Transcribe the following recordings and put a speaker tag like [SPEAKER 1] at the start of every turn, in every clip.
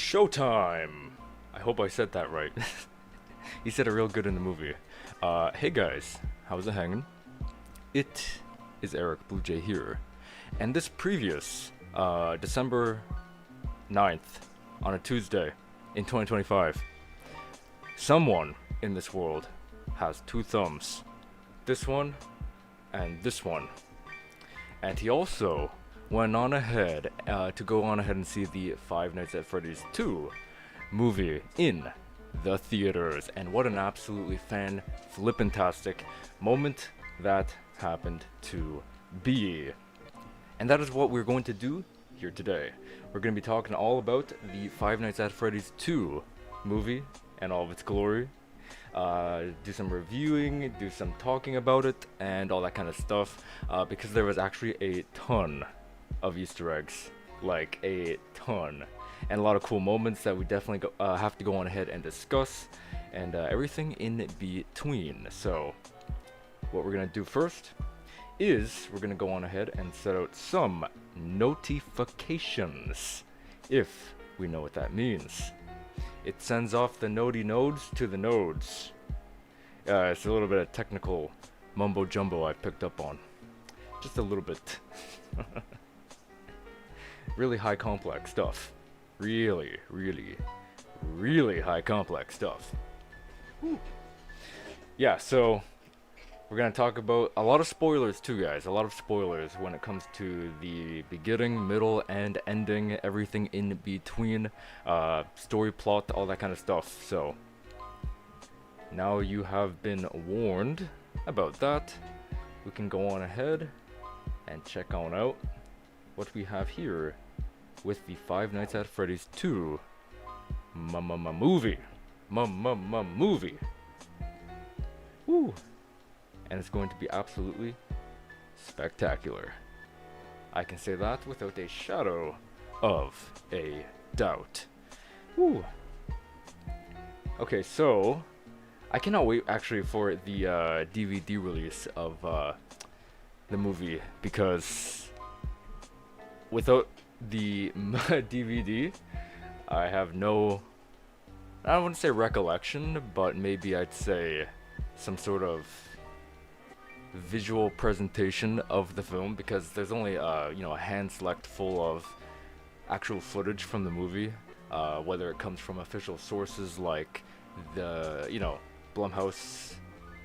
[SPEAKER 1] Showtime! I hope I said that right. He said it real good in the movie. Hey guys, how's it hanging? It is Eric Blue Jay here. And this previous, December 9th, on a Tuesday in 2025, someone in this world has two thumbs. This one and this one. And he also went on ahead to go on ahead and see the Five Nights at Freddy's 2 movie in the theaters. And what an absolutely fan-flippantastic moment that happened to be. And that is what we're going to do here today. We're going to be talking all about the Five Nights at Freddy's 2 movie and all of its glory. Do some reviewing, do some talking about it, and all that kind of stuff, because there was actually a ton of Easter eggs, like a ton, and a lot of cool moments that we definitely have to go on ahead and discuss, and everything in between. So what we're gonna do first is we're gonna go on ahead and set out some notifications, if we know what that means. It sends off the nodey nodes to the nodes. It's a little bit of technical mumbo jumbo I picked up on. Just a little bit. Really high complex stuff. Really high complex stuff. Whew. Yeah, so we're gonna talk about a lot of spoilers too, guys. A lot of spoilers when it comes to the beginning, middle, and ending, everything in between, story plot, all that kind of stuff. So now you have been warned about that. We can go on ahead and check on out what we have here with the Five Nights at Freddy's 2 movie. Movie. Woo! And it's going to be absolutely spectacular. I can say that without a shadow of a doubt. Woo! Okay, so I cannot wait actually for the DVD release of the movie, because without the DVD, I have no, I wouldn't say recollection, but maybe I'd say some sort of visual presentation of the film, because there's only a hand select full of actual footage from the movie, whether it comes from official sources like the Blumhouse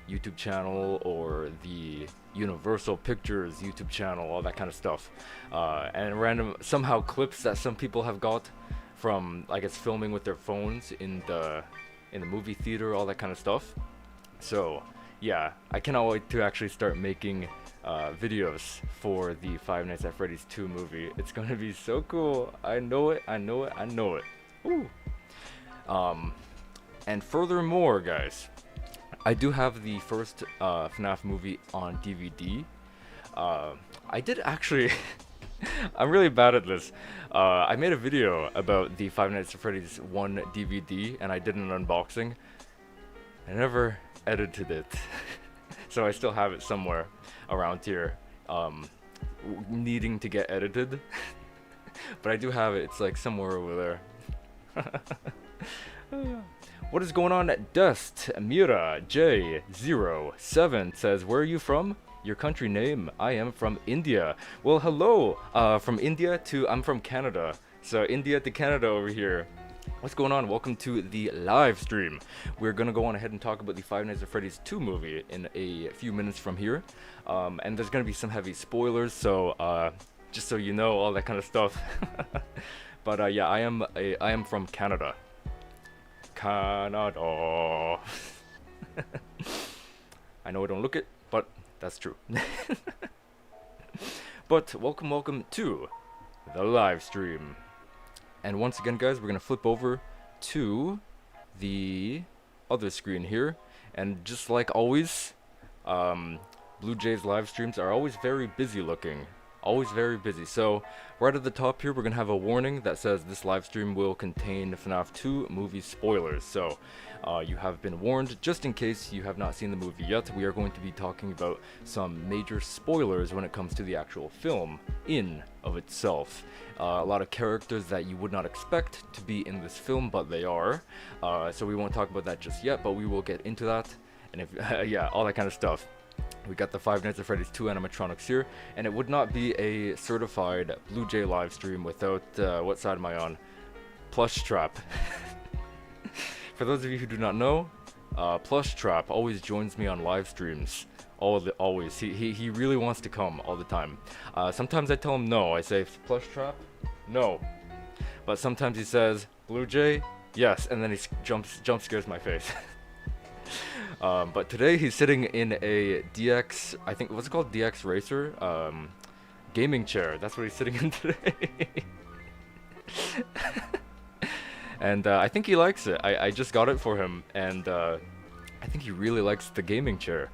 [SPEAKER 1] YouTube channel or the Universal Pictures YouTube channel, all that kind of stuff, and random somehow clips that some people have got from, I guess, filming with their phones in the movie theater, all that kind of stuff. So yeah, I cannot wait to actually start making videos for the Five Nights at Freddy's 2 movie. It's gonna be so cool. I know it. Ooh. And furthermore, guys, I do have the first FNAF movie on DVD. I did actually I'm really bad at this. I made a video about the Five Nights at Freddy's 1 DVD, and I did an unboxing. I never edited it. So I still have it somewhere around here, needing to get edited. But I do have it. It's like somewhere over there. What is going on? Dust Mira J07 says, where are you from? Your country name? I am from India. Well, hello. From India to, I'm from Canada. So India to Canada over here. What's going on? Welcome to the live stream. We're gonna go on ahead and talk about the Five Nights at Freddy's 2 movie in a few minutes from here. And there's gonna be some heavy spoilers, so just so you know, all that kind of stuff. But yeah, I am from Canada. Canada. I know I don't look it, but that's true. But welcome to the live stream. And once again, guys, we're gonna flip over to the other screen here, and just like always, Blue Jay's live streams are always very busy looking always very busy. So right at the top here, we're gonna have a warning that says this live stream will contain FNAF 2 movie spoilers. So you have been warned. Just in case you have not seen the movie yet, we are going to be talking about some major spoilers when it comes to the actual film in of itself. A lot of characters that you would not expect to be in this film, but they are. So we won't talk about that just yet, but we will get into that. And if yeah, all that kind of stuff. We got the Five Nights at Freddy's 2 animatronics here, and it would not be a certified Blue Jay live stream without, what side am I on? Plush Trap. For those of you who do not know, Plush Trap always joins me on live streams. Always. He really wants to come all the time. Sometimes I tell him no. I say, Plush Trap? No. But sometimes he says, Blue Jay? Yes. And then he jump scares my face. But today he's sitting in a DX, I think, what's it called? DX Racer? Gaming chair. That's what he's sitting in today. And I think he likes it. I just got it for him, and I think he really likes the gaming chair.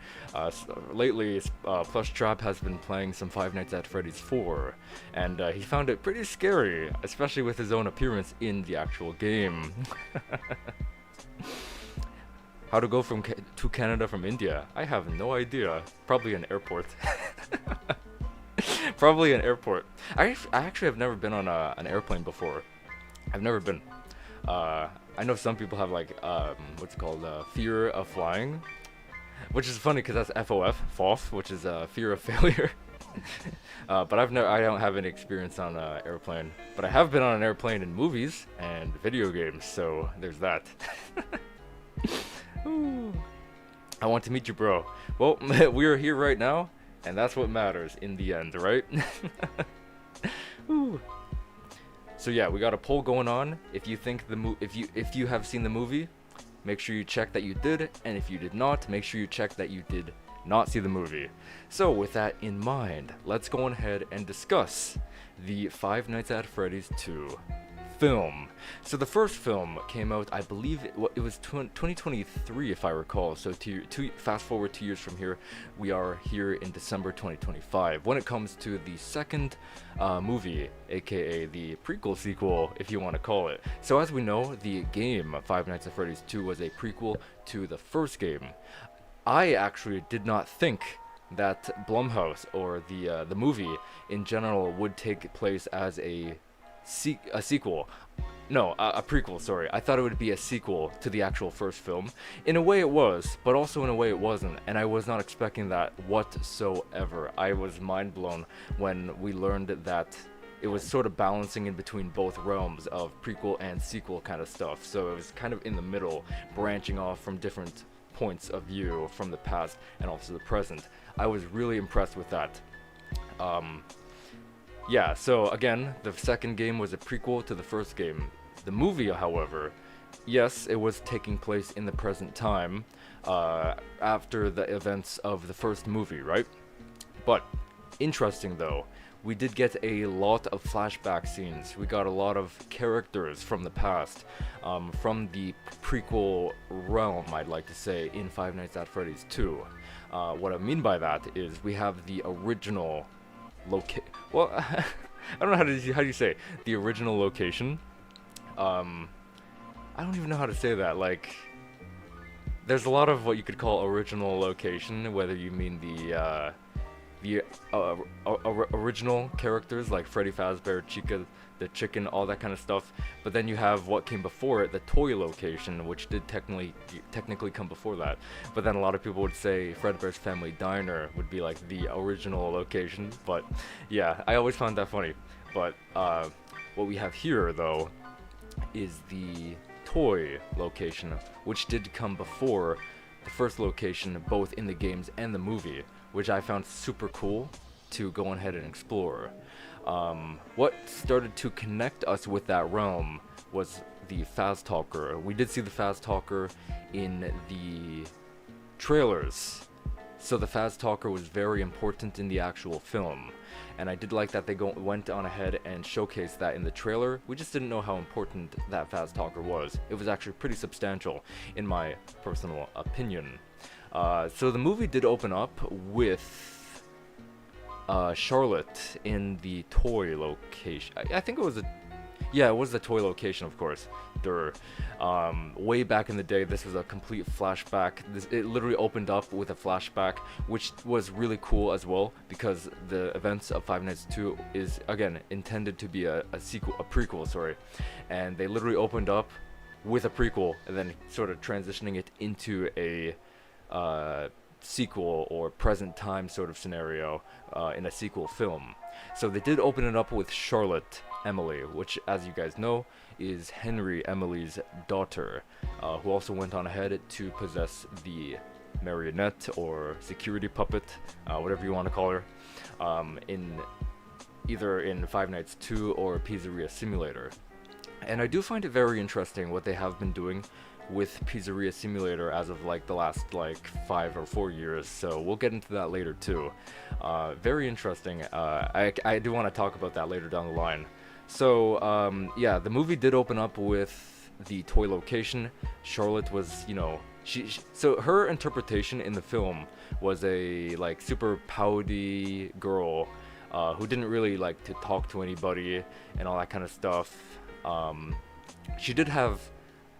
[SPEAKER 1] Lately, Plush Trap has been playing some Five Nights at Freddy's 4, and he found it pretty scary, especially with his own appearance in the actual game. How to go to Canada from India? I have no idea. Probably an airport. Probably an airport. I actually have never been on an airplane before. I've never been. I know some people have like what's it called, fear of flying, which is funny because that's FOF, which is fear of failure. But I don't have any experience on an airplane. But I have been on an airplane in movies and video games, so there's that. Ooh. I want to meet you, bro. Well, we are here right now, and that's what matters in the end, right? Ooh. So yeah, we got a poll going on. If you think if you have seen the movie, make sure you check that you did, and if you did not, make sure you check that you did not see the movie. So with that in mind, let's go ahead and discuss the Five Nights at Freddy's 2 film. So the first film came out, I believe it was 2023 if I recall. So fast forward 2 years from here, we are here in December 2025 when it comes to the second movie, aka the prequel sequel if you want to call it. So as we know, the game Five Nights at Freddy's 2 was a prequel to the first game. I actually did not think that Blumhouse or the movie in general would take place as a sequel. No, a prequel, sorry. I thought it would be a sequel to the actual first film. In a way it was, but also in a way it wasn't, and I was not expecting that whatsoever. I was mind blown when we learned that it was sort of balancing in between both realms of prequel and sequel kind of stuff. So it was kind of in the middle, branching off from different points of view from the past and also the present. I was really impressed with that. Yeah, so again, the second game was a prequel to the first game. The movie, however, yes, it was taking place in the present time, after the events of the first movie, right? But, interesting though, we did get a lot of flashback scenes. We got a lot of characters from the past, from the prequel realm, I'd like to say, in Five Nights at Freddy's 2. What I mean by that is we have the original well, I don't know how do you say it? The original location. I don't even know how to say that. Like, there's a lot of what you could call original location, whether you mean the original characters like Freddy, Fazbear, Chica, the chicken, all that kind of stuff. But then you have what came before it, the toy location, which did technically come before that. But then a lot of people would say Fredbear's Family Diner would be like the original location. But yeah, I always found that funny. But what we have here though is the toy location, which did come before the first location, both in the games and the movie, which I found super cool to go ahead and explore. What started to connect us with that realm was the Faz Talker. We did see the Faz Talker in the trailers, so the Faz Talker was very important in the actual film, and I did like that they went on ahead and showcased that in the trailer. We just didn't know how important that Faz Talker was. It was actually pretty substantial in my personal opinion. So the movie did open up with Charlotte in the toy location. I think it was yeah, it was the toy location, of course. Way back in the day, this was a complete flashback. It literally opened up with a flashback, which was really cool as well, because the events of Five Nights 2 is, again, intended to be a prequel, sorry. And they literally opened up with a prequel, and then sort of transitioning it into a sequel or present time sort of scenario in a sequel film. So they did open it up with Charlotte Emily, which, as you guys know, is Henry Emily's daughter, who also went on ahead to possess the marionette or security puppet, whatever you want to call her, in either in Five Nights 2 or Pizzeria Simulator. And I do find it very interesting what they have been doing with Pizzeria Simulator as of like the last 5 or 4 years, so we'll get into that later too. Very interesting. I do want to talk about that later down the line. So yeah, the movie did open up with the toy location. Charlotte was, you know, so her interpretation in the film was a super pouty girl who didn't really like to talk to anybody and all that kind of stuff. She did have,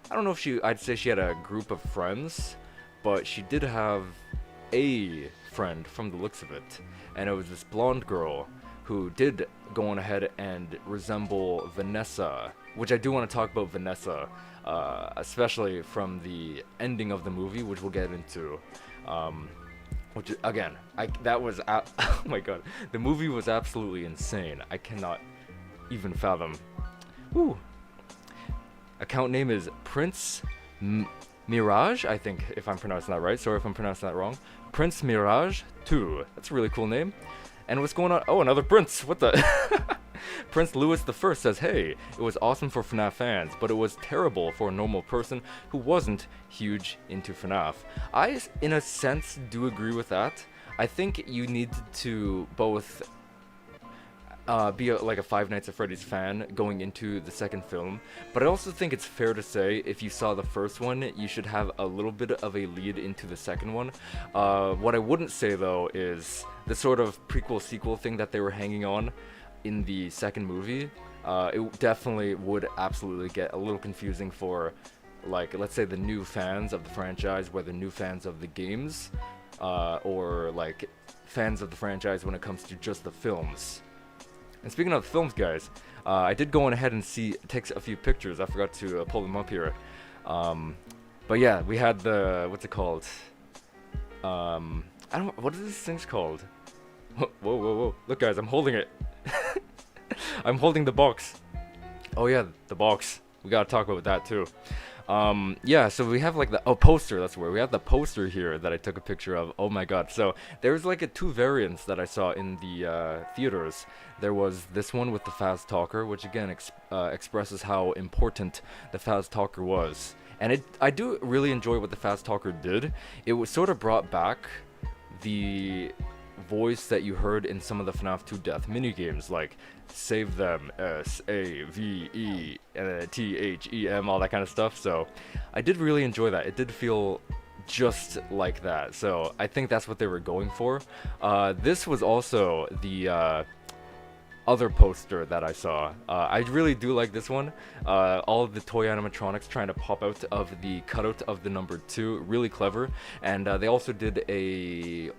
[SPEAKER 1] I don't know if I'd say she had a group of friends, but she did have a friend from the looks of it, and it was this blonde girl who did go on ahead and resemble Vanessa, which I do want to talk about Vanessa, especially from the ending of the movie, which we'll get into. Which again, oh my god, the movie was absolutely insane. I cannot even fathom. Woo. Account name is Prince Mirage, I think, if I'm pronouncing that right. Sorry if I'm pronouncing that wrong. Prince Mirage 2. That's a really cool name. And what's going on? Oh, another prince. What the? Prince Louis I says, hey, it was awesome for FNAF fans, but it was terrible for a normal person who wasn't huge into FNAF. I, in a sense, do agree with that. I think you need to both be a Five Nights at Freddy's fan going into the second film, but I also think it's fair to say if you saw the first one, you should have a little bit of a lead into the second one. What I wouldn't say though is the sort of prequel sequel thing that they were hanging on in the second movie. It definitely would absolutely get a little confusing for, let's say the new fans of the franchise, whether new fans of the games or fans of the franchise when it comes to just the films. And speaking of films, guys, I did go on ahead and take a few pictures. I forgot to pull them up here. But yeah, we had the, what's it called? What are these things called? Whoa. Look, guys, I'm holding it. I'm holding the box. Oh yeah, the box. We gotta talk about that too. Yeah, so we have the poster. That's where we have the poster here that I took a picture of. Oh my god. So there's two variants that I saw in the theaters. There was this one with the Fast Talker, which again expresses how important the Fast Talker was. And I do really enjoy what the Fast Talker did. It was sort of brought back the voice that you heard in some of the FNAF 2 death minigames, like Save Them, SAVE, all that kind of stuff. So I did really enjoy that. It did feel just like that. So I think that's what they were going for. This was also the other poster that I saw. I really do like this one. All of the toy animatronics trying to pop out of the cutout of the number 2. Really clever. And they also did a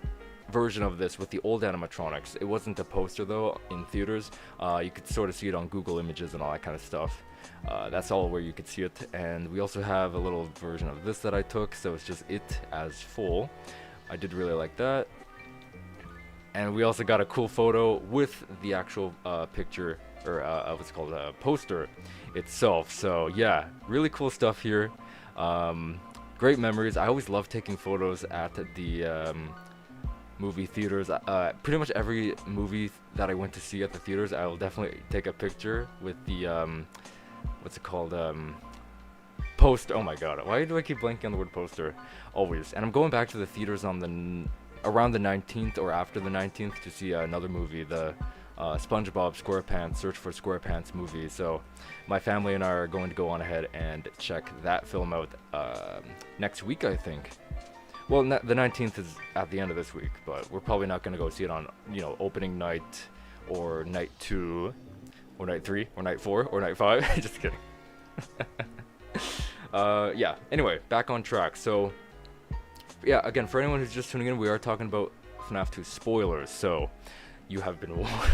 [SPEAKER 1] version of this with the old animatronics. It wasn't a poster though in theaters. You could sort of see it on Google Images and all that kind of stuff. That's all where you could see it. And we also have a little version of this that I took, so it's just it as full. I did really like that. And we also got a cool photo with the actual picture, or what's it called, poster itself. So yeah, really cool stuff here. Great memories. I always love taking photos at the movie theaters. Pretty much every movie that I went to see at the theaters, I will definitely take a picture with the what's it called, poster. Oh my god, why do I keep blanking on the word poster always? And I'm going back to the theaters on around the 19th or after the 19th to see another movie, the SpongeBob SquarePants Search for SquarePants movie. So my family and I are going to go on ahead and check that film out next week, I think. Well, the 19th is at the end of this week, but we're probably not gonna go see it on, opening night, or night 2, or night 3, or night 4, or night 5. Just kidding. Yeah, anyway, back on track. So, yeah, again, for anyone who's just tuning in, we are talking about FNAF 2 spoilers, so you have been warned.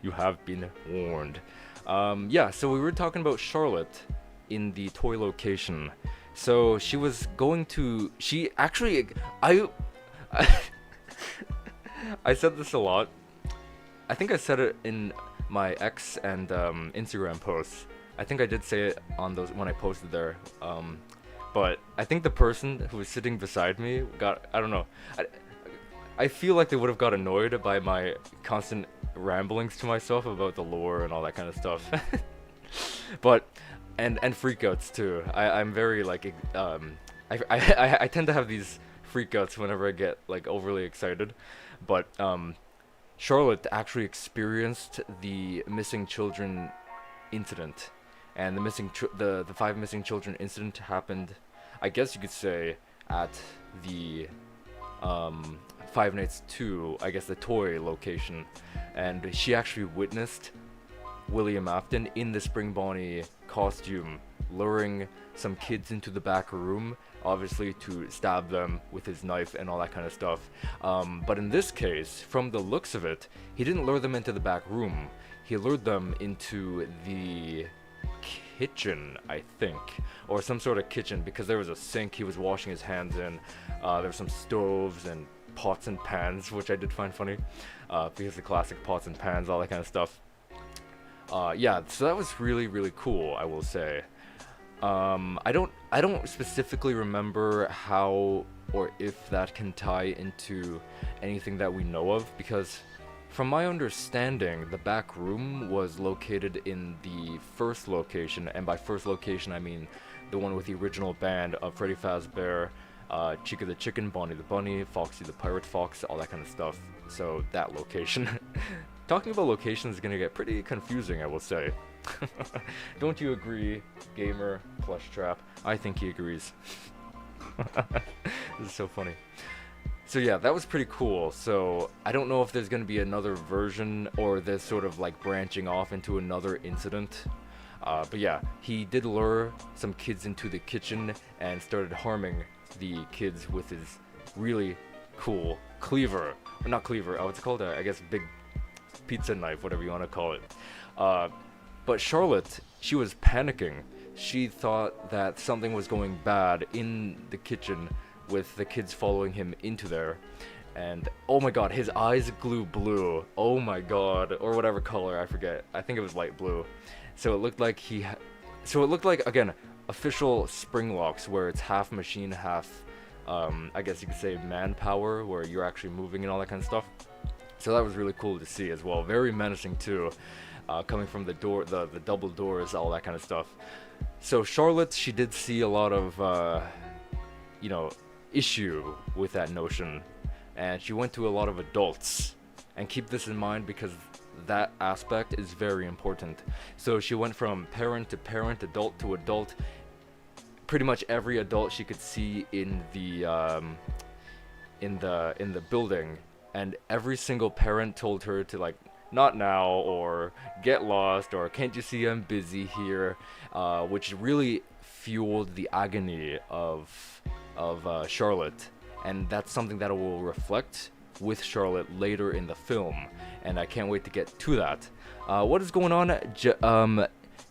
[SPEAKER 1] You have been warned. Yeah, so we were talking about Charlotte in the toy location. So she was going to, she actually, I said this a lot. I think I said it in my X and Instagram posts. I think I did say it on those when I posted there. But I think the person who was sitting beside me I don't know. I feel like they would have got annoyed by my constant ramblings to myself about the lore and all that kind of stuff. But and freakouts too. I'm very like I tend to have these freakouts whenever I get like overly excited. But Charlotte actually experienced the missing children incident, and the 5 missing children incident happened, I guess you could say, at the Five Nights 2, I guess the toy location, and she actually witnessed William Afton in the Spring Bonnie costume luring some kids into the back room, obviously to stab them with his knife and all that kind of stuff. But in this case, from the looks of it, he didn't lure them into the back room. He lured them into the kitchen, I think, or some sort of kitchen, because there was a sink he was washing his hands in. There were some stoves and pots and pans, which I did find funny, because the classic pots and pans, all that kind of stuff. Yeah, so that was really, really cool, I will say. I don't specifically remember how or if that can tie into anything that we know of, because from my understanding, the back room was located in the first location, and by first location I mean the one with the original band of Freddy Fazbear, Chica the Chicken, Bonnie the Bunny, Foxy the Pirate Fox, all that kind of stuff. So that location. Talking about locations is gonna get pretty confusing, I will say. Don't you agree, gamer plush trap? I think he agrees. This is so funny. So yeah, that was pretty cool. So I don't know if there's gonna be another version, or there's sort of like branching off into another incident. But yeah, he did lure some kids into the kitchen and started harming the kids with his really cool cleaver. Or not cleaver, what's it called? I guess big pizza knife, whatever you want to call it. But Charlotte, she was panicking. She thought that something was going bad in the kitchen with the kids following him into there. And oh my god, his eyes glue blue. Oh my god, or whatever color, I forget. I think it was light blue. So it looked like again, official spring locks, where it's half machine, half I guess you could say manpower, where you're actually moving and all that kind of stuff. So that was really cool to see as well. Very menacing too, coming from the door, the double doors, all that kind of stuff. So Charlotte, she did see a lot of issue with that notion, and she went to a lot of adults. And keep this in mind, because that aspect is very important. So she went from parent to parent, adult to adult. Pretty much every adult she could see in the building, and every single parent told her to, like, not now, or get lost, or can't you see I'm busy here, which really fueled the agony of Charlotte. And that's something that will reflect with Charlotte later in the film, and I can't wait to get to that. What is going on?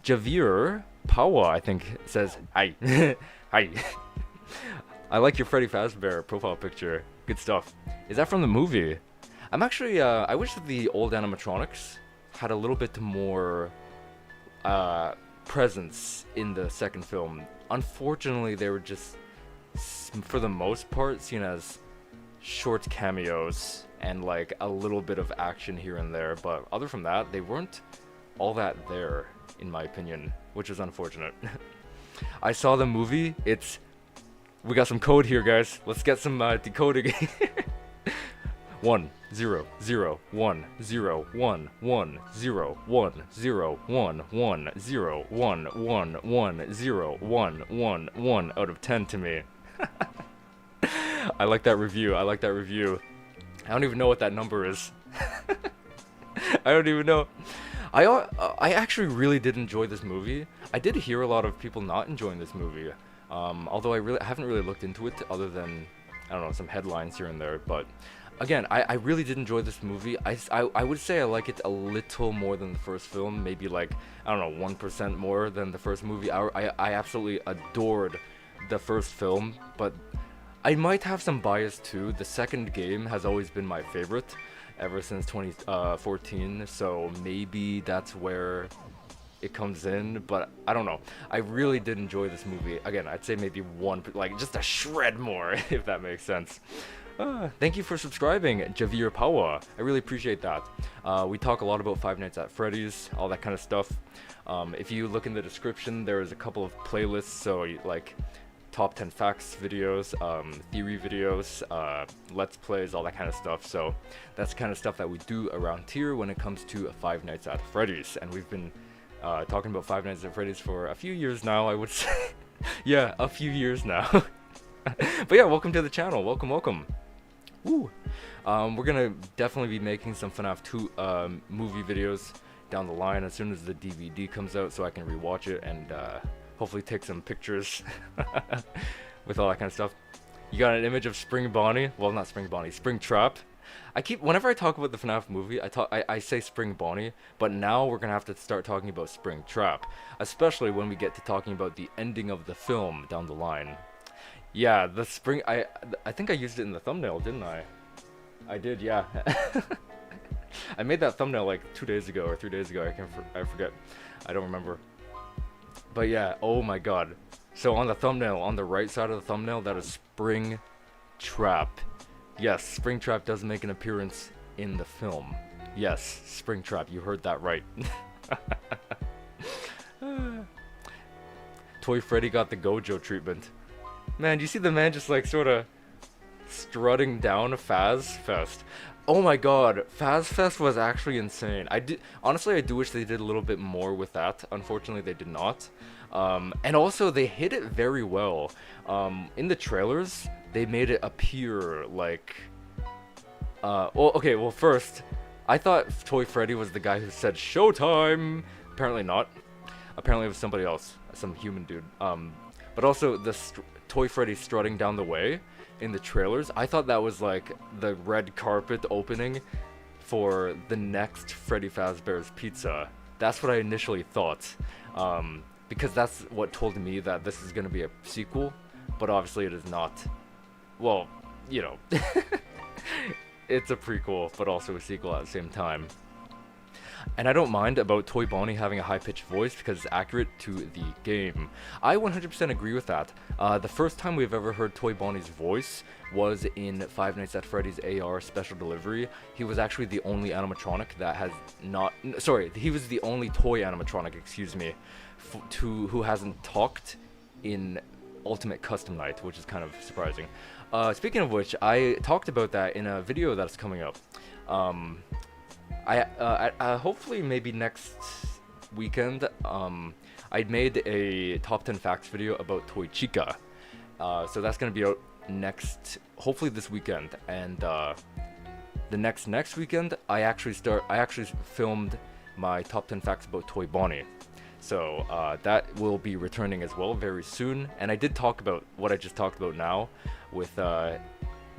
[SPEAKER 1] Javier Pawa, I think, says hi. Hi. I like your Freddy Fazbear profile picture. Good stuff. Is that from the movie? I'm actually I wish that the old animatronics had a little bit more presence in the second film. Unfortunately, they were just, for the most part, seen as short cameos and like a little bit of action here and there, but other from that, they weren't all that there, in my opinion, which is unfortunate. I saw the movie. We got some code here, guys. Let's get some decoding. 1 0 0 1 0 1 1 0 1 0 1 1 0 1 1 1 0 1 1 1 out of 10 to me. I like that review. I like that review. I don't even know what that number is. I don't even know. I actually really did enjoy this movie. I did hear a lot of people not enjoying this movie. Although I haven't really looked into it other than, I don't know, some headlines here and there. But again, I really did enjoy this movie. I would say I like it a little more than the first film. Maybe like, I don't know, 1% more than the first movie. I absolutely adored the first film, but I might have some bias too. The second game has always been my favorite ever since 2014, so maybe that's where it comes in, but I don't know. I really did enjoy this movie. Again, I'd say maybe like just a shred more, if that makes sense. Thank you for subscribing, Javier Pawa. I really appreciate that. We talk a lot about Five Nights at Freddy's, all that kind of stuff. If you look in the description, there's a couple of playlists, so like top 10 facts videos, theory videos, let's plays, all that kind of stuff. So that's the kind of stuff that we do around here when it comes to Five Nights at Freddy's. And we've been talking about Five Nights at Freddy's for a few years now, I would say. Yeah, a few years now. But yeah, welcome to the channel. Welcome. Woo. We're gonna definitely be making some FNAF 2 movie videos down the line as soon as the DVD comes out, so I can rewatch it and hopefully take some pictures with all that kind of stuff. You got an image of Spring Bonnie? Well, not Spring Bonnie, Spring Trap. Whenever I talk about the FNAF movie, I say Spring Bonnie, but now we're gonna have to start talking about Spring Trap, especially when we get to talking about the ending of the film down the line. Yeah, the spring. I think I used it in the thumbnail, didn't I? I did, yeah. I made that thumbnail like 2 days ago or 3 days ago. I forget. I don't remember. But yeah, oh my god. So on the thumbnail, on the right side of the thumbnail, that is Spring Trap. Yes, Spring Trap does make an appearance in the film. Yes, Spring Trap, you heard that right. Toy Freddy got the Gojo treatment. Man, do you see the man just like sort of strutting down Faz Fest? Oh my god, Faz Fest was actually insane. Honestly, I do wish they did a little bit more with that. Unfortunately, they did not. And also, they hit it very well. In the trailers, they made it appear like... well, first, I thought Toy Freddy was the guy who said, "Showtime!" Apparently not. Apparently it was somebody else. Some human dude. But also, the Toy Freddy strutting down the way in the trailers, I thought that was like the red carpet opening for the next Freddy Fazbear's Pizza. That's what I initially thought, because that's what told me that this is going to be a sequel, but obviously it is not. Well, you know, it's a prequel, but also a sequel at the same time. And I don't mind about Toy Bonnie having a high-pitched voice because it's accurate to the game. I 100% agree with that. The first time we've ever heard Toy Bonnie's voice was in Five Nights at Freddy's AR Special Delivery. He was actually the only animatronic that has not... Sorry, he was the only toy animatronic, excuse me, who hasn't talked in Ultimate Custom Night, which is kind of surprising. Speaking of which, I talked about that in a video that's coming up. Hopefully maybe next weekend, I made a top 10 facts video about Toy Chica. So that's gonna be out hopefully this weekend, and the next weekend I actually filmed my top 10 facts about Toy Bonnie. So that will be returning as well very soon, and I did talk about what I just talked about now with the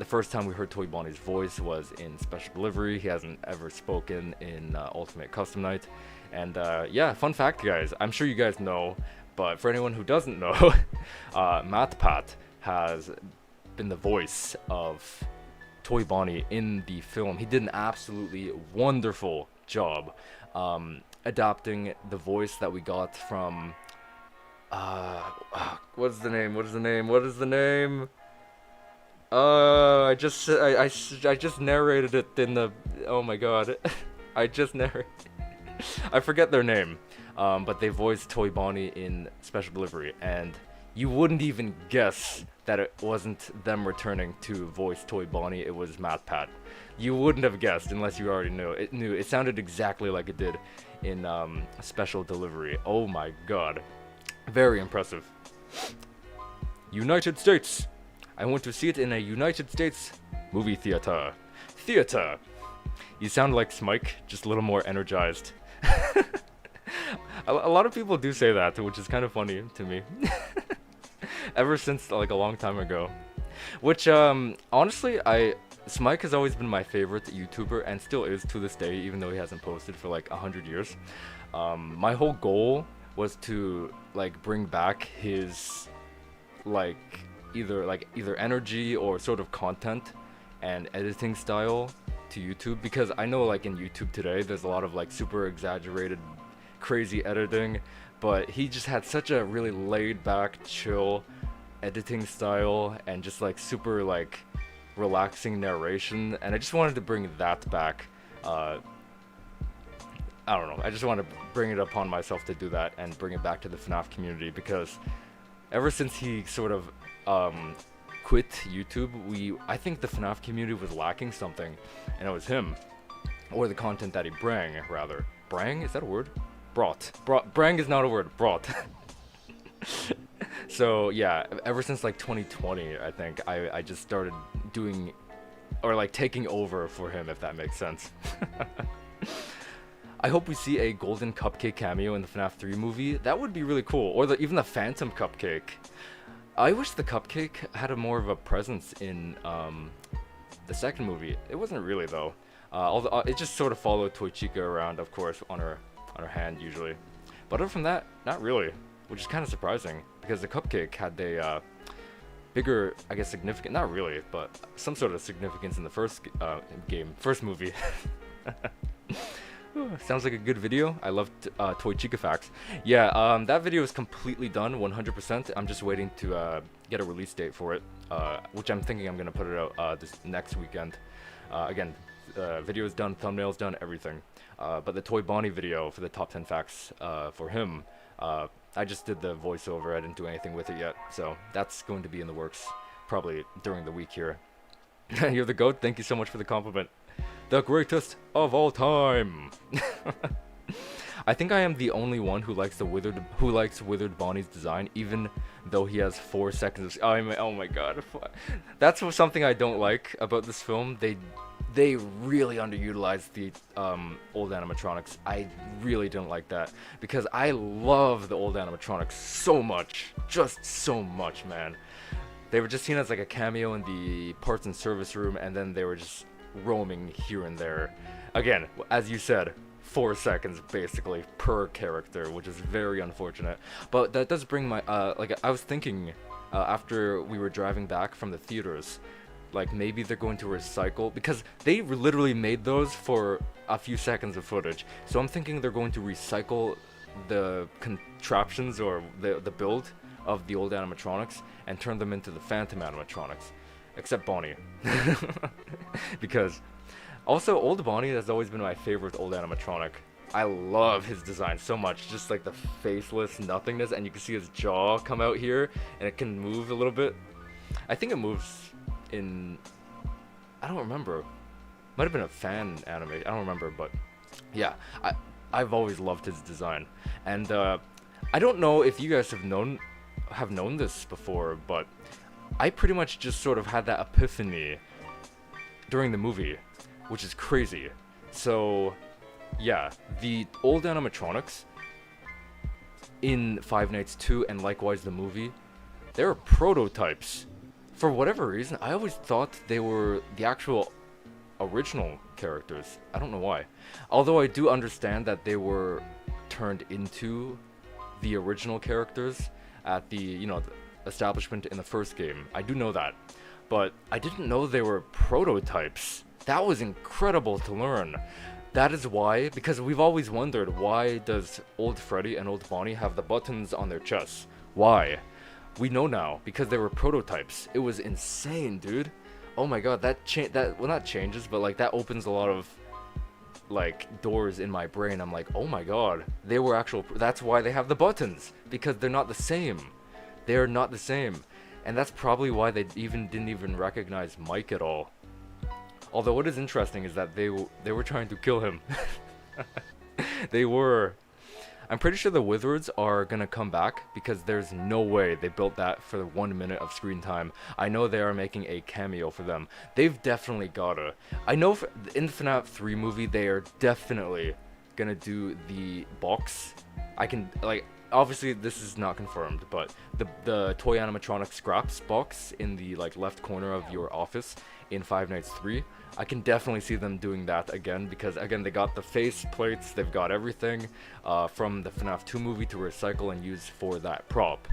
[SPEAKER 1] first time we heard Toy Bonnie's voice was in Special Delivery. He hasn't ever spoken in Ultimate Custom Night. And yeah, fun fact, guys. I'm sure you guys know, but for anyone who doesn't know, MatPat has been the voice of Toy Bonnie in the film. He did an absolutely wonderful job adapting the voice that we got from... what is the name? I just narrated it in the... Oh my god. I forget their name. But they voiced Toy Bonnie in Special Delivery, and you wouldn't even guess that it wasn't them returning to voice Toy Bonnie, it was MatPat. You wouldn't have guessed unless you already knew. It sounded exactly like it did in Special Delivery. Oh my god. Very impressive. United States. I went to see it in a United States movie theater. Theater! You sound like Smike, just a little more energized. A lot of people do say that, which is kind of funny to me. Ever since like a long time ago. Which honestly, Smike has always been my favorite YouTuber and still is to this day, even though he hasn't posted for like 100 years. My whole goal was to like bring back his either energy or sort of content and editing style to YouTube, because I know like in YouTube today there's a lot of like super exaggerated crazy editing, but he just had such a really laid back, chill editing style and just like super like relaxing narration, and I just wanted to bring that back. I don't know, I just want to bring it upon myself to do that and bring it back to the FNAF community, because ever since he sort of quit YouTube, I think the FNAF community was lacking something, and it was him, or the content that he rather. Brang? Is that a word? Brang is not a word. Brought. So yeah, ever since like 2020, I think I just started doing, or like taking over for him, if that makes sense. I hope we see a golden cupcake cameo in the FNAF 3 movie. That would be really cool. Or even the phantom cupcake. I wish the cupcake had more of a presence in the second movie. It wasn't really though. Although it just sort of followed Toy Chica around, of course, on her hand usually. But other from that, not really, which is kind of surprising, because the cupcake had a bigger, I guess, significant, not really, but some sort of significance in the first movie. Sounds like a good video. I love Toy Chica facts. Yeah, that video is completely done, 100%. I'm just waiting to get a release date for it, which I'm thinking I'm gonna put it out this next weekend. Again, video is done, thumbnails done, everything. But the Toy Bonnie video for the top 10 facts for him, I just did the voiceover. I didn't do anything with it yet, so that's going to be in the works probably during the week here. You're the GOAT. Thank you so much for the compliment. The greatest of all time. I think I am the only one who likes Withered Bonnie's design, even though he has 4 seconds of, oh my god. That's something I don't like about this film. They really underutilized the old animatronics. I really don't like that, because I love the old animatronics so much, just so much, man. They were just seen as like a cameo in the parts and service room, and then they were just roaming here and there. Again, as you said, 4 seconds basically per character, which is very unfortunate. But that does bring my like, I was thinking after we were driving back from the theaters, like maybe they're going to recycle, because they literally made those for a few seconds of footage. So I'm thinking they're going to recycle the contraptions or the build of the old animatronics and turn them into the phantom animatronics, except Bonnie. Because also old Bonnie has always been my favorite old animatronic. I love his design so much, just like the faceless nothingness, and you can see his jaw come out here and it can move a little bit. I think it moves in, I don't remember, might have been a fan anime, I don't remember, but yeah, I've always loved his design. And I don't know if you guys have known this before, but I pretty much just sort of had that epiphany during the movie, which is crazy. So yeah, the old animatronics in Five Nights 2 and likewise the movie, they were prototypes. For whatever reason, I always thought they were the actual original characters. I don't know why. Although I do understand that they were turned into the original characters at the, the establishment in the first game. I do know that. But I didn't know they were prototypes. That was incredible to learn. That is why, because we've always wondered, why does old Freddy and old Bonnie have the buttons on their chests? Why? We know now, because they were prototypes. It was insane, dude. Oh my god, well, not changes, but like that opens a lot of like doors in my brain. I'm like, oh my god, they were actual, that's why they have the buttons, because they're not the same. They're not the same. And that's probably why they didn't even recognize Mike at all. Although what is interesting is that they were trying to kill him. They were. I'm pretty sure the Wizards are gonna come back because there's no way they built that for the 1 minute of screen time. I know they are making a cameo for them. They've definitely gotta. I know in the FNAF 3 movie they are definitely gonna do the box. I can like obviously this is not confirmed, but the toy animatronic scraps box in the like left corner of your office in Five Nights 3, I can definitely see them doing that again because again they got the face plates, they've got everything from the FNAF 2 movie to recycle and use for that prop.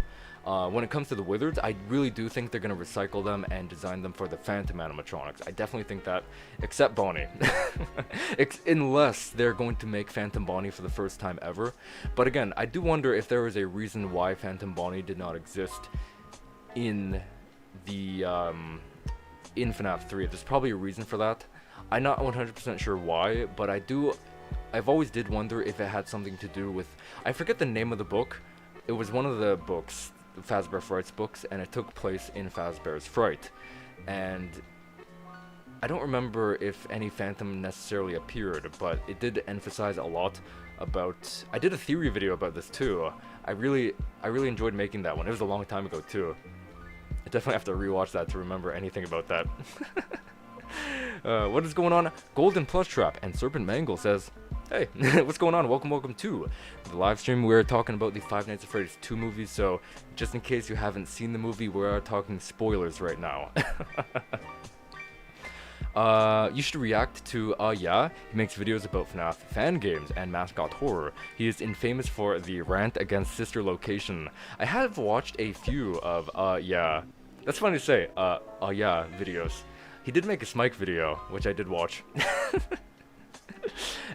[SPEAKER 1] When it comes to the Wizards, I really do think they're going to recycle them and design them for the Phantom animatronics. I definitely think that, except Bonnie. Unless they're going to make Phantom Bonnie for the first time ever. But again, I do wonder if there was a reason why Phantom Bonnie did not exist in the in FNAF 3. There's probably a reason for that. I'm not 100% sure why, but I've always did wonder if it had something to do with, I forget the name of the book. It was one of the books, Fazbear Fright's books, and it took place in Fazbear's Fright. And I don't remember if any Phantom necessarily appeared, but it did emphasize a lot about. I did a theory video about this too. I really enjoyed making that one. It was a long time ago too. I definitely have to rewatch that to remember anything about that. What is going on? Golden Plush Trap and Serpent Mangle says, hey, what's going on? Welcome to the live stream. We're talking about the Five Nights at Freddy's 2 movie, so just in case you haven't seen the movie, we are talking spoilers right now. You should react to, yeah, he makes videos about FNAF fan games and mascot horror. He is infamous for the rant against Sister Location. I have watched a few of, yeah, that's funny to say, yeah, videos. He did make a Smike video, which I did watch.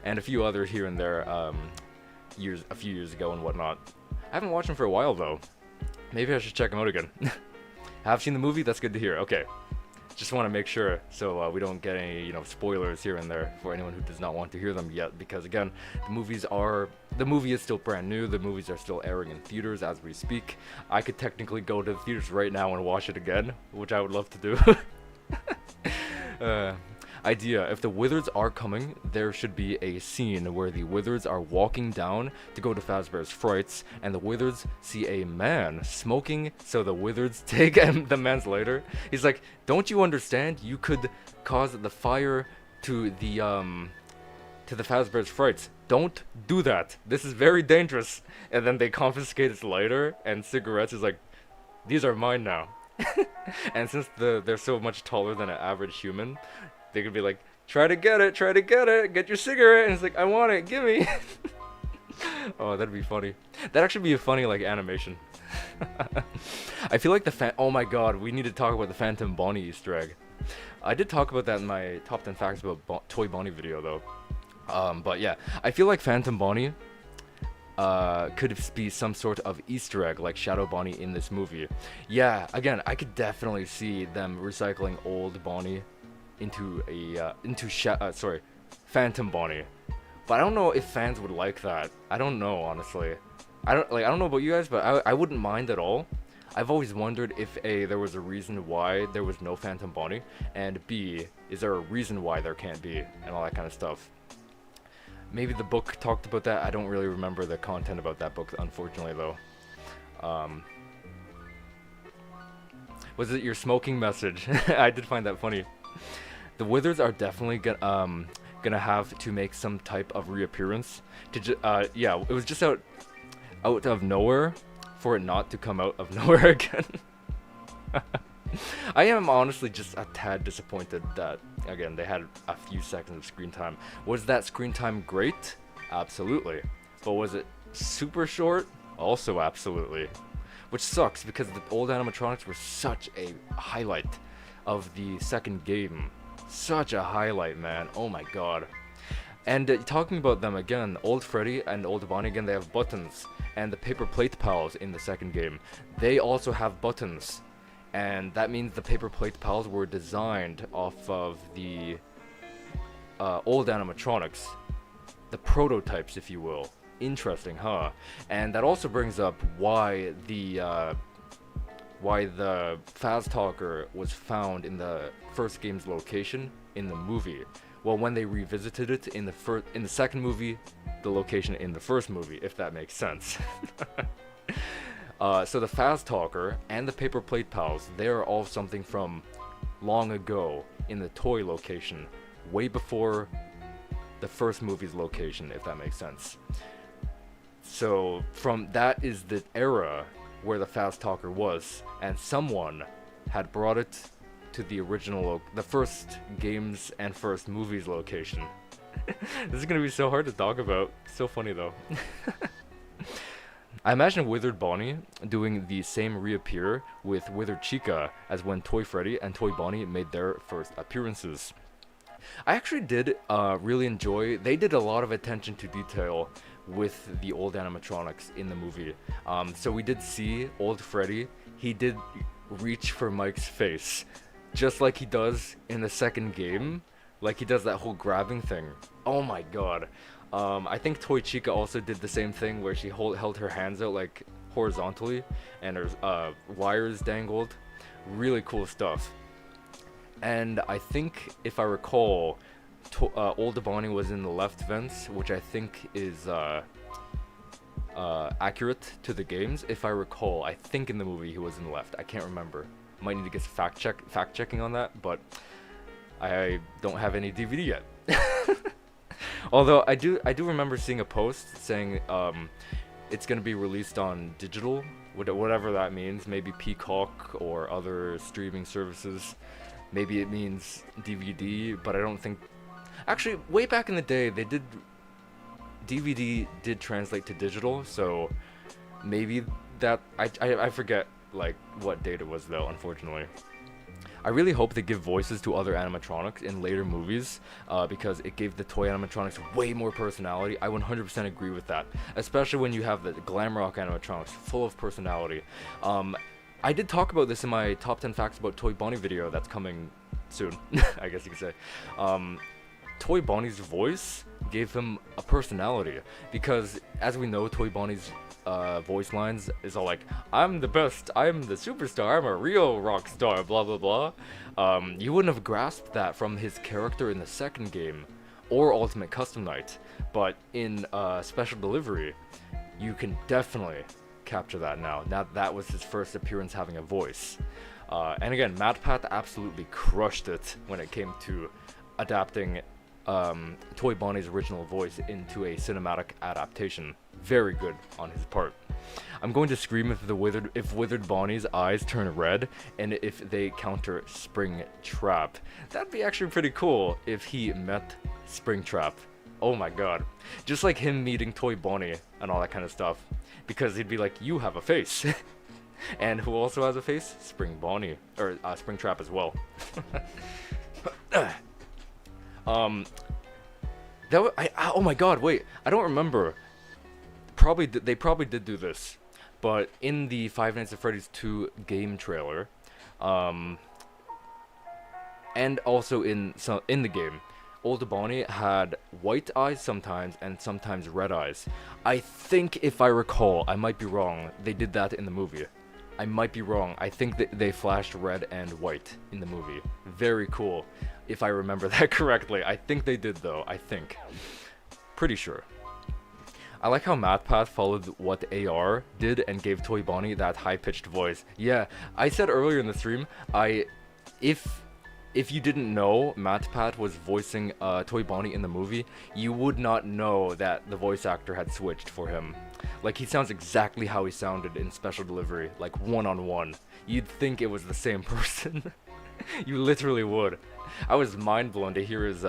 [SPEAKER 1] And a few others here and there, a few years ago and whatnot. I haven't watched them for a while though. Maybe I should check them out again. Have seen the movie? That's good to hear. Okay. Just want to make sure so we don't get any, spoilers here and there for anyone who does not want to hear them yet. Because again, the movie is still brand new. The movies are still airing in theaters as we speak. I could technically go to the theaters right now and watch it again, which I would love to do. Idea, if the Wizards are coming, there should be a scene where the Wizards are walking down to go to Fazbear's Frights, and the Wizards see a man smoking, so the Wizards take the man's lighter. He's like, don't you understand? You could cause the fire to the Fazbear's Frights. Don't do that. This is very dangerous. And then they confiscate his lighter and cigarettes. He's like, these are mine now. And since they're so much taller than an average human, they could be like, try to get it, get your cigarette. And it's like, I want it, gimme. Oh, that'd be funny. That'd actually be a funny, animation. I feel like oh my god, we need to talk about the Phantom Bonnie Easter egg. I did talk about that in my top 10 facts about Toy Bonnie video, though. But yeah, I feel like Phantom Bonnie could be some sort of Easter egg like Shadow Bonnie in this movie. Yeah, again, I could definitely see them recycling old Bonnie into Phantom Bonnie. But I don't know if fans would like that. I don't know, honestly. I don't know about you guys, but I wouldn't mind at all. I've always wondered if A, there was a reason why there was no Phantom Bonnie, and B, is there a reason why there can't be, and all that kind of stuff. Maybe the book talked about that. I don't really remember the content about that book, unfortunately, though. Was it your smoking message? I did find that funny. The Wizards are definitely gonna have to make some type of reappearance. Yeah, it was just out of nowhere for it not to come out of nowhere again. I am honestly just a tad disappointed that, again, they had a few seconds of screen time. Was that screen time great? Absolutely. But was it super short? Also absolutely. Which sucks because the old animatronics were such a highlight of the second game. Such a highlight, man. Oh my god. And talking about them again, old Freddy and old Bonnie again, they have buttons. And the paper plate pals in the second game, they also have buttons. And that means the paper plate pals were designed off of the old animatronics. The prototypes, if you will. Interesting, huh? And that also brings up why the Faz Talker was found in the first game's location in the movie. well, when they revisited it in the second movie, the location in the first movie, if that makes sense. So the Faz Talker and the Paper Plate Pals, they are all something from long ago in the toy location, way before the first movie's location, if that makes sense. So from that is the era where the Faz Talker was, and someone had brought it to the original, the first games and first movies location. This is gonna be so hard to talk about. So funny though. I imagine Withered Bonnie doing the same reappear with Withered Chica as when Toy Freddy and Toy Bonnie made their first appearances. I actually did really enjoy, they did a lot of attention to detail with the old animatronics in the movie. So we did see old Freddy, he did reach for Mike's face, just like he does in the second game, like he does that whole grabbing thing. Oh my god. I think Toy Chica also did the same thing where she held her hands out like horizontally and her wires dangled. Really cool stuff. And I think, if I recall, old Bonnie was in the left vents, which I think is accurate to the games. If I recall, I think in the movie he was in the left. I can't remember. Might need to get fact checking on that, but I don't have any DVD yet. Although I do remember seeing a post saying it's gonna be released on digital, whatever that means. Maybe Peacock or other streaming services. Maybe it means DVD, but I don't think. Actually, way back in the day, DVD did translate to digital, so maybe that I forget like what date it was though, unfortunately. I really hope they give voices to other animatronics in later movies, because it gave the toy animatronics way more personality. I 100% agree with that, especially when you have the glam rock animatronics full of personality. I did talk about this in my top 10 facts about Toy Bonnie video that's coming soon, I guess you could say. Toy Bonnie's voice gave him a personality, because as we know, Toy Bonnie's voice lines is all like, I'm the best, I'm the superstar, I'm a real rock star, blah blah blah. You wouldn't have grasped that from his character in the second game or Ultimate Custom Night, but in Special Delivery you can definitely capture that now that was his first appearance having a voice. And again, MatPat absolutely crushed it when it came to adapting Toy Bonnie's original voice into a cinematic adaptation. Very good on his part. I'm going to scream if Withered Bonnie's eyes turn red and if they counter Springtrap. That'd be actually pretty cool if he met Springtrap. Oh my god. Just like him meeting Toy Bonnie and all that kind of stuff. Because he'd be like, you have a face. And who also has a face? Spring Bonnie. Or Springtrap as well. Oh my god, wait. I don't remember. They probably did do this. But in the Five Nights at Freddy's 2 game trailer, and also in the game, old Bonnie had white eyes sometimes and sometimes red eyes. I think, if I recall, I might be wrong, they did that in the movie. I might be wrong. I think that they flashed red and white in the movie. Very cool, if I remember that correctly. I think they did though, I think. Pretty sure. I like how MatPat followed what AR did and gave Toy Bonnie that high-pitched voice. Yeah, I said earlier in the stream, if you didn't know MatPat was voicing Toy Bonnie in the movie, you would not know that the voice actor had switched for him. Like, he sounds exactly how he sounded in Special Delivery, like one-on-one. You'd think it was the same person. You literally would. I was mind-blown to hear his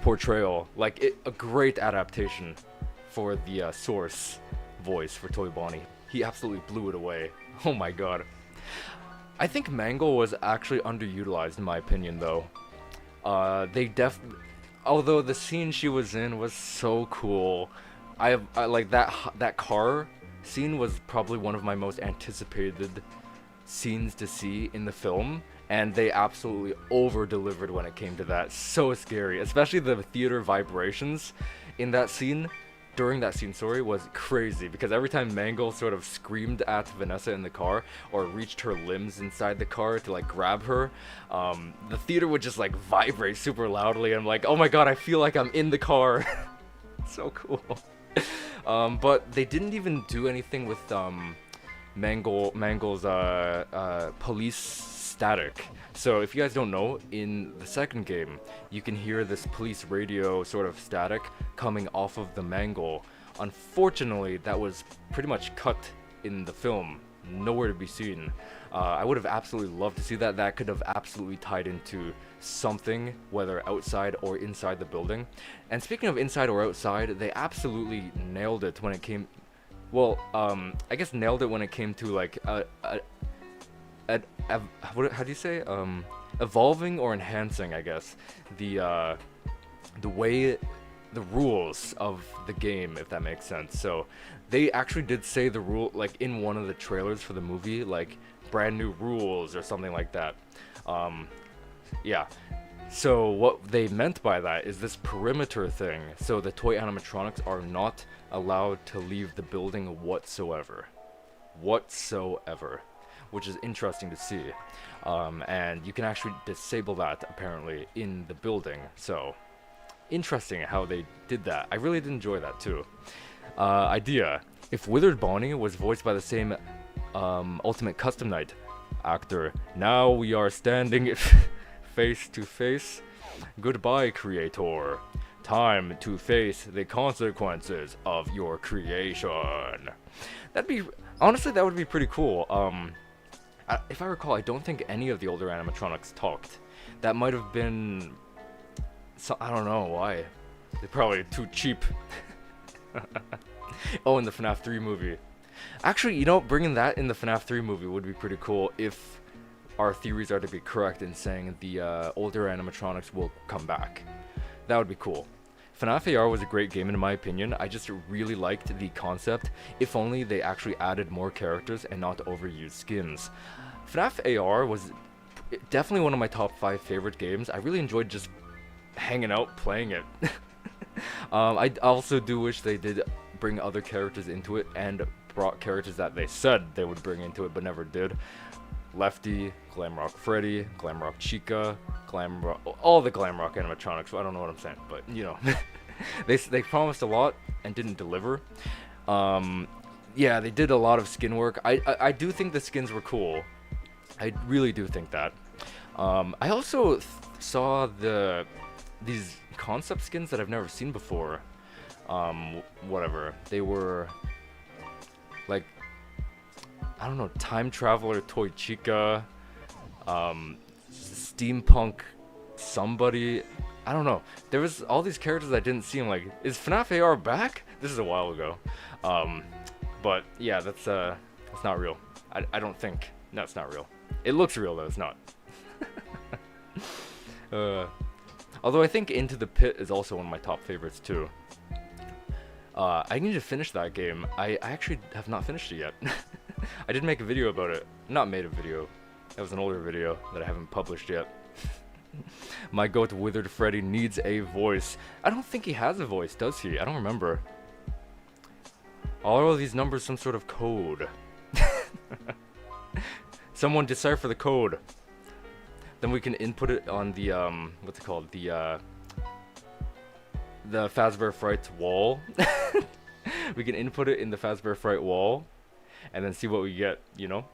[SPEAKER 1] portrayal. Like, a great adaptation for the source voice for Toy Bonnie. He absolutely blew it away. Oh my god. I think Mangle was actually underutilized in my opinion though. Although the scene she was in was so cool. I like that car scene was probably one of my most anticipated scenes to see in the film, and they absolutely over-delivered when it came to that. So scary, especially the theater vibrations in that scene. during that scene, sorry, was crazy because every time Mangle sort of screamed at Vanessa in the car or reached her limbs inside the car to like grab her, the theater would just like vibrate super loudly. I'm like, oh my god, I feel like I'm in the car. So cool. But they didn't even do anything with Mangle's police static. So if you guys don't know, in the second game, you can hear this police radio sort of static coming off of the Mangle. Unfortunately, that was pretty much cut in the film, nowhere to be seen. I would have absolutely loved to see that. That could have absolutely tied into something, whether outside or inside the building. And speaking of inside or outside, they absolutely nailed it when it came. Well, I guess nailed it when it came to like how do you say? Evolving or enhancing, I guess, the way, the rules of the game, if that makes sense. So they actually did say the rule, like in one of the trailers for the movie, like brand new rules or something like that. Yeah. So what they meant by that is this perimeter thing. So the toy animatronics are not allowed to leave the building whatsoever. Which is interesting to see. And you can actually disable that apparently in the building. So interesting how they did that. I really did enjoy that too. Idea: if Withered Bonnie was voiced by the same Ultimate Custom Night actor, now we are standing face to face. Goodbye, creator. Time to face the consequences of your creation. That'd be, honestly, that would be pretty cool. If I recall, I don't think any of the older animatronics talked. That might have been, I don't know why. They're probably too cheap. Oh, in the FNAF 3 movie. Actually, you know, bringing that in the FNAF 3 movie would be pretty cool if our theories are to be correct in saying the older animatronics will come back. That would be cool. FNAF AR was a great game in my opinion. I just really liked the concept. If only they actually added more characters and not overused skins. FNAF AR was definitely one of my top 5 favorite games. I really enjoyed just hanging out playing it. I also do wish they did bring other characters into it and brought characters that they said they would bring into it but never did. Lefty, Glamrock Freddy, Glamrock Chica, all the Glamrock animatronics. Well, I don't know what I'm saying, but you know, they promised a lot and didn't deliver. Yeah, they did a lot of skin work. I do think the skins were cool. I really do think that. I also saw these concept skins that I've never seen before. Whatever, they were like, I don't know, time traveler toy Chica, steampunk somebody, I don't know. There was all these characters I didn't see. I'm like, is FNAF AR back? This is a while ago. But yeah, that's not real. I don't think. No, it's not real. It looks real though. It's not. Although I think Into the Pit is also one of my top favorites too. I need to finish that game. I actually have not finished it yet. I did make a video about it. Not made a video. That was an older video that I haven't published yet. My goat Withered Freddy needs a voice. I don't think he has a voice, does he? I don't remember. Are all these numbers some sort of code? Someone decipher the code. Then we can input it on the what's it called? The Fazbear Fright's wall. We can input it in the Fazbear Fright wall, and then see what we get. You know,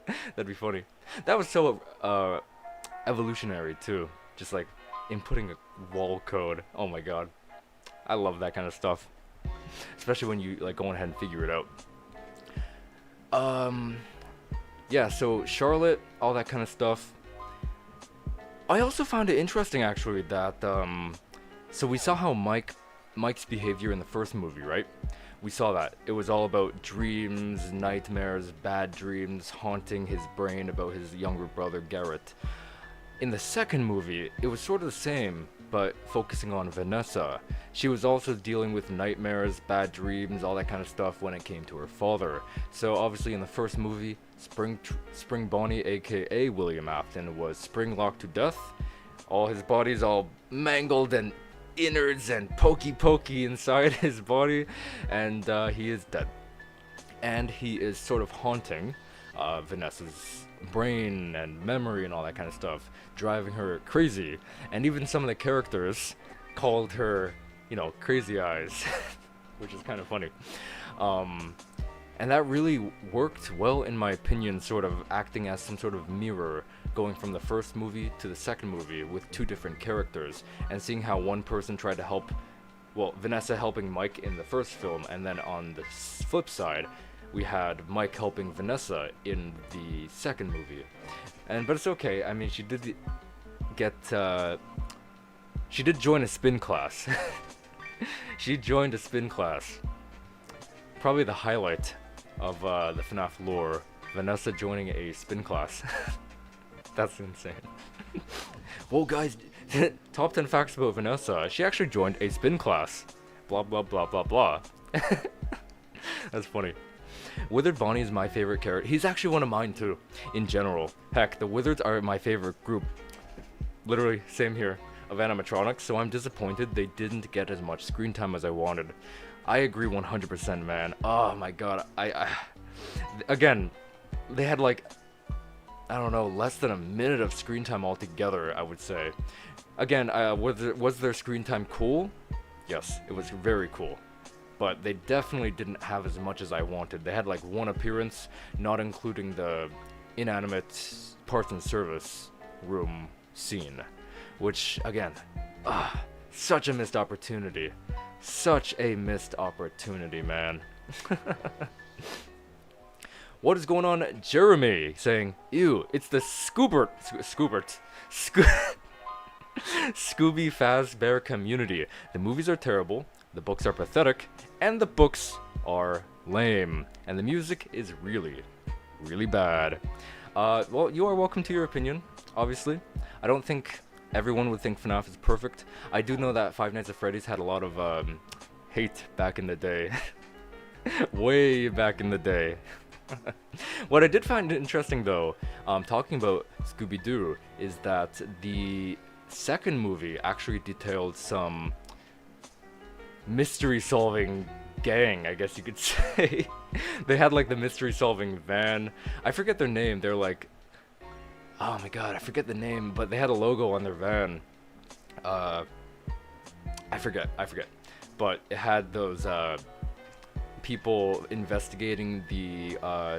[SPEAKER 1] that'd be funny. That was so evolutionary too. Just like inputting a wall code. Oh my god, I love that kind of stuff. Especially when you like go ahead and figure it out. Yeah. So Charlotte, all that kind of stuff. I also found it interesting actually that so we saw how Mike's behavior in the first movie, right? We saw that. It was all about dreams, nightmares, bad dreams, haunting his brain about his younger brother, Garrett. In the second movie, it was sort of the same, but focusing on Vanessa. She was also dealing with nightmares, bad dreams, all that kind of stuff when it came to her father. So obviously in the first movie, Spring Bonnie, aka William Afton, was spring locked to death. All his body's all mangled and innards and pokey inside his body, and he is dead. And he is sort of haunting Vanessa's brain and memory and all that kind of stuff, driving her crazy. And even some of the characters called her, Crazy Eyes, which is kind of funny. And that really worked well, in my opinion, sort of acting as some sort of mirror, going from the first movie to the second movie with two different characters, and seeing how one person tried to help, Vanessa helping Mike in the first film, and then on the flip side, we had Mike helping Vanessa in the second movie. But it's okay. I mean, she did join a spin class. She joined a spin class. Probably the highlight of the FNAF lore. Vanessa joining a spin class. That's insane. Well, guys, top 10 facts about Vanessa. She actually joined a spin class. Blah, blah, blah, blah, blah. That's funny. Withered Bonnie is my favorite character. He's actually one of mine too, in general. Heck, the Wizards are my favorite group. Literally, same here, of animatronics, so I'm disappointed they didn't get as much screen time as I wanted. I agree 100%, man. Oh my god, again, they had like, I don't know, less than a minute of screen time altogether, I would say. Again, was their screen time cool? Yes, it was very cool. But they definitely didn't have as much as I wanted. They had like one appearance, not including the inanimate parts and service room scene. Which, again, such a missed opportunity. Such a missed opportunity, man. What is going on, Jeremy? Saying, ew, it's the Scooby Fazbear community. The movies are terrible, the books are pathetic, and the books are lame. And the music is really, really bad. Well, you are welcome to your opinion, obviously. I don't think everyone would think FNAF is perfect. I do know that Five Nights at Freddy's had a lot of hate back in the day. Way back in the day. What I did find interesting, though, talking about Scooby-Doo, is that the second movie actually detailed some mystery-solving gang, I guess you could say. They had like the mystery-solving van. I forget their name. They're like, oh my god, I forget the name, but they had a logo on their van. I forget. But it had those people investigating the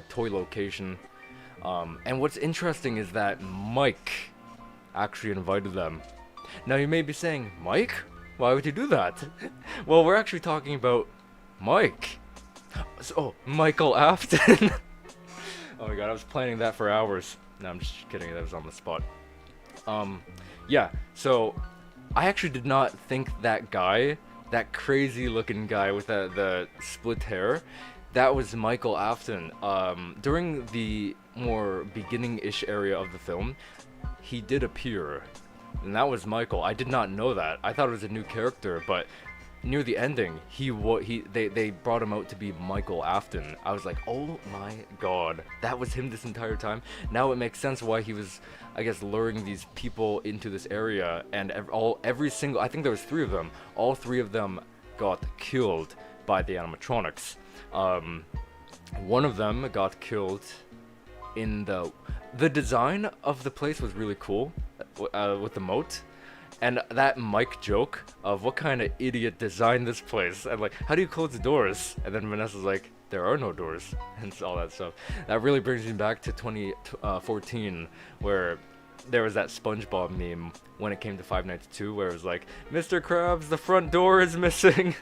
[SPEAKER 1] toy location. And what's interesting is that Mike actually invited them. Now you may be saying, Mike? Why would you do that? Well, we're actually talking about Mike. So, Michael Afton. Oh my god, I was planning that for hours. No, I'm just kidding, that was on the spot. Yeah, so I actually did not think that guy, that crazy looking guy with the split hair, that was Michael Afton. During the more beginning-ish area of the film, he did appear, and that was Michael. I did not know that. I thought it was a new character, but near the ending, they brought him out to be Michael Afton. I was like, oh my god, that was him this entire time. Now it makes sense why he was, I guess, luring these people into this area, and every single, I think there was 3 of them. All 3 of them got killed by the animatronics. One of them got killed in the design of the place was really cool, with the moat. And that Mike joke of what kind of idiot designed this place, and like, how do you close the doors? And then Vanessa's like, there are no doors, and all that stuff. That really brings me back to 2014, where there was that SpongeBob meme when it came to Five Nights 2, where it was like, Mr. Krabs, the front door is missing.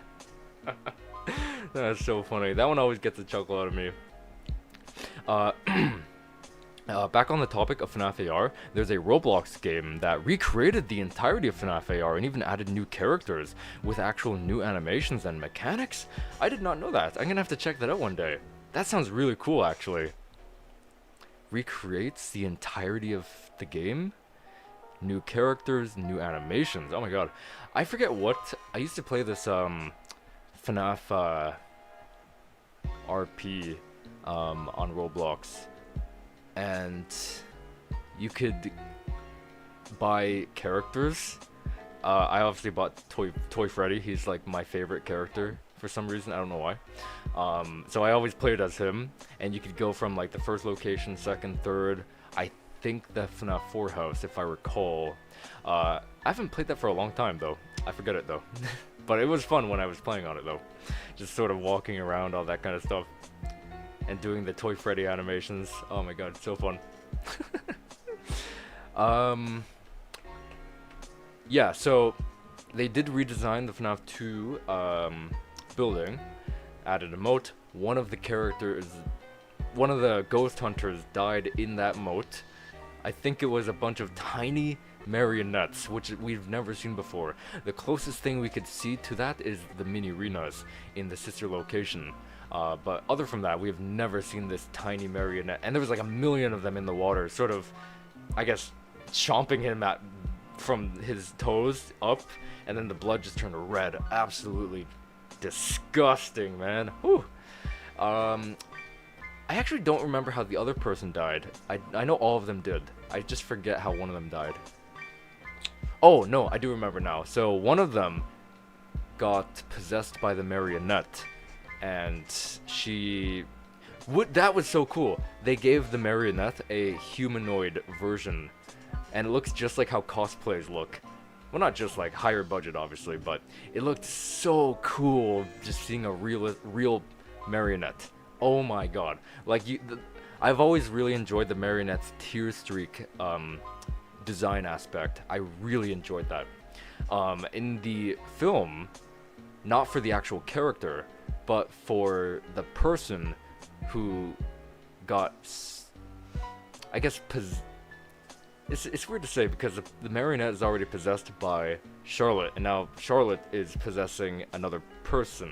[SPEAKER 1] That's so funny. That one always gets a chuckle out of me. Back on the topic of FNAF AR, there's a Roblox game that recreated the entirety of FNAF AR and even added new characters with actual new animations and mechanics. I did not know that. I'm gonna have to check that out one day. That sounds really cool, actually. Recreates the entirety of the game? New characters, new animations. Oh my god. I forget what. I used to play this FNAF RP on Roblox. And you could buy characters I obviously bought Toy Freddy. He's like my favorite character for some reason. I don't know why. So I always played as him, and you could go from like the first location, second, third. I think the FNAF 4 house, if I recall. I haven't played that for a long time though. I forget it though. But it was fun when I was playing on it though. Just sort of walking around, all that kind of stuff. And doing the Toy Freddy animations. Oh my god, so fun. Yeah, so they did redesign the FNAF 2 building, added a moat. One of the ghost hunters died in that moat. I think it was a bunch of tiny marionettes, which we've never seen before. The closest thing we could see to that is the mini arenas in the sister location. But other from that, we have never seen this tiny marionette. And there was like a million of them in the water, sort of, I guess, chomping him from his toes up, and then the blood just turned red. Absolutely disgusting, man. Whew. I actually don't remember how the other person died. I know all of them did. I just forget how one of them died. Oh, no, I do remember now. So one of them got possessed by the marionette, and that was so cool. They gave the marionette a humanoid version, and it looks just like how cosplays look. Well, not just like higher budget, obviously, but it looked so cool just seeing a real marionette. Oh my god. Like, I've always really enjoyed the Marionette's tear streak design aspect. I really enjoyed that. In the film, not for the actual character, but for the person who got, I guess, it's weird to say because the marionette is already possessed by Charlotte, and now Charlotte is possessing another person.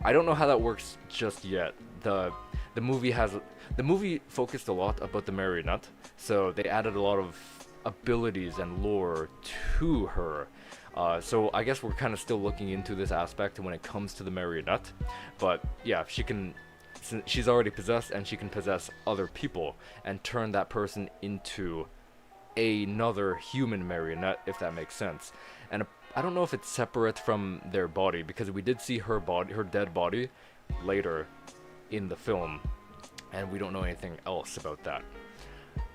[SPEAKER 1] I don't know how that works just yet. The movie focused a lot about the marionette, so they added a lot of abilities and lore to her. So I guess we're kind of still looking into this aspect when it comes to the marionette. But yeah, she's already possessed, and she can possess other people and turn that person into another human marionette, if that makes sense. And I don't know if it's separate from their body, because we did see her dead body later in the film, and we don't know anything else about that.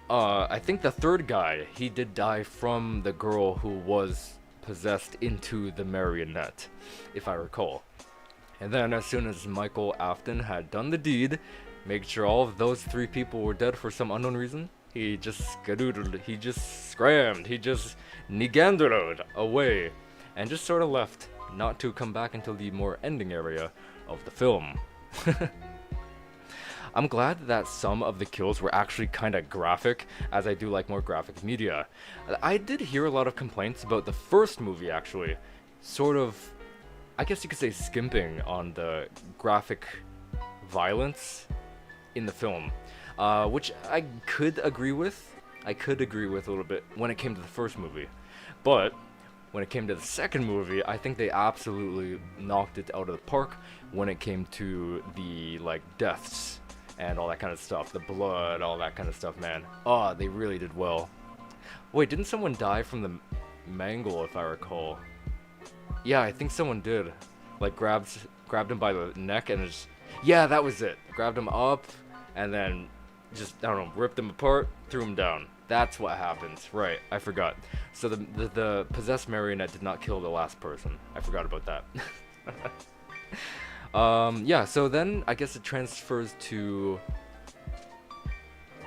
[SPEAKER 1] I think the third guy, he did die from the girl who was possessed into the marionette, if I recall. And then as soon as Michael Afton had done the deed, made sure all of those 3 people were dead for some unknown reason, he just skadoodled, he just scrammed, he just nigandered away, and just sort of left, not to come back until the more ending area of the film. I'm glad that some of the kills were actually kind of graphic, as I do like more graphic media. I did hear a lot of complaints about the first movie, actually, sort of, I guess you could say, skimping on the graphic violence in the film, which I could agree with. a little bit when it came to the first movie, but when it came to the second movie, I think they absolutely knocked it out of the park when it came to the, like, deaths and all that kind of stuff, the blood, all that kind of stuff, man. Oh, they really did well. Wait, didn't someone die from the mangle, if I recall? Yeah, I think someone did. Like, grabbed him by the neck and just... Yeah, that was it. Grabbed him up and then just, I don't know, ripped him apart, threw him down. That's what happens. Right, I forgot. So the possessed marionette did not kill the last person. I forgot about that. Yeah, so then I guess it transfers to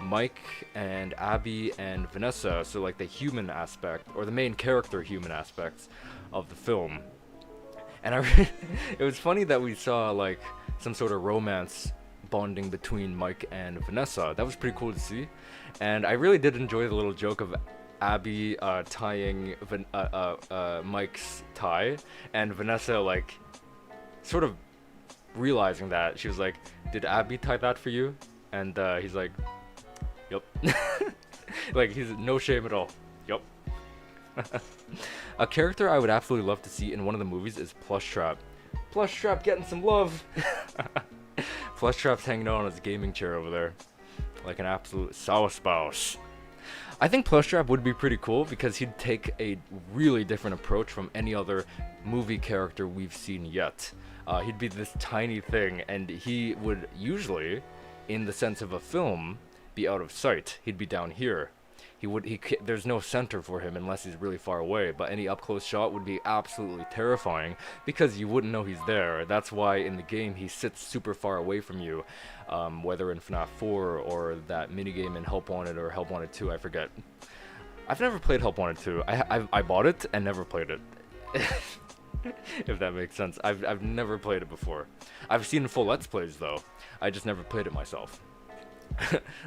[SPEAKER 1] Mike and Abby and Vanessa, so like the human aspect, or the main character human aspects of the film. And it was funny that we saw like some sort of romance bonding between Mike and Vanessa. That was pretty cool to see. And I really did enjoy the little joke of Abby tying Mike's tie, and Vanessa like sort of realizing that. She was like, "Did Abby tie that for you?" And he's like, "Yup." Like, he's no shame at all. Yup. A character I would absolutely love to see in one of the movies is Plushtrap. Plushtrap getting some love. Plushtrap's hanging out on his gaming chair over there, like an absolute sauce spouse. I think Plushtrap would be pretty cool because he'd take a really different approach from any other movie character we've seen yet. He'd be this tiny thing, and he would usually, in the sense of a film, be out of sight. He'd be down here. There's no center for him unless he's really far away, but any up-close shot would be absolutely terrifying because you wouldn't know he's there. That's why in the game he sits super far away from you, whether in FNAF 4 or that minigame in Help Wanted or Help Wanted 2, I forget. I've never played Help Wanted 2. I bought it and never played it. If that makes sense. I've never played it before. I've seen full Let's Plays though. I just never played it myself.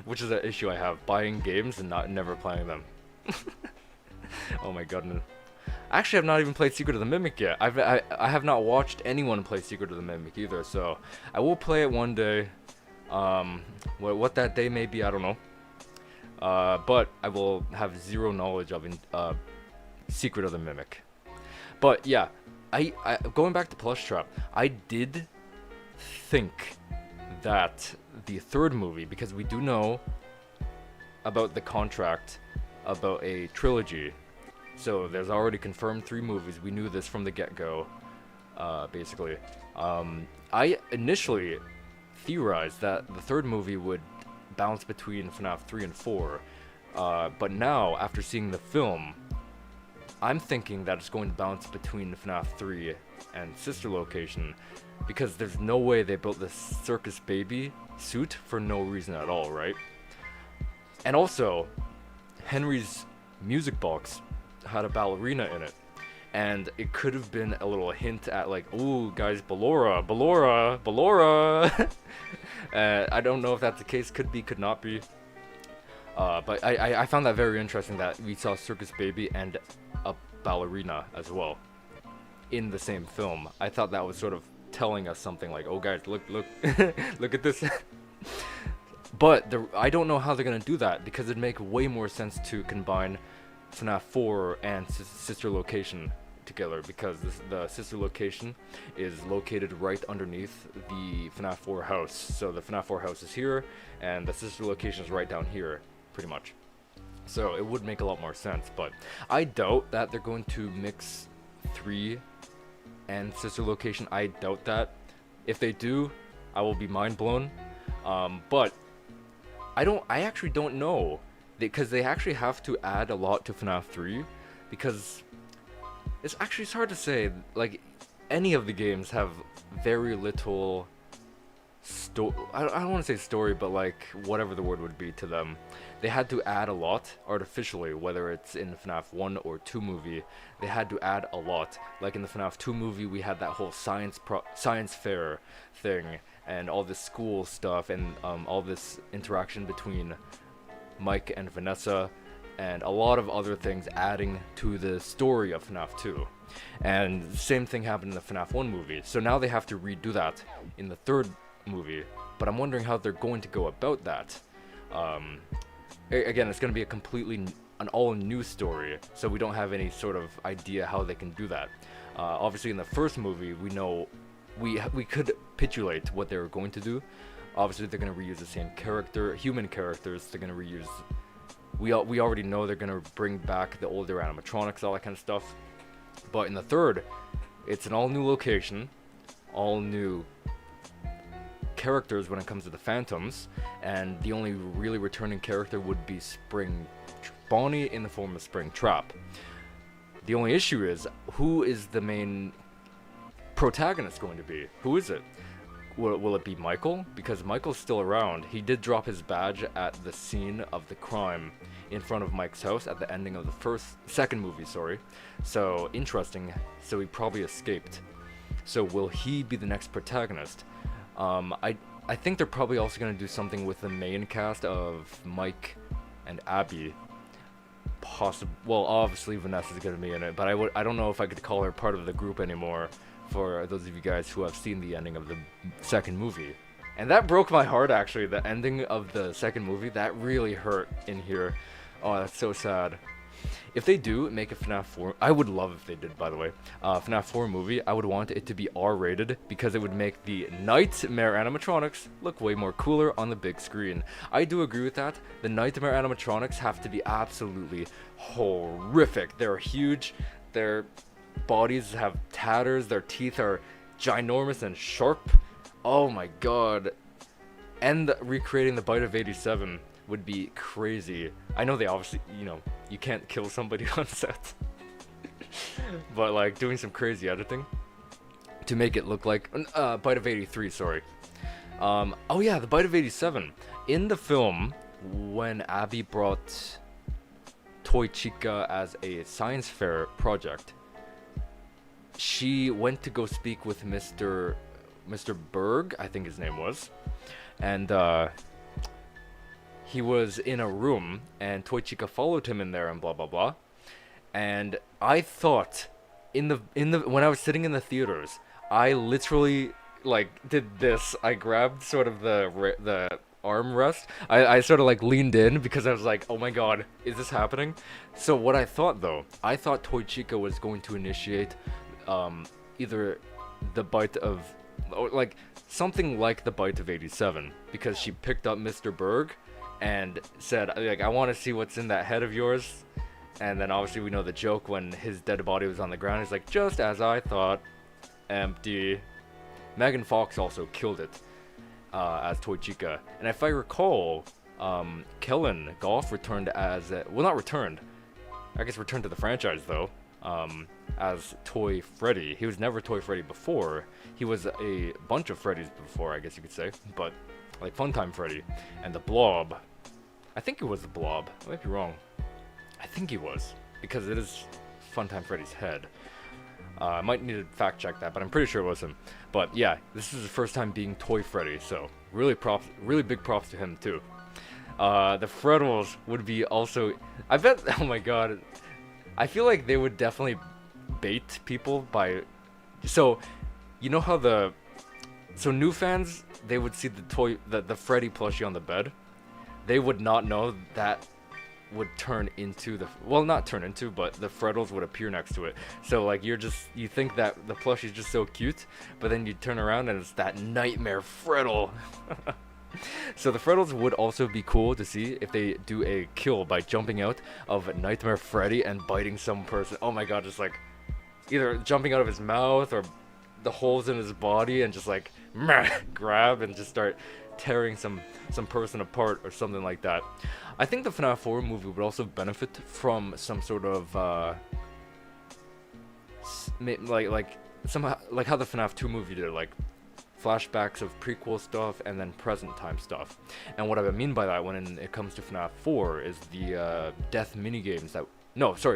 [SPEAKER 1] Which is an issue I have, buying games and never playing them. Oh my goodness. Actually, I've not even played Secret of the Mimic yet. I have not watched anyone play Secret of the Mimic either, so I will play it one day. What that day may be, I don't know. But I will have zero knowledge of Secret of the Mimic. But yeah, I going back to Plushtrap, I did think that the third movie, because we do know about the contract about a trilogy, so there's already confirmed 3 movies. We knew this from the get-go, basically. I initially theorized that the third movie would bounce between FNAF 3 and 4, but now, after seeing the film, I'm thinking that it's going to bounce between FNAF 3 and Sister Location, because there's no way they built this circus baby suit for no reason at all, right? And also, Henry's music box had a ballerina in it, and it could have been a little hint at like, ooh guys, Ballora. I don't know if that's the case, could be, could not be. But I found that very interesting that we saw Circus Baby and a ballerina as well in the same film. I thought that was sort of telling us something like, oh guys, look look at this. But I don't know how they're gonna do that, because it'd make way more sense to combine FNAF 4 and Sister Location together, because the Sister Location is located right underneath the FNAF 4 house. So the FNAF 4 house is here, and the Sister Location is right down here, pretty much. So it would make a lot more sense, but I doubt that they're going to mix 3 and Sister Location. I doubt that. If they do, I will be mind blown. But I actually don't know, because they actually have to add a lot to FNAF 3, because it's hard to say. Like, any of the games have very little I don't want to say story, but like whatever the word would be to them. They had to add a lot artificially, whether it's in FNAF 1 or 2 movie. They had to add a lot. Like in the FNAF 2 movie, we had that whole science fair thing, and all this school stuff, and all this interaction between Mike and Vanessa, and a lot of other things adding to the story of FNAF 2. And the same thing happened in the FNAF 1 movie. So now they have to redo that in the third movie, but I'm wondering how they're going to go about that. Again, it's going to be an all new story, so we don't have any sort of idea how they can do that. Obviously in the first movie, we know we could capitulate what they were going to do. Obviously they're going to reuse the same human characters. They're going to reuse, we already know they're going to bring back the older animatronics, all that kind of stuff. But in the third, it's an all new location, all new characters when it comes to the Phantoms, and the only really returning character would be Bonnie in the form of Springtrap. The only issue is, who is the main protagonist going to be? Who is it? Will it be Michael? Because Michael's still around. He did drop his badge at the scene of the crime in front of Mike's house at the ending of the second movie, sorry. So, interesting. So he probably escaped. So will he be the next protagonist? I think they're probably also going to do something with the main cast of Mike and Abby. Well, obviously Vanessa's going to be in it, but I don't know if I could call her part of the group anymore, for those of you guys who have seen the ending of the second movie. And that broke my heart, actually. The ending of the second movie, that really hurt in here. Oh, that's so sad. If they do make a FNAF 4, I would love if they did, by the way, FNAF 4 movie, I would want it to be R-rated because it would make the Nightmare animatronics look way more cooler on the big screen. I do agree with that. The Nightmare animatronics have to be absolutely horrific. They're huge, their bodies have tatters, their teeth are ginormous and sharp. Oh my god. And recreating the Bite of 87 would be crazy. I know they obviously, you know, you can't kill somebody on set. But like doing some crazy editing to make it look like Bite of 83, sorry. Oh yeah, the Bite of 87. In the film, when Abby brought Toy Chica as a science fair project, she went to go speak with Mr. Berg, I think his name was, and he was in a room, and Toy Chica followed him in there, and blah blah blah. And I thought, in the when I was sitting in the theaters, I literally like did this. I grabbed sort of the armrest. I sort of like leaned in because I was like, oh my god, is this happening? So what I thought though, I thought Toy Chica was going to initiate either the bite of, or like something like the Bite of 87, because she picked up Mr. Berg and said, like, I want to see what's in that head of yours. And then obviously we know the joke when his dead body was on the ground. He's like, just as I thought, empty. Megan Fox also killed it as Toy Chica. And if I recall, Kellen Goff returned as, well, not returned, I guess returned to the franchise though, as Toy Freddy. He was never Toy Freddy before. He was a bunch of Freddys before, I guess you could say, but like Funtime Freddy. And the Blob, I think it was the Blob, I might be wrong. I think he was, because it is Funtime Freddy's head. I might need to fact check that, but I'm pretty sure it was him. But yeah, this is his first time being Toy Freddy, so really big props to him too. The Freddles would be also, I bet, oh my god, I feel like they would definitely bait people by, so you know how so new fans, they would see the Freddy plushie on the bed. They would not know that would turn into well, not turn into, but the Freddles would appear next to it. So like you think that the plushie is just so cute, but then you turn around and it's that Nightmare Freddle. So the Freddles would also be cool to see if they do a kill by jumping out of Nightmare Freddy and biting some person. Oh my god, just like either jumping out of his mouth or the holes in his body and just like grab and just start tearing some person apart or something like that. I think the FNAF 4 movie would also benefit from some sort of like somehow like how the FNAF 2 movie did, like flashbacks of prequel stuff and then present time stuff. And what I mean by that when it comes to FNAF 4 is the death minigames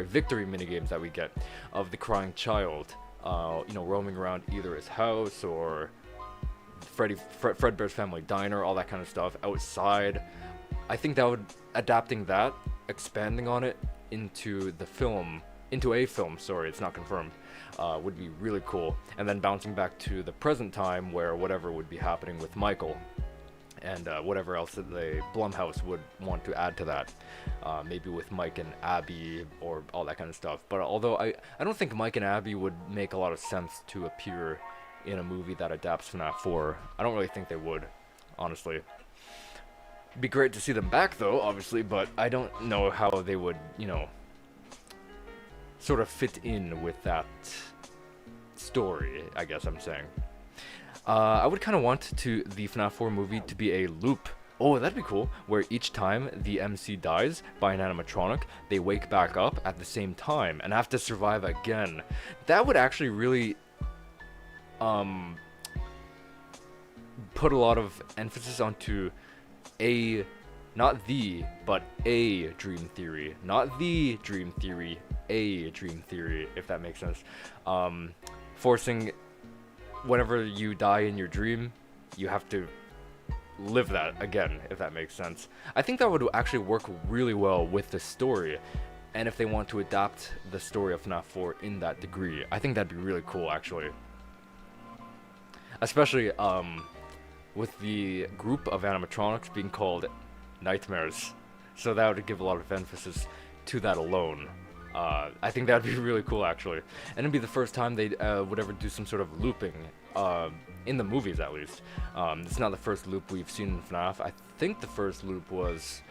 [SPEAKER 1] victory minigames that we get of the crying child, you know, roaming around either his house or Fredbear's Family Diner, all that kind of stuff outside. I think that would, adapting that, expanding on it into a film, sorry, it's not confirmed, would be really cool. And then bouncing back to the present time where whatever would be happening with Michael and whatever else that the Blumhouse would want to add to that, maybe with Mike and Abby or all that kind of stuff. But although I don't think Mike and Abby would make a lot of sense to appear in a movie that adapts FNAF 4. I don't really think they would, honestly. It'd be great to see them back though, obviously, but I don't know how they would, you know, sort of fit in with that story, I guess I'm saying. I would kind of want the FNAF 4 movie to be a loop. Oh, that'd be cool, where each time the MC dies by an animatronic, they wake back up at the same time and have to survive again. That would actually really put a lot of emphasis onto not the, but a dream theory. Not the dream theory, a dream theory, if that makes sense. Forcing, whenever you die in your dream, you have to live that again, if that makes sense. I think that would actually work really well with the story, and if they want to adapt the story of FNAF 4 in that degree, I think that'd be really cool, actually. Especially with the group of animatronics being called Nightmares. So that would give a lot of emphasis to that alone. I think that'd be really cool, actually. And it'd be the first time they would ever do some sort of looping, in the movies at least. It's not the first loop we've seen in FNAF. I think the first loop was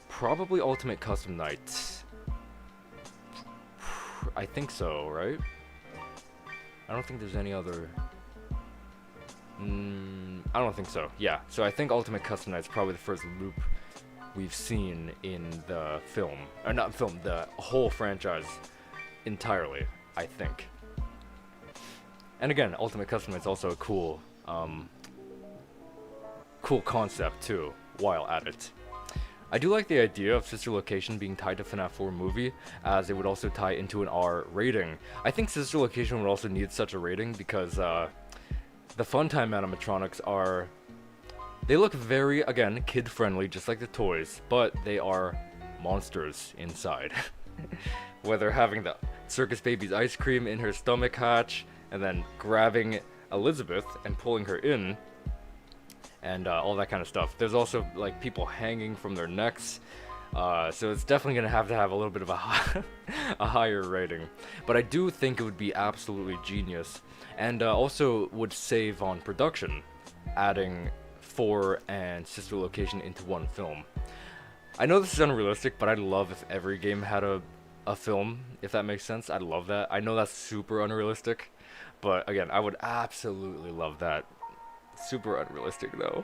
[SPEAKER 1] probably Ultimate Custom Night. I think so, right? I don't think there's any other... I don't think so. Yeah, so I think Ultimate Custom Night is probably the first loop we've seen in the film. Or not film, the whole franchise entirely, I think. And again, Ultimate Custom Night is also a cool concept too, while at it. I do like the idea of Sister Location being tied to FNAF 4 movie, as it would also tie into an R rating. I think Sister Location would also need such a rating because the Funtime animatronics are... They look very, again, kid-friendly, just like the toys, but they are monsters inside. Whether having the circus baby's ice cream in her stomach hatch, and then grabbing Elizabeth and pulling her in, and all that kind of stuff. There's also like people hanging from their necks, so it's definitely gonna have a little bit of a higher rating. But I do think it would be absolutely genius, and also would save on production, adding 4 and Sister Location into one film. I know this is unrealistic, but I'd love if every game had a film, if that makes sense. I'd love that. I know that's super unrealistic, but again, I would absolutely love that. Super unrealistic though.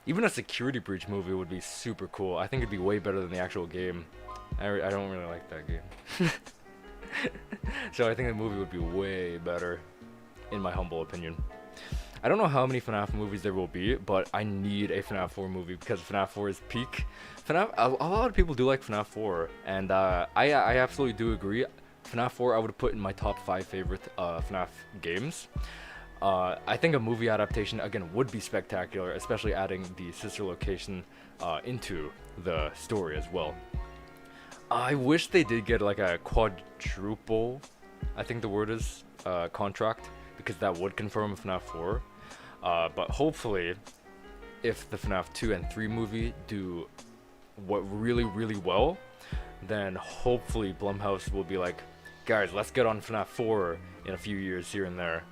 [SPEAKER 1] Even a security breach movie would be super cool. I think it'd be way better than the actual game. I don't really like that game. So I think the movie would be way better, in my humble opinion. I don't know how many FNAF movies there will be, but I need a FNAF 4 movie because FNAF 4 is peak. FNAF, a lot of people do like FNAF 4, and I absolutely do agree. FNAF 4 I would put in my top 5 favorite FNAF games. I think a movie adaptation, again, would be spectacular, especially adding the Sister Location into the story as well. I wish they did get like a quadruple, I think the word is, contract, because that would confirm FNAF 4. But hopefully, if the FNAF 2 and 3 movie do what really, really well, then hopefully Blumhouse will be like, guys, let's get on FNAF 4 in a few years here and there.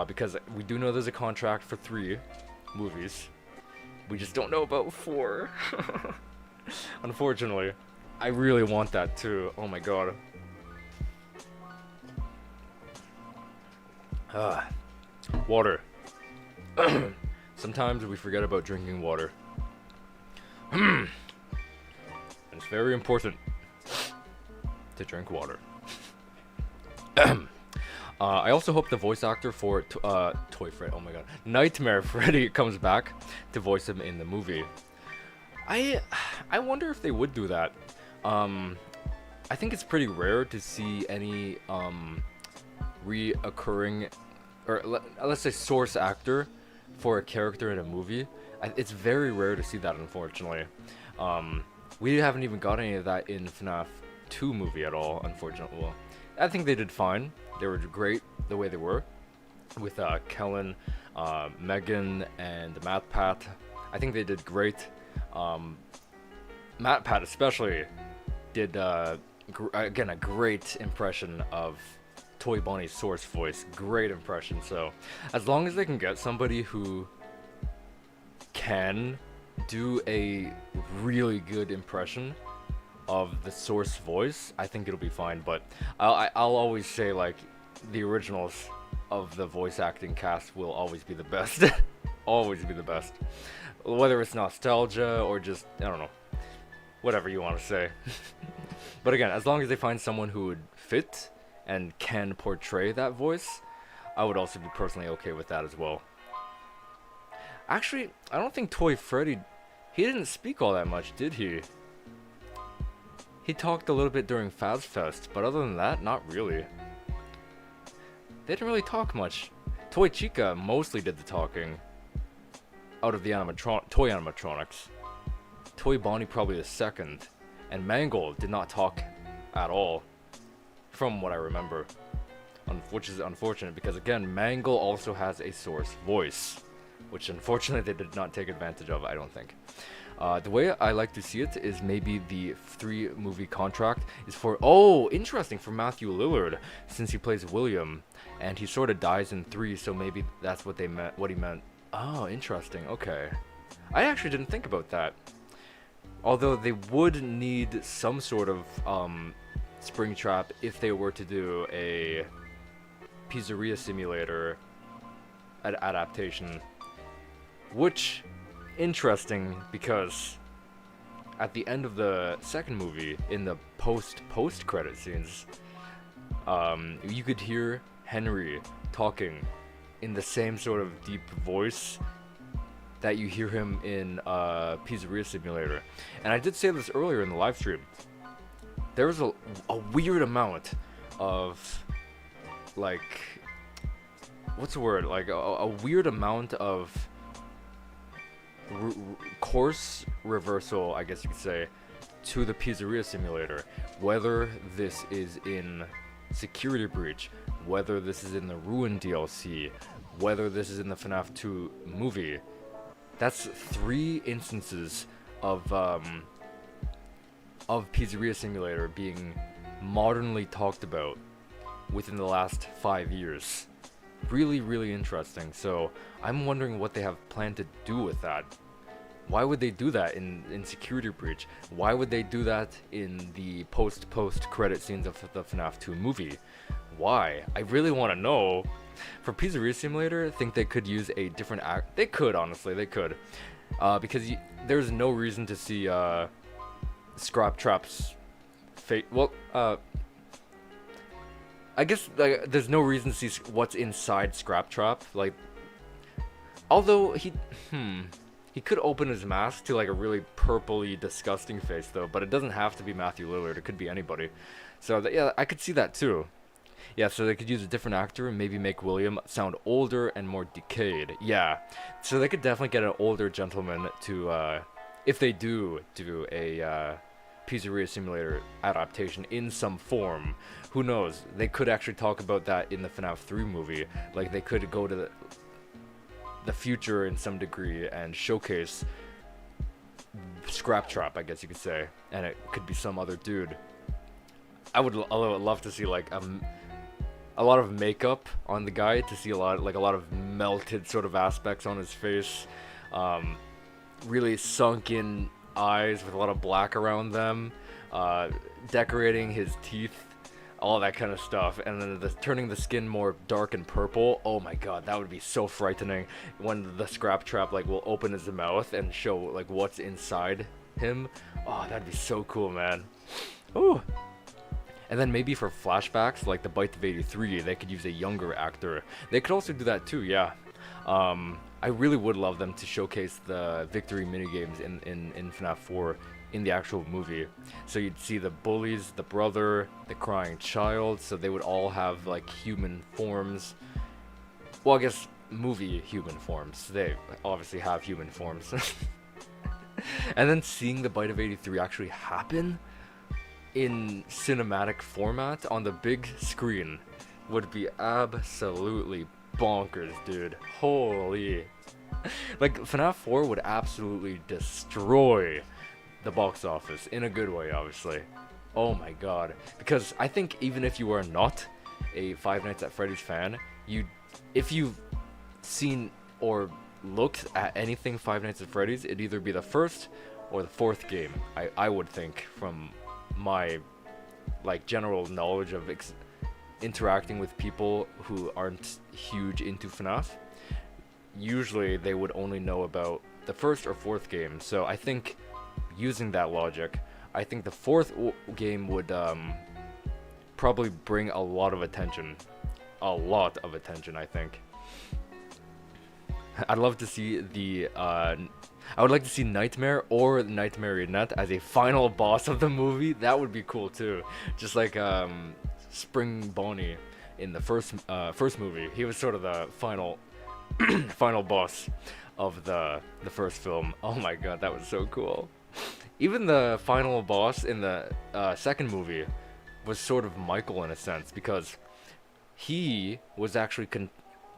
[SPEAKER 1] Because we do know there's a contract for 3 movies. We just don't know about 4. Unfortunately. I really want that too. Oh my god. Water. Sometimes we forget about drinking water. And it's very important to drink water. I also hope the voice actor for Toy Freddy, oh my god, Nightmare Freddy comes back to voice him in the movie. I wonder if they would do that. I think it's pretty rare to see any reoccurring, or let's say source actor for a character in a movie. It's very rare to see that, unfortunately. We haven't even got any of that in FNAF 2 movie at all, unfortunately. Well, I think they did fine. They were great the way they were, with Kellen, Megan, and MatPat. I think they did great. MatPat especially did, again, a great impression of Toy Bonnie's source voice. Great impression. So as long as they can get somebody who can do a really good impression of the source voice, I think it'll be fine. But I'll always say, like, the originals of the voice acting cast will always be the best. Always be the best. Whether it's nostalgia or just, I don't know, whatever you want to say. But again, as long as they find someone who would fit and can portray that voice, I would also be personally okay with that as well. Actually, I don't think Toy Freddy, he didn't speak all that much, did he? He talked a little bit during FazFest, but other than that, not really. They didn't really talk much. Toy Chica mostly did the talking out of the toy animatronics. Toy Bonnie probably the second, and Mangle did not talk at all, from what I remember. Which is unfortunate because, again, Mangle also has a source voice. which unfortunately they did not take advantage of, I don't think. The way I like to see it is maybe the 3-movie contract is for, oh, interesting, for Matthew Lillard, since he plays William, and he sort of dies in 3, so maybe that's what he meant. Oh, interesting, okay. I actually didn't think about that. Although they would need some sort of Springtrap if they were to do a Pizzeria Simulator adaptation, which interesting because at the end of the second movie, in the post credit scenes, you could hear Henry talking in the same sort of deep voice that you hear him in Pizzeria Simulator. And I did say this earlier in the live stream. There was a weird amount of, like, what's the word? Like, a weird amount of course reversal, I guess you could say, to the Pizzeria Simulator. Whether this is in Security Breach, whether this is in the Ruin DLC, whether this is in the FNAF 2 movie. That's 3 instances of Pizzeria Simulator being modernly talked about within the last 5 years. Really, really interesting. So I'm wondering what they have planned to do with that. Why would they do that in Security Breach? Why would they do that in the post credit scenes of the FNAF 2 movie? Why? I really want to know. For Pizzeria Simulator, I think they could use a different act. They could, honestly, they could. Because there's no reason to see Scrap Trap's fate. Well, I guess there's no reason to see what's inside Scrap Trap. Like, although he could open his mask to like a really purpley, disgusting face though. But it doesn't have to be Matthew Lillard. It could be anybody. So yeah, I could see that too. Yeah, so they could use a different actor and maybe make William sound older and more decayed. Yeah, so they could definitely get an older gentleman to, if they do a Pizzeria Simulator adaptation in some form. Who knows? They could actually talk about that in the FNAF 3 movie. Like, they could go to the future in some degree and showcase Scrap Trap, I guess you could say. And it could be some other dude. I would love to see, like, a lot of makeup on the guy, to see a lot of melted sort of aspects on his face, really sunken eyes with a lot of black around them, decorating his teeth, all that kind of stuff, and then turning the skin more dark and purple. Oh my god, that would be so frightening when the Scrap Trap like will open his mouth and show like what's inside him. Oh, that'd be so cool, man. Ooh. And then maybe for flashbacks, like the Bite of 83, they could use a younger actor. They could also do that too, yeah. I really would love them to showcase the victory minigames in FNAF 4 in the actual movie. So you'd see the bullies, the brother, the crying child, so they would all have like human forms. Well, I guess movie human forms. They obviously have human forms. And then seeing the Bite of 83 actually happen in cinematic format on the big screen would be absolutely bonkers, dude. Holy. Like, FNAF 4 would absolutely destroy the box office, in a good way, obviously. Oh my god. Because I think even if you are not a Five Nights at Freddy's fan, if you've seen or looked at anything Five Nights at Freddy's, it'd either be the first or the fourth game, I would think, from my like general knowledge of interacting with people who aren't huge into FNAF. Usually they would only know about the first or fourth game. So I think using that logic, I think the fourth game would probably bring a lot of attention. A lot of attention, I think. I'd love to see I would like to see Nightmare or Marionette as a final boss of the movie. That would be cool too. Just like Spring Bonnie in the first movie. He was sort of the final final boss of the first film. Oh my god, that was so cool. Even the final boss in the second movie was sort of Michael in a sense, because he was actually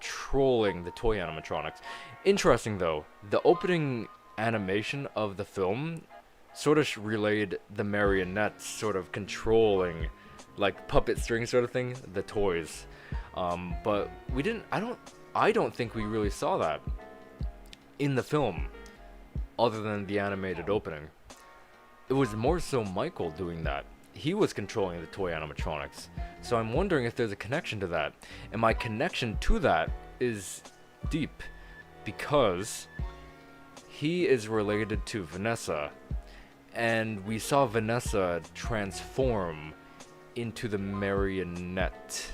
[SPEAKER 1] controlling the toy animatronics. Interesting though, the opening animation of the film sort of relayed the marionettes sort of controlling, like puppet string sort of thing, the toys. But we didn't. I don't think we really saw that in the film, other than the animated opening. It was more so Michael doing that. He was controlling the toy animatronics. So I'm wondering if there's a connection to that. And my connection to that is deep, because he is related to Vanessa. And we saw Vanessa transform into the marionette,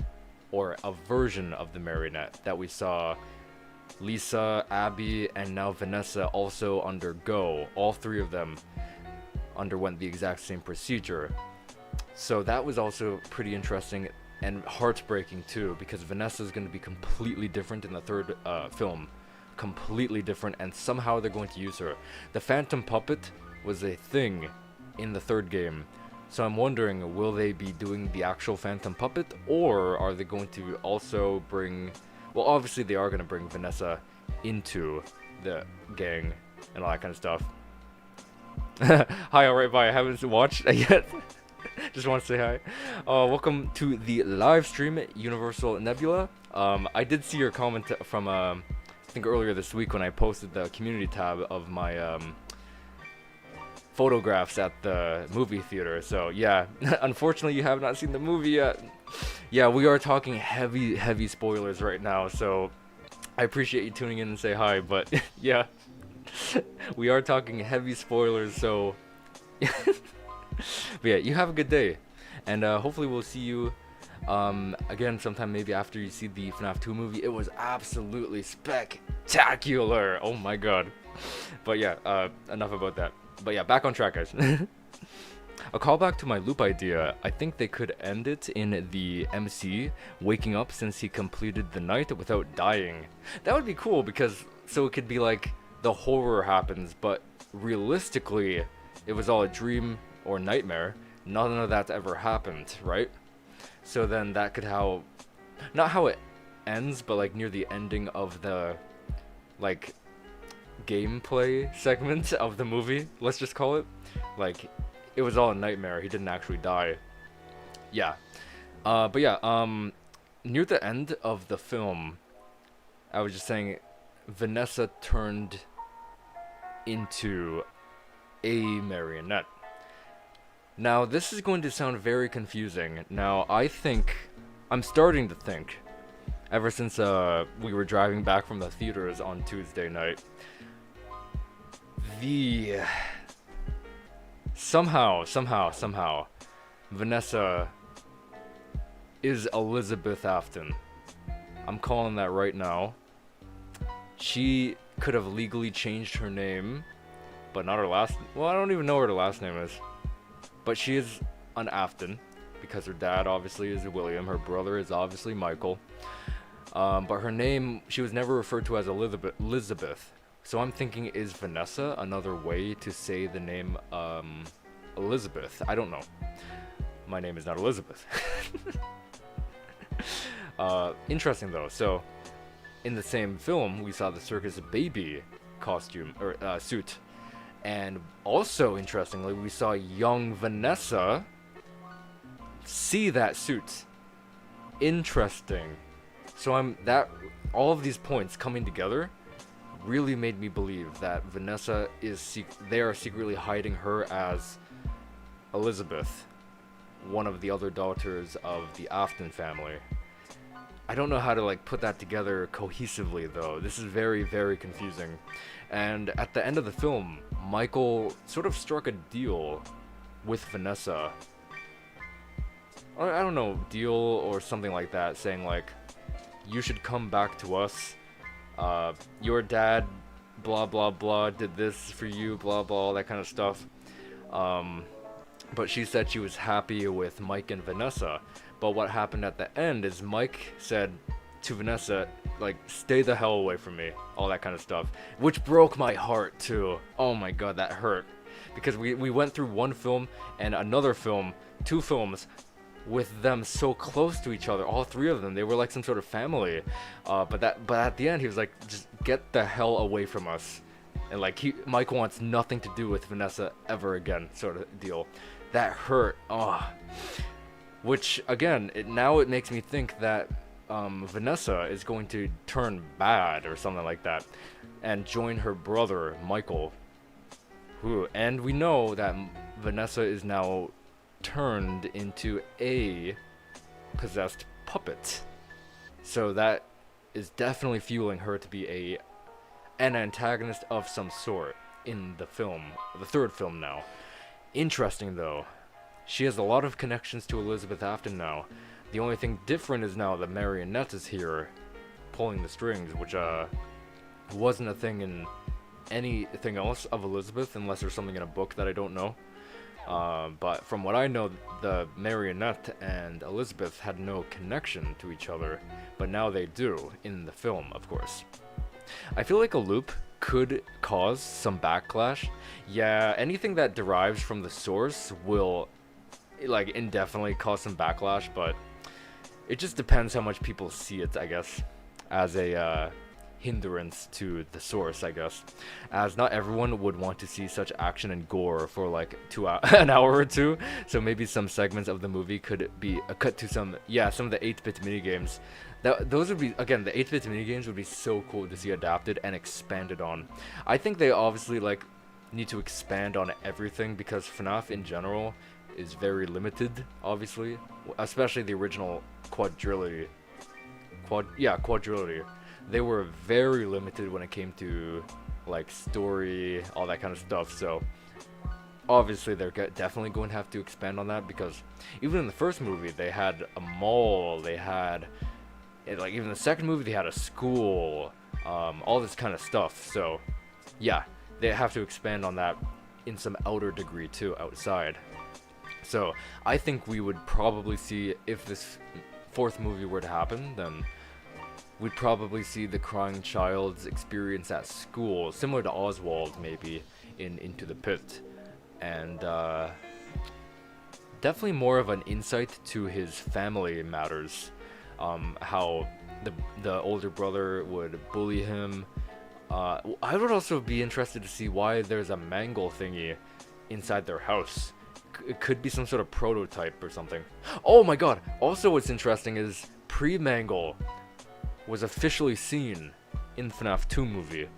[SPEAKER 1] or a version of the marionette that we saw Lisa, Abby, and now Vanessa also undergo. All three of them underwent the exact same procedure. So that was also pretty interesting and heartbreaking too, because Vanessa is going to be completely different in the third film. Completely different, and somehow they're going to use her. The Phantom Puppet was a thing in the third game. So I'm wondering, will they be doing the actual Phantom Puppet, or are they going to also bring... Well, obviously they are going to bring Vanessa into the gang and all that kind of stuff. Hi, alright, bye. I haven't watched yet. Just want to say hi. Welcome to the live stream, Universal Nebula. I did see your comment from, I think earlier this week when I posted the community tab of my photographs at the movie theater. So yeah, unfortunately you have not seen the movie yet. Yeah, we are talking heavy spoilers right now, so I appreciate you tuning in and say hi, but yeah, we are talking heavy spoilers, so but yeah, you have a good day, and hopefully we'll see you again sometime, maybe after you see the FNAF 2 movie. It was absolutely spectacular, oh my god. But yeah, enough about that. But yeah, back on track, guys. A callback to my loop idea. I think they could end it in the MC waking up since he completed the night without dying. That would be cool, because so it could be like the horror happens, but realistically it was all a dream or nightmare. None of that ever happened, right? So then that could not how it ends, but like near the ending of the like gameplay segment of the movie, let's just call it, like it was all a nightmare, he didn't actually die. Yeah. But yeah, near the end of the film, I was just saying Vanessa turned into a marionette. Now this is going to sound very confusing. Now I'm starting to think, ever since we were driving back from the theaters on Tuesday night, somehow Vanessa is Elizabeth Afton. I'm calling that right now. She could have legally changed her name, but not her last. Well, I don't even know what her last name is, but she is an Afton because her dad obviously is William, her brother is obviously Michael, but her name, she was never referred to as Elizabeth. So I'm thinking, is Vanessa another way to say the name Elizabeth? I don't know. My name is not Elizabeth. Interesting though. So in the same film, we saw the circus baby costume or suit, and also interestingly, we saw young Vanessa see that suit. Interesting. So all of these points coming together really made me believe that Vanessa they are secretly hiding her as Elizabeth, one of the other daughters of the Afton family. I don't know how to like put that together cohesively though. This is very, very confusing. And at the end of the film, Michael sort of struck a deal with Vanessa. I don't know, deal or something like that, saying like, you should come back to us. Your dad, blah blah blah, did this for you, blah blah, all that kind of stuff. But she said she was happy with Mike and Vanessa. But what happened at the end is Mike said to Vanessa, like, stay the hell away from me, all that kind of stuff, which broke my heart too. Oh my god, that hurt, because we went through one film and another film, two films, with them so close to each other, all three of them. They were like some sort of family. But at the end, he was like, just get the hell away from us. And like, Michael wants nothing to do with Vanessa ever again, sort of deal. That hurt. Which, again, now it makes me think that Vanessa is going to turn bad or something like that and join her brother, Michael. And we know that Vanessa is now turned into a possessed puppet. So that is definitely fueling her to be an antagonist of some sort in the film, the third film now. Interesting though, she has a lot of connections to Elizabeth Afton now. The only thing different is now that Marionette is here pulling the strings, which wasn't a thing in anything else of Elizabeth, unless there's something in a book that I don't know. But from what I know, the Marionette and Elizabeth had no connection to each other, but now they do in the film, of course. I feel like a loop could cause some backlash. Yeah, anything that derives from the source will like indefinitely cause some backlash, but it just depends how much people see it, I guess, as a hindrance to the source, I guess, as not everyone would want to see such action and gore for like an hour or two. So maybe some segments of the movie could be cut to some of the 8-bit minigames. Those would be, again, the 8-bit minigames would be so cool to see adapted and expanded on. I think they obviously like need to expand on everything because FNAF in general is very limited, obviously, especially the original quadrilogy. They were very limited when it came to like story, all that kind of stuff. So obviously they're definitely going to have to expand on that, because even in the first movie they had a mall, they had like, even the second movie they had a school, all this kind of stuff. So yeah, they have to expand on that in some outer degree too, outside. So I think we would probably see, if this fourth movie were to happen, then we'd probably see the crying child's experience at school, similar to Oswald maybe in Into the Pit, and definitely more of an insight to his family matters, how the older brother would bully him. I would also be interested to see why there's a mangle thingy inside their house. It could be some sort of prototype or something. Oh my god, also what's interesting is pre-mangle was officially seen in FNAF 2 movie.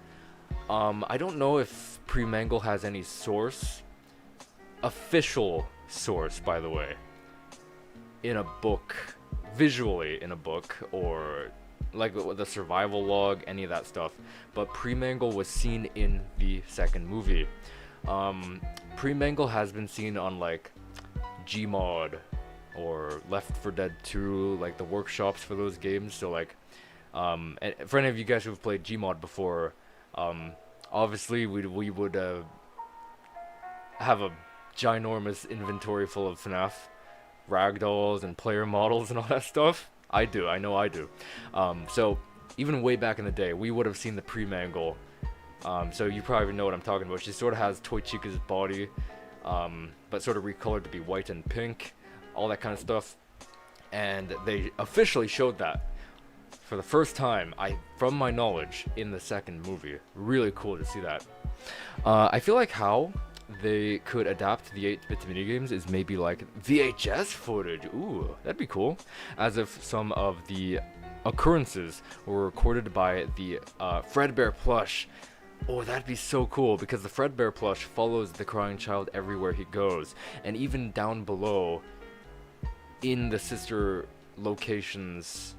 [SPEAKER 1] I don't know if pre-mangle has any source, official source by the way, in a book, visually in a book, or like the survival log, any of that stuff, but pre-mangle was seen in the second movie. Pre-mangle has been seen on like Gmod or Left 4 Dead 2, like the workshops for those games. So like, and for any of you guys who've played Gmod before, obviously we would have a ginormous inventory full of FNAF ragdolls and player models and all that stuff. I know I do. So even way back in the day, we would have seen the pre-mangle. So you probably know what I'm talking about. She sort of has Toy Chica's body, but sort of recolored to be white and pink, all that kind of stuff. And they officially showed that for the first time, from my knowledge, in the second movie. Really cool to see that. I feel like how they could adapt the 8-bit minigames is maybe like VHS footage. Ooh, that'd be cool. As if some of the occurrences were recorded by the Fredbear plush. Oh, that'd be so cool, because the Fredbear plush follows the crying child everywhere he goes, and even down below in the sister locations.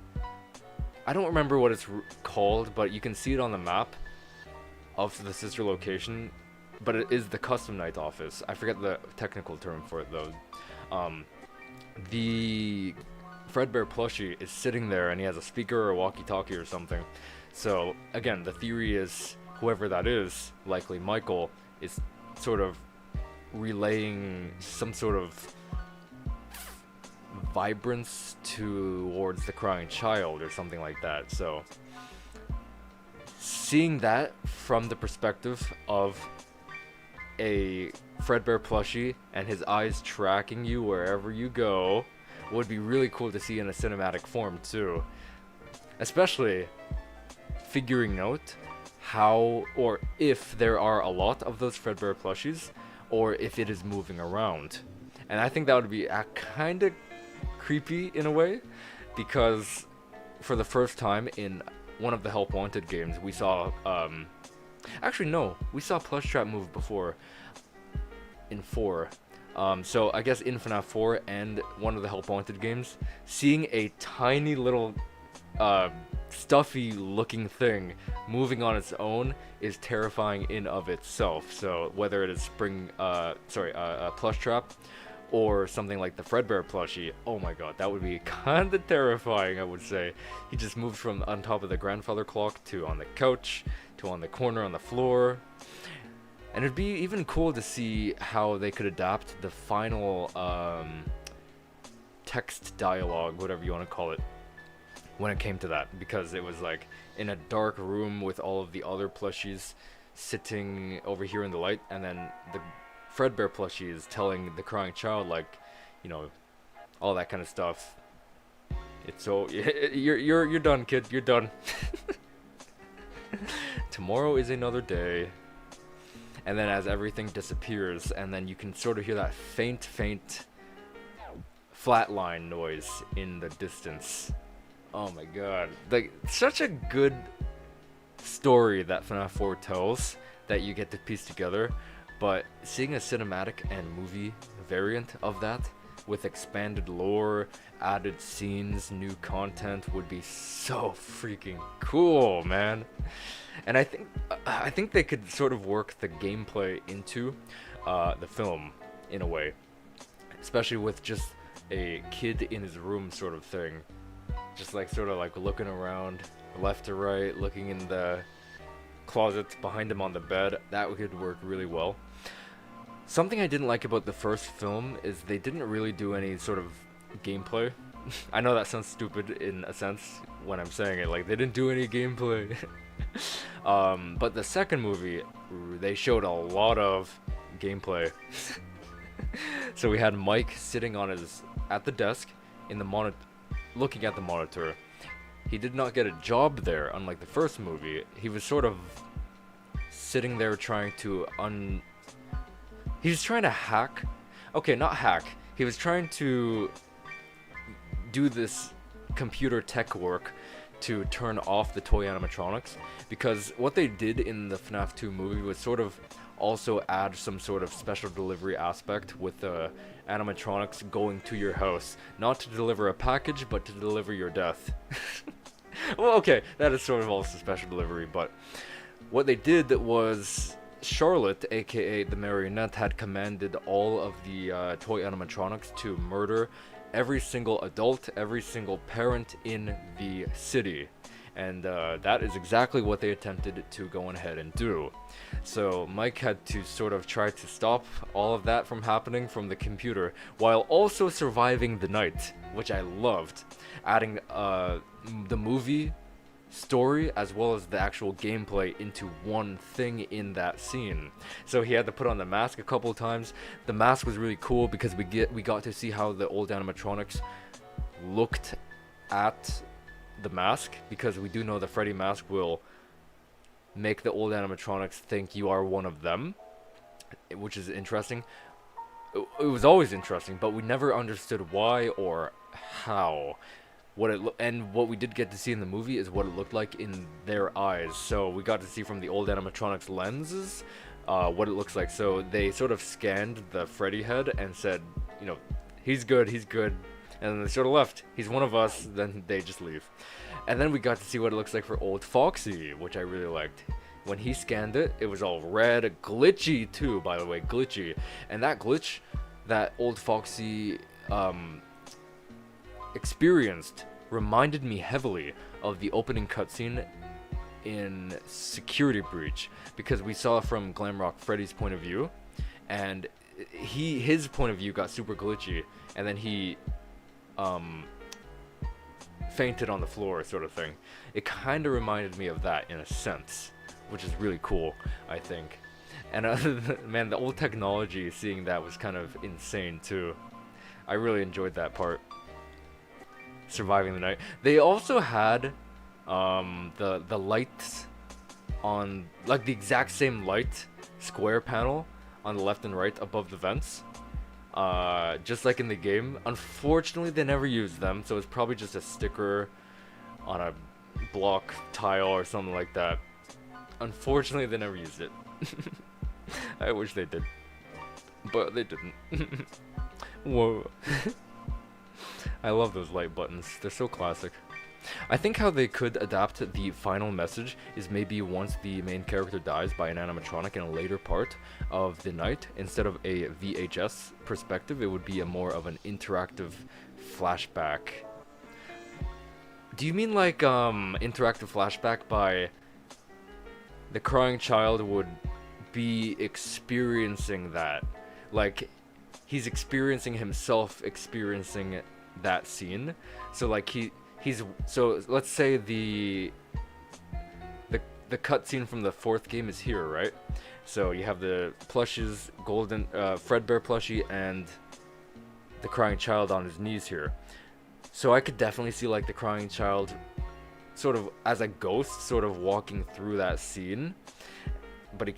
[SPEAKER 1] I don't remember what it's called, but you can see it on the map of the sister location, but it is the custom night office. I forget the technical term for it though. The Fredbear plushie is sitting there and he has a speaker or a walkie-talkie or something. So again, the theory is whoever that is, likely Michael, is sort of relaying some sort of vibrance towards the crying child or something like that. So seeing that from the perspective of a Fredbear plushie and his eyes tracking you wherever you go, would be really cool to see in a cinematic form too. Especially figuring out how or if there are a lot of those Fredbear plushies, or if it is moving around. And I think that would be kind of creepy in a way, because for the first time in one of the Help Wanted games, we saw, actually no, we saw Plush Trap move before in 4. So I guess in FNAF 4 and one of the Help Wanted games, seeing a tiny little stuffy looking thing moving on its own is terrifying in of itself. So whether it is Plush Trap or something like the Fredbear plushie, oh my god, that would be kind of terrifying, I would say. He just moved from on top of the grandfather clock to on the couch to on the corner on the floor. And it'd be even cool to see how they could adapt the final text dialogue, whatever you want to call it, when it came to that, because it was like in a dark room with all of the other plushies sitting over here in the light, and then the Fredbear plushie is telling the crying child, like, you know, all that kind of stuff. It's so you're done, kid. You're done. Tomorrow is another day. And then as everything disappears, and then you can sort of hear that faint flatline noise in the distance. Oh my god. Like, such a good story that FNAF 4 tells that you get to piece together. But seeing a cinematic and movie variant of that, with expanded lore, added scenes, new content, would be so freaking cool, man. And I think they could sort of work the gameplay into the film in a way, especially with just a kid in his room sort of thing, just like sort of like looking around left to right, looking in the closet behind him on the bed. That could work really well. Something I didn't like about the first film is they didn't really do any sort of gameplay. I know that sounds stupid in a sense when I'm saying it, like they didn't do any gameplay. But the second movie, they showed a lot of gameplay. So we had Mike sitting at the desk in the monitor, looking at the monitor. He did not get a job there, unlike the first movie. He was sort of sitting there trying to he was trying to hack. Okay, not hack. He was trying to do this computer tech work to turn off the toy animatronics, because what they did in the FNAF 2 movie was sort of also add some sort of special delivery aspect with the animatronics going to your house, not to deliver a package, but to deliver your death. Well, okay, that is sort of also special delivery, but what they did was Charlotte, aka the Marionette, had commanded all of the toy animatronics to murder every single adult, every single parent in the city. And that is exactly what they attempted to go ahead and do. So Mike had to sort of try to stop all of that from happening from the computer, while also surviving the night, which I loved. Adding the movie story as well as the actual gameplay into one thing in that scene. So he had to put on the mask a couple of times. The mask was really cool because we got to see how the old animatronics looked at the mask, because we do know the Freddy mask will make the old animatronics think you are one of them, which is interesting. It was always interesting, but we never understood why or how. And what we did get to see in the movie is what it looked like in their eyes. So we got to see from the old animatronics lenses what it looks like. So they sort of scanned the Freddy head and said, you know, he's good, and then they sort of left. He's one of us. Then they just leave. And then we got to see what it looks like for old Foxy, which I really liked. When he scanned it, it was all red, glitchy too, by the way, glitchy. And that glitch that old Foxy experienced reminded me heavily of the opening cutscene in Security Breach, because we saw from Glamrock Freddy's point of view, and his point of view got super glitchy, and then he fainted on the floor, sort of thing. It kind of reminded me of that in a sense, which is really cool, I think. And man, the old technology, seeing that was kind of insane too. I really enjoyed that part. surviving the night. They also had the lights on, like, the exact same light square panel on the left and right above the vents, just like in the game. Unfortunately, they never used them, so it's probably just a sticker on a block tile or something like that. Unfortunately, they never used it. I wish they did, but they didn't. Whoa. I love those light buttons. They're so classic. I think how they could adapt the final message is maybe once the main character dies by an animatronic in a later part of the night, instead of a VHS perspective, it would be a more of an interactive flashback. Do you mean like interactive flashback by the crying child would be experiencing that? Like, he's experiencing himself experiencing that scene. So like so let's say the cutscene from the 4th game is here, right? So you have the plushes, golden Fredbear plushie, and the crying child on his knees here. So I could definitely see like the crying child sort of as a ghost, sort of walking through that scene, but he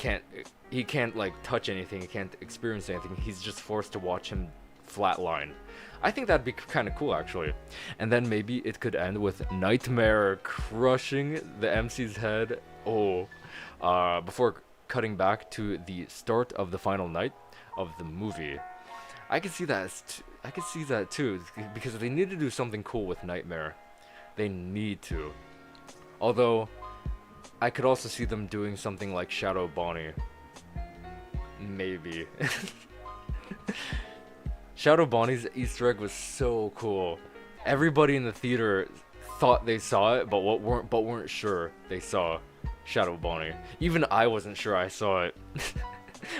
[SPEAKER 1] can't like touch anything, he can't experience anything, he's just forced to watch him flatline. I think that'd be kind of cool, actually. And then maybe it could end with Nightmare crushing the MC's head. Before cutting back to the start of the final night of the movie. I could see that. I could see that too, because they need to do something cool with Nightmare. They need to. Although, I could also see them doing something like Shadow Bonnie. Maybe. Shadow Bonnie's Easter egg was so cool. Everybody in the theater thought they saw it, but weren't sure they saw Shadow Bonnie. Even I wasn't sure I saw it.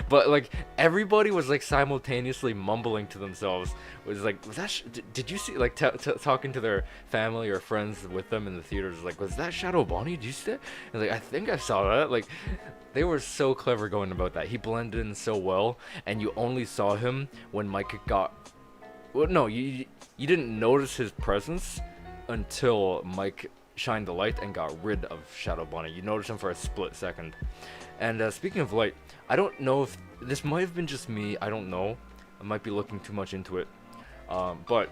[SPEAKER 1] But like everybody was like simultaneously mumbling to themselves. Was like, was that? Did you see? Like talking to their family or friends with them in the theaters. Like, was that Shadow Bonnie? Did you see that? And like, I think I saw that. Like, they were so clever going about that. He blended in so well, and you only saw him when Mike got. Well, no, you didn't notice his presence until Mike shined the light and got rid of Shadow Bonnie. You noticed him for a split second. And speaking of light, I don't know if this might have been just me. I don't know. I might be looking too much into it. But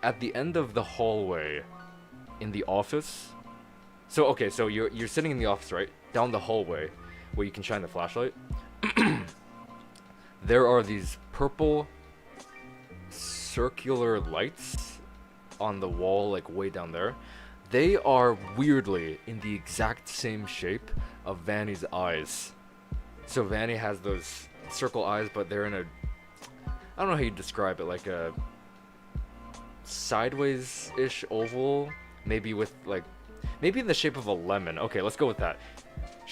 [SPEAKER 1] at the end of the hallway in the office. So okay, so you're sitting in the office, right? Down the hallway where you can shine the flashlight. There are these purple circular lights on the wall, like way down there. They are weirdly in the exact same shape of Vanny's eyes. So Vanny has those circle eyes, but they're in a, I don't know how you describe it, like a sideways-ish oval, maybe with like, maybe in the shape of a lemon. Okay, let's go with that.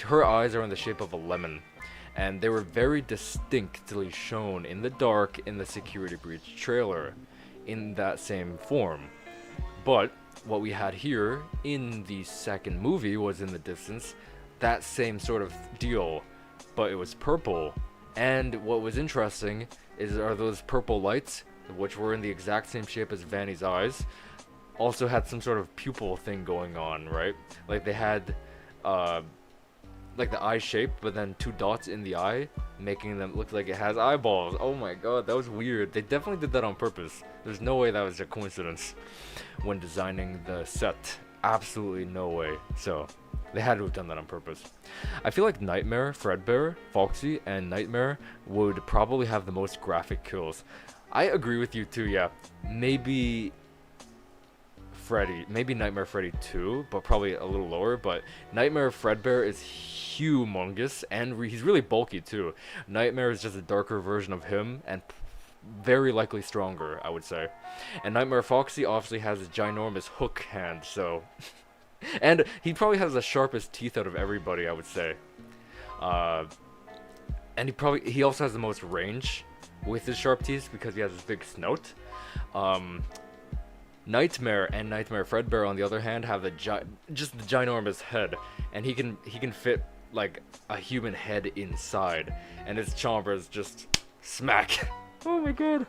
[SPEAKER 1] Her eyes are in the shape of a lemon, and they were very distinctly shown in the dark in the security breach trailer in that same form. But what we had here in the second movie was in the distance that same sort of deal, but it was purple. And what was interesting are those purple lights, which were in the exact same shape as Vanny's eyes, also had some sort of pupil thing going on, right? Like they had like the eye shape, but then 2 dots in the eye, making them look like it has eyeballs. Oh my god, that was weird. They definitely did that on purpose. There's no way that was a coincidence when designing the set. Absolutely no way. So they had to have done that on purpose. I feel like Nightmare, Fredbear, Foxy, and Nightmare would probably have the most graphic kills. I agree with you too, yeah. Maybe Freddy, maybe Nightmare Freddy 2, but probably a little lower. But Nightmare Fredbear is humongous, and he's really bulky too. Nightmare is just a darker version of him, and very likely stronger, I would say. And Nightmare Foxy obviously has a ginormous hook hand, so... and he probably has the sharpest teeth out of everybody, I would say. And he also has the most range with his sharp teeth because he has this big snout. Nightmare and Nightmare Fredbear, on the other hand, have just the ginormous head, and he can fit like a human head inside, and his chompers just smack. Oh my god.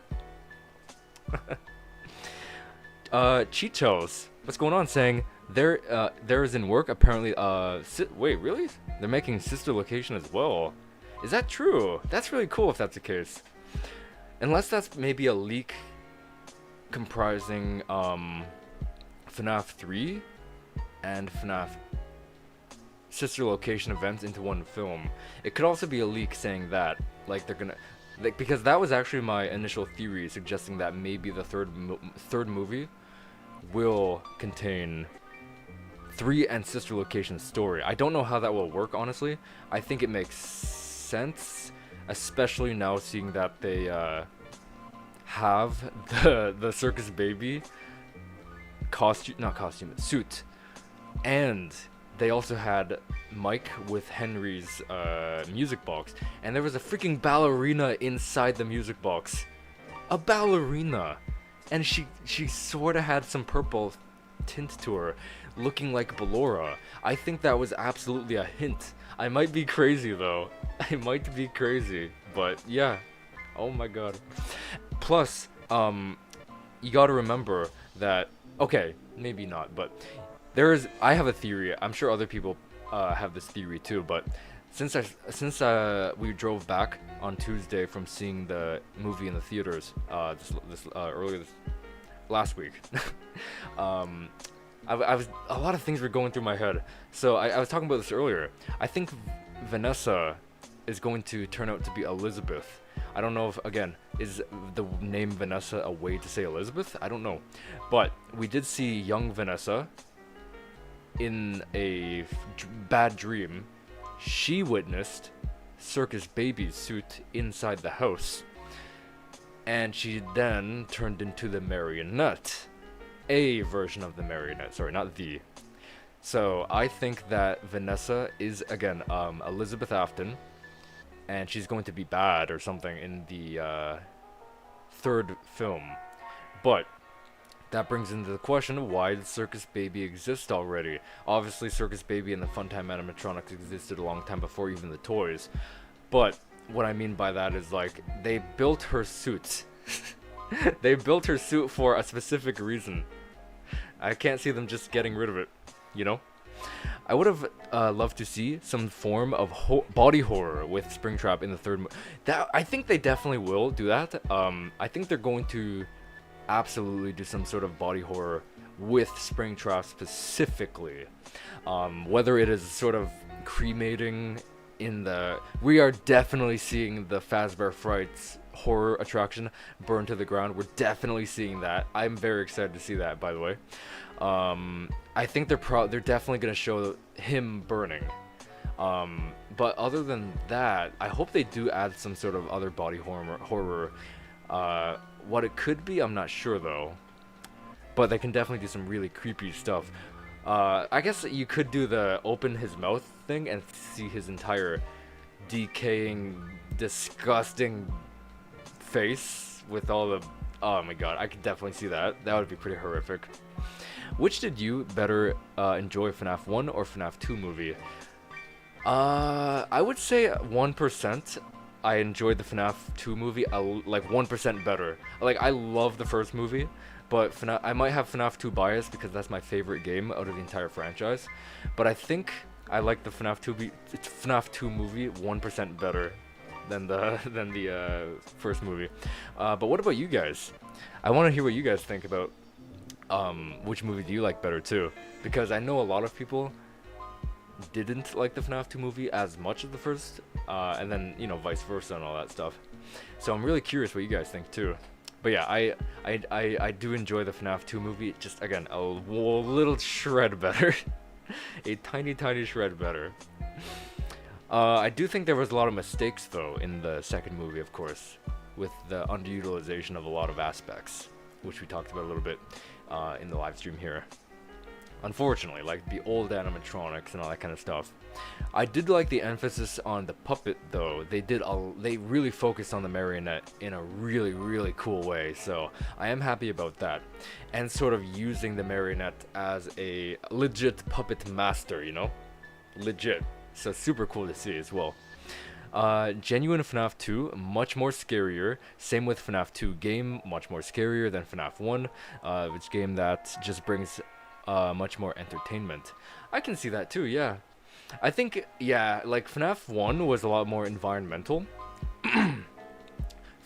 [SPEAKER 1] Cheetos, what's going on? Saying there is in work apparently. Wait, really? They're making sister location as well. Is that true? That's really cool if that's the case. Unless that's maybe a leak comprising FNAF 3 and FNAF sister location events into one film. It could also be a leak saying that, like, they're gonna, like, because that was actually my initial theory suggesting that maybe the third movie will contain 3 and sister location story. I don't know how that will work, honestly. I think it makes sense, especially now seeing that they have the circus baby suit, and they also had Mike with Henry's music box, and there was a freaking ballerina inside the music box. A ballerina, and she sort of had some purple tint to her, looking like Ballora. I think that was absolutely a hint. I might be crazy though. I might be crazy, but yeah. Oh my god. Plus, you gotta remember that, okay, maybe not, but I have a theory. I'm sure other people have this theory too, but since we drove back on Tuesday from seeing the movie in the theaters last week, I was a lot of things were going through my head. So I was talking about this earlier. I think Vanessa is going to turn out to be Elizabeth. I don't know if, again, is the name Vanessa a way to say Elizabeth? I don't know. But we did see young Vanessa in a bad dream. She witnessed Circus Baby's suit inside the house. And she then turned into the Marionette. A version of the Marionette. Sorry, not the. So I think that Vanessa is, again, Elizabeth Afton. And she's going to be bad or something in the third film. But that brings into the question of why did Circus Baby exist already? Obviously, Circus Baby and the Funtime animatronics existed a long time before even the toys. But what I mean by that is, like, they built her suit. They built her suit for a specific reason. I can't see them just getting rid of it, you know? I would have loved to see some form of body horror with Springtrap in the third movie. I think they definitely will do that. I think they're going to absolutely do some sort of body horror with Springtrap specifically. Whether it is sort of cremating in the... We are definitely seeing the Fazbear Frights horror attraction burn to the ground. We're definitely seeing that. I'm very excited to see that, by the way. I think they're definitely gonna show him burning. But other than that, I hope they do add some sort of other body horror. What it could be, I'm not sure though. But they can definitely do some really creepy stuff. I guess you could do the open his mouth thing and see his entire decaying, disgusting face with all the... Oh my god, I could definitely see that. That would be pretty horrific. Which did you better enjoy, FNAF 1 or FNAF 2 movie? I would say 1%. I enjoyed the FNAF 2 movie like 1% better. Like, I love the first movie, but I might have FNAF 2 bias because that's my favorite game out of the entire franchise. But I think I like the FNAF 2 movie 1% better than the first movie. But what about you guys? I want to hear what you guys think about which movie do you like better too, because I know a lot of people didn't like the FNAF 2 movie as much as the first, and then, you know, vice versa and all that stuff. So I'm really curious what you guys think too. But yeah, I do enjoy the FNAF 2 movie, just again a little shred better. A tiny shred better. I do think there was a lot of mistakes though in the second movie, of course, with the underutilization of a lot of aspects, which we talked about a little bit in the live stream here. Unfortunately, like the old animatronics and all that kind of stuff. I did like the emphasis on the puppet though. They really focused on the Marionette in a really cool way, so I am happy about that. And sort of using the Marionette as a legit puppet master, you know? Legit. So super cool to see as well. Genuine FNAF 2, much more scarier. Same with FNAF 2 game, much more scarier than FNAF 1, which game that just brings much more entertainment. I can see that too, yeah. I think, yeah, like FNAF 1 was a lot more environmental.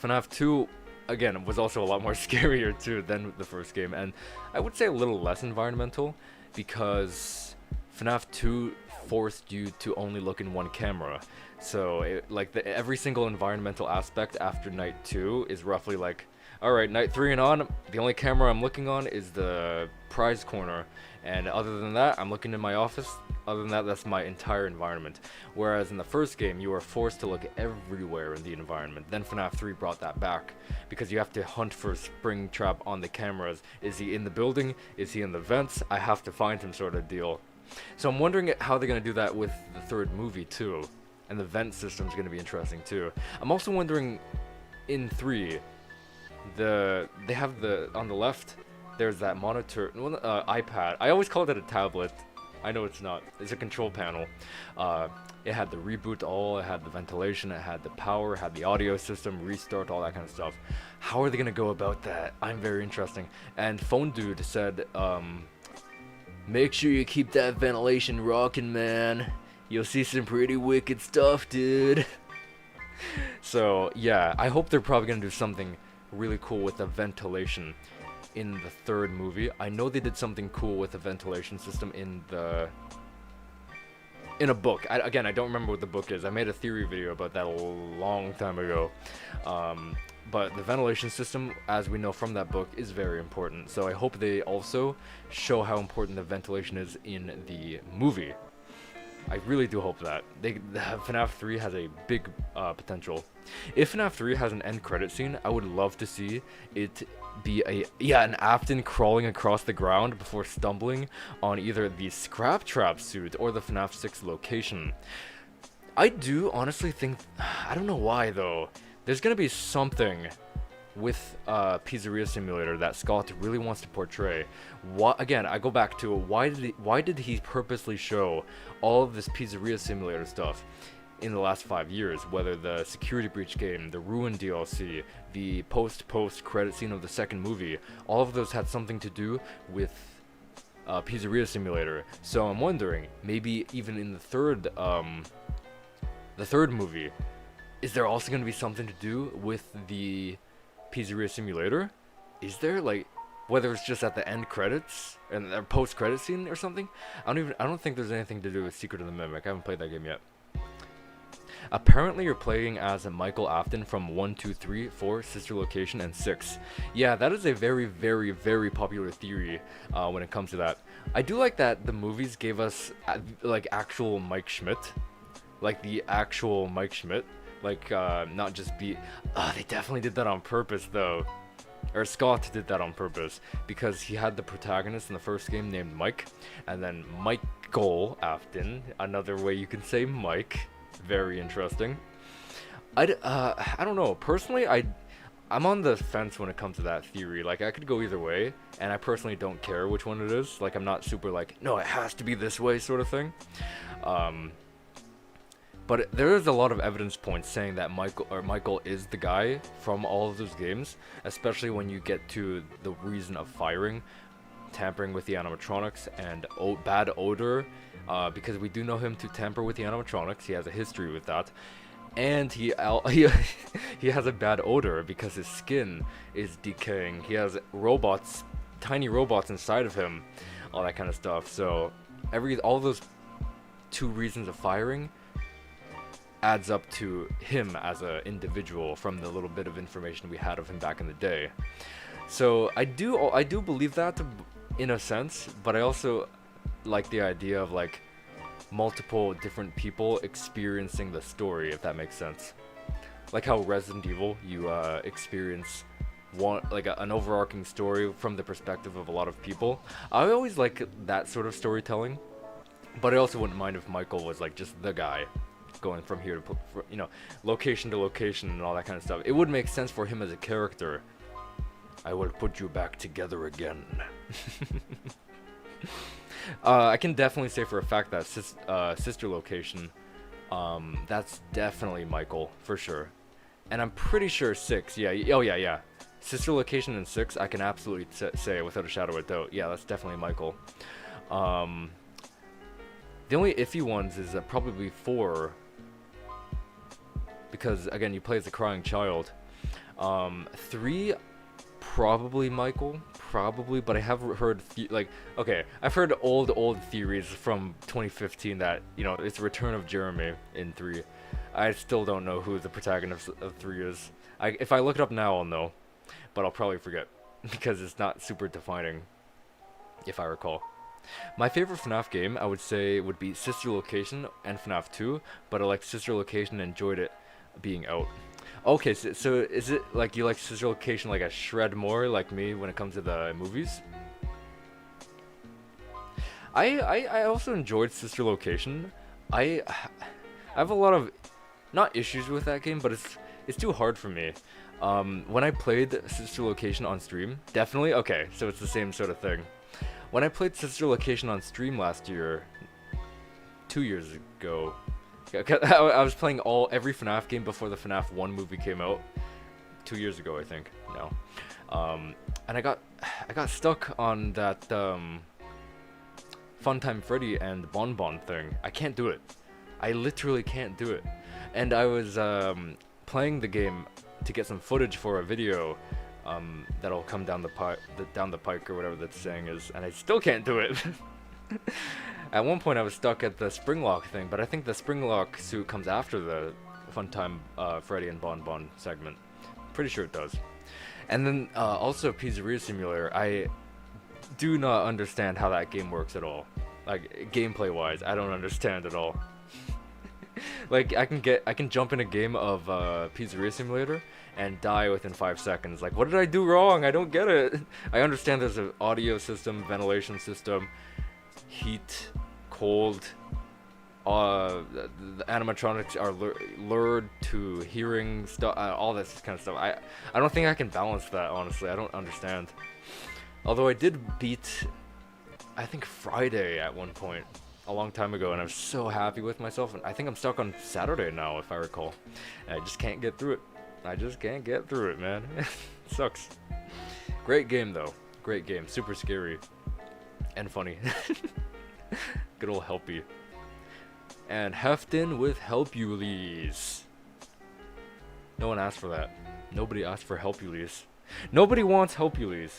[SPEAKER 1] FNAF 2, again, was also a lot more scarier too than the first game, and I would say a little less environmental because FNAF 2 forced you to only look in one camera. So, every single environmental aspect after night 2 is roughly like, alright, night 3 and on, the only camera I'm looking on is the prize corner, and other than that, I'm looking in my office. Other than that, that's my entire environment. Whereas in the first game, you were forced to look everywhere in the environment. Then FNAF 3 brought that back, because you have to hunt for Springtrap on the cameras. Is he in the building? Is he in the vents? I have to find him, sort of deal. So I'm wondering how they're going to do that with the third movie too. And the vent system's going to be interesting too. I'm also wondering, in 3, they have on the left, there's that monitor, iPad. I always called it a tablet. I know it's not. It's a control panel. It had the reboot all, it had the ventilation, it had the power, it had the audio system, restart, all that kind of stuff. How are they going to go about that? I'm very interesting. And Phone Dude said, make sure you keep that ventilation rocking, man. You'll see some pretty wicked stuff, dude. So, yeah, I hope they're probably going to do something really cool with the ventilation in the third movie. I know they did something cool with the ventilation system in a book. Again, I don't remember what the book is. I made a theory video about that a long time ago. But the ventilation system, as we know from that book, is very important. So I hope they also show how important the ventilation is in the movie. I really do hope that. FNAF 3 has a big potential. If FNAF 3 has an end credit scene, I would love to see it be an Afton crawling across the ground before stumbling on either the Scrap Trap suit or the FNAF 6 location. I do honestly think, I don't know why though, there's gonna be something with Pizzeria Simulator that Scott really wants to portray. Again, I go back to why did he purposely show all of this Pizzeria Simulator stuff in the last 5 years? Whether the Security Breach game, the Ruin DLC, the post credit scene of the second movie, all of those had something to do with Pizzeria Simulator. So I'm wondering, maybe even in the third movie, is there also going to be something to do with the Pizzeria Simulator? Is there, like, whether it's just at the end credits and the post credit scene or something? I don't think there's anything to do with Secret of the Mimic. I haven't played that game yet. Apparently you're playing as a Michael Afton from 1, 2, 3, 4, Sister Location, and 6. Yeah, that is a very, very, very popular theory when it comes to that. I do like that the movies gave us like actual Mike Schmidt. Like the actual Mike Schmidt. Like, not just be... they definitely did that on purpose, though. Or Scott did that on purpose. Because he had the protagonist in the first game named Mike. And then Michael Afton. Another way you can say Mike. Very interesting. I don't know. Personally, I'm on the fence when it comes to that theory. Like, I could go either way. And I personally don't care which one it is. Like, I'm not super like, no, it has to be this way sort of thing. But there is a lot of evidence points saying that Michael is the guy from all of those games, especially when you get to the reason of firing, tampering with the animatronics, and bad odor, because we do know him to tamper with the animatronics. He has a history with that, and he has a bad odor because his skin is decaying. He has tiny robots inside of him, all that kind of stuff. So all those 2 reasons of firing adds up to him as an individual from the little bit of information we had of him back in the day. So I do believe that in a sense, but I also like the idea of like multiple different people experiencing the story, if that makes sense. Like how Resident Evil, you experience an overarching story from the perspective of a lot of people. I always like that sort of storytelling, but I also wouldn't mind if Michael was like just the guy going from here to location to location and all that kind of stuff. It would make sense for him as a character. I will put you back together again. I can definitely say for a fact that Sister Location That's definitely Michael for sure. And I'm pretty sure 6. Yeah. Oh yeah, yeah. Sister Location in 6, I can absolutely say without a shadow of a doubt. Yeah, that's definitely Michael. The only iffy ones is probably 4, because again you play as a crying child. 3, probably Michael, probably, but I have heard okay, I've heard old theories from 2015 that it's Return of Jeremy in 3. I still don't know who the protagonist of 3 is. If I look it up now, I'll know, but I'll probably forget because it's not super defining, if I recall. My favorite FNAF game, I would say, would be Sister Location and FNAF 2, but I like Sister Location and enjoyed it being out. Okay, so is it like you like Sister Location like a shred more like me when it comes to the movies? I also enjoyed Sister Location. I have a lot of, not issues with that game, but it's too hard for me. When I played Sister Location on stream, definitely, okay, so it's the same sort of thing. When I played Sister Location on stream last year, 2 years ago, I was playing every FNAF game before the FNAF 1 movie came out. 2 years ago, I think. No. And I got stuck on that Funtime Freddy and Bonbon thing. I can't do it. I literally can't do it. And I was playing the game to get some footage for a video that'll come down the pike or whatever that saying is, and I still can't do it. At one point I was stuck at the Springlock thing, but I think the Springlock suit comes after the Funtime Freddy and Bonbon segment. Pretty sure it does. And then also Pizzeria Simulator, I do not understand how that game works at all. Like gameplay wise, I don't understand at all. Like I can jump in a game of Pizzeria Simulator and die within 5 seconds. Like, what did I do wrong? I don't get it. I understand there's an audio system, ventilation system, heat, cold. The animatronics are lured to hearing stuff, all this kind of stuff. I don't think I can balance that, honestly. I don't understand. Although I did beat, I think, Friday at one point a long time ago, and I was so happy with myself. And I think I'm stuck on Saturday now, if I recall. And I just can't get through it. I just can't get through it, man. Sucks. Great game, though. Great game. Super scary. And funny. Good old Helpy. And Hefton with Helpules. No one asked for that. Nobody asked for Helpules. Nobody wants Helpules.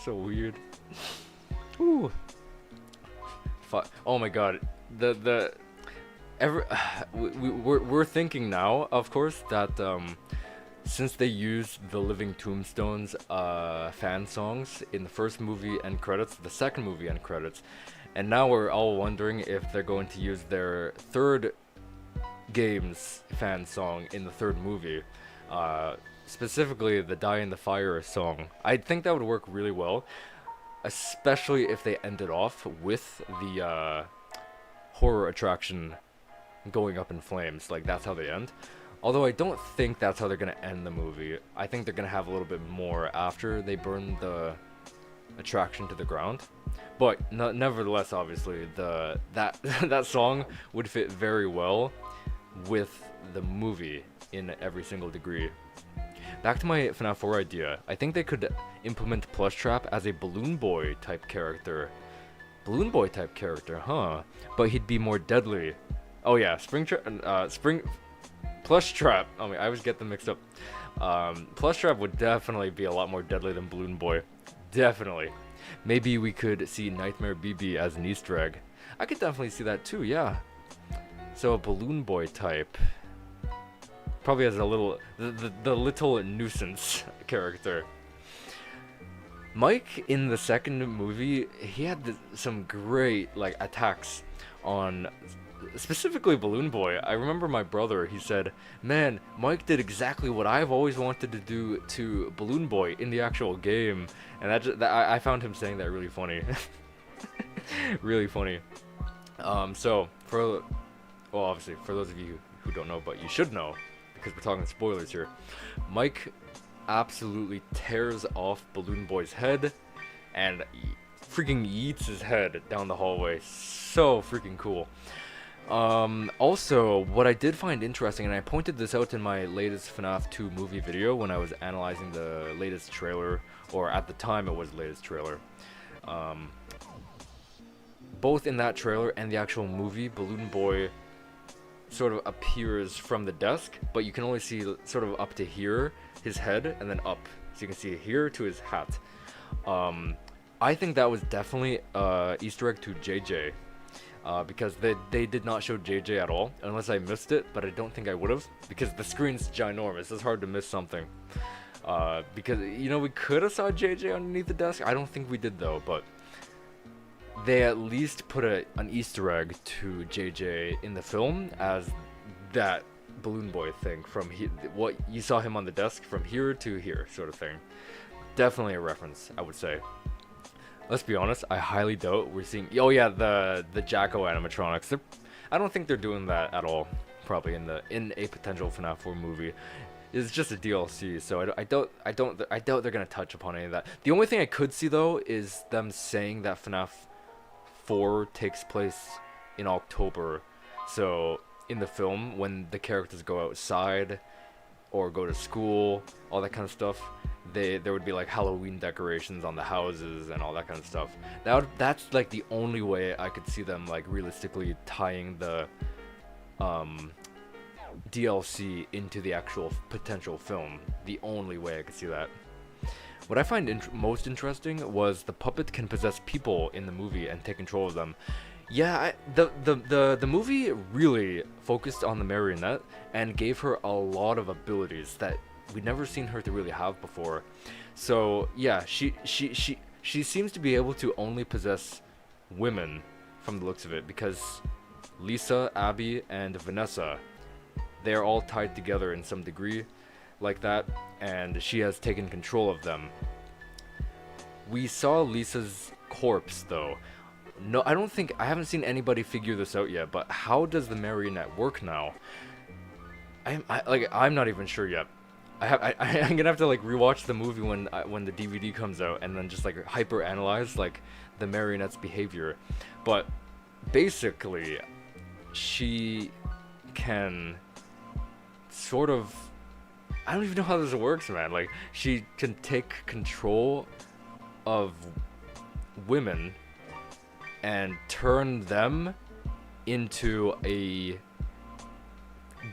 [SPEAKER 1] So weird. Ooh. Oh my god. We're thinking now, of course, that since they used the Living Tombstones fan songs in the first movie end credits, the second movie end credits, and now we're all wondering if they're going to use their third game's fan song in the third movie, specifically the Die in the Fire song. I think that would work really well, especially if they ended off with the horror attraction going up in flames. Like, that's how they end. Although I don't think that's how they're gonna end the movie. I think they're gonna have a little bit more after they burn the attraction to the ground. But nevertheless, obviously, that song would fit very well with the movie in every single degree. Back to my FNAF 4 idea. I think they could implement Plush Trap as a Balloon Boy type character. Balloon Boy type character, huh? But he'd be more deadly. Oh yeah, Plush Trap. I mean, I always get them mixed up. Plush Trap would definitely be a lot more deadly than Balloon Boy. Definitely. Maybe we could see Nightmare BB as an Easter egg. I could definitely see that too, yeah. So a Balloon Boy type. Probably as a little, the little nuisance character. Mike in the second movie, he had some great attacks on specifically Balloon Boy. I remember my brother, he said, man, Mike did exactly what I've always wanted to do to Balloon Boy in the actual game. And I found him saying that really funny. Really funny. So, obviously, for those of you who don't know, but you should know, because we're talking spoilers here, Mike absolutely tears off Balloon Boy's head and freaking yeets his head down the hallway. So freaking cool. Also, what I did find interesting, and I pointed this out in my latest FNAF 2 movie video when I was analyzing the latest trailer, or at the time it was the latest trailer. Both in that trailer and the actual movie, Balloon Boy sort of appears from the desk, but you can only see sort of up to here, his head, and then up. So you can see here to his hat. I think that was definitely Easter egg to JJ. Because they did not show JJ at all, unless I missed it, but I don't think I would have, because the screen's ginormous. It's hard to miss something. Because, you know, we could have saw JJ underneath the desk. I don't think we did, though, but they at least put an Easter egg to JJ in the film as that Balloon Boy thing from what you saw him on the desk from here to here, sort of thing. Definitely a reference, I would say. Let's be honest, I highly doubt we're seeing... Oh yeah, the Jacko animatronics. I don't think they're doing that at all. Probably in a potential FNAF 4 movie. It's just a DLC, so I doubt they're gonna touch upon any of that. The only thing I could see though is them saying that FNAF 4 takes place in October. So in the film, when the characters go outside or go to school, all that kind of stuff, there would be like Halloween decorations on the houses and all that kind of stuff. That's like the only way I could see them like realistically tying the DLC into the actual potential film. The only way I could see that. What I find most interesting was the puppet can possess people in the movie and take control of them. Yeah, the movie really focused on the Marionette and gave her a lot of abilities that we'd never seen her to really have before. So yeah, she seems to be able to only possess women from the looks of it, because Lisa, Abby, and Vanessa, they're all tied together in some degree like that, and she has taken control of them. We saw Lisa's corpse though. No, I haven't seen anybody figure this out yet, but how does the Marionette work now? I'm not even sure yet. I'm gonna have to like rewatch the movie when the DVD comes out, and then just like hyper analyze like the Marionette's behavior. But basically, she can sort of, I don't even know how this works, man. Like, she can take control of women and turn them into a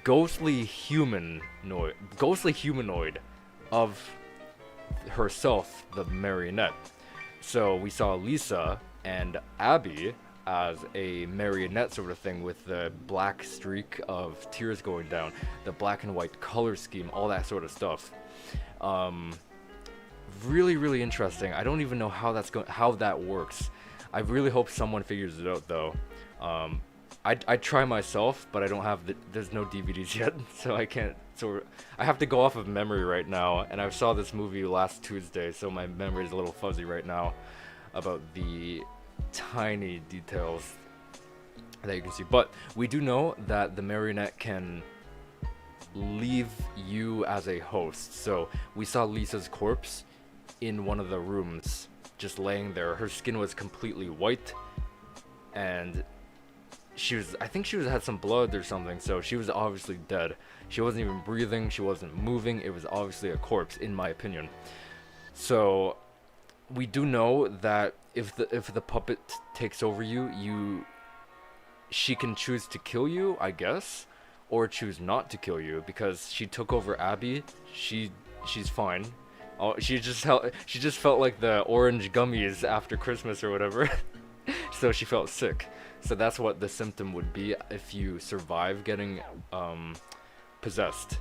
[SPEAKER 1] ghostly humanoid of herself, the Marionette. So we saw Lisa and Abby as a marionette sort of thing, with the black streak of tears going down, the black and white color scheme, all that sort of stuff. Really interesting. I don't even know how that works. I really hope someone figures it out though. I'd try myself, but I don't have there's no DVDs yet, so I can't. So I have to go off of memory right now, and I saw this movie last Tuesday, so my memory is a little fuzzy right now about the tiny details that you can see. But we do know that the Marionette can leave you as a host. So we saw Lisa's corpse in one of the rooms, just laying there. Her skin was completely white, and I think she had some blood or something, so she was obviously dead. She wasn't even breathing, she wasn't moving. It was obviously a corpse, in my opinion. So we do know that if the puppet takes over she can choose to kill you, I guess, or choose not to kill you, because she took over Abby. She's fine. Oh, she just felt like the orange gummies after Christmas or whatever. So she felt sick. So that's what the symptom would be if you survive getting possessed.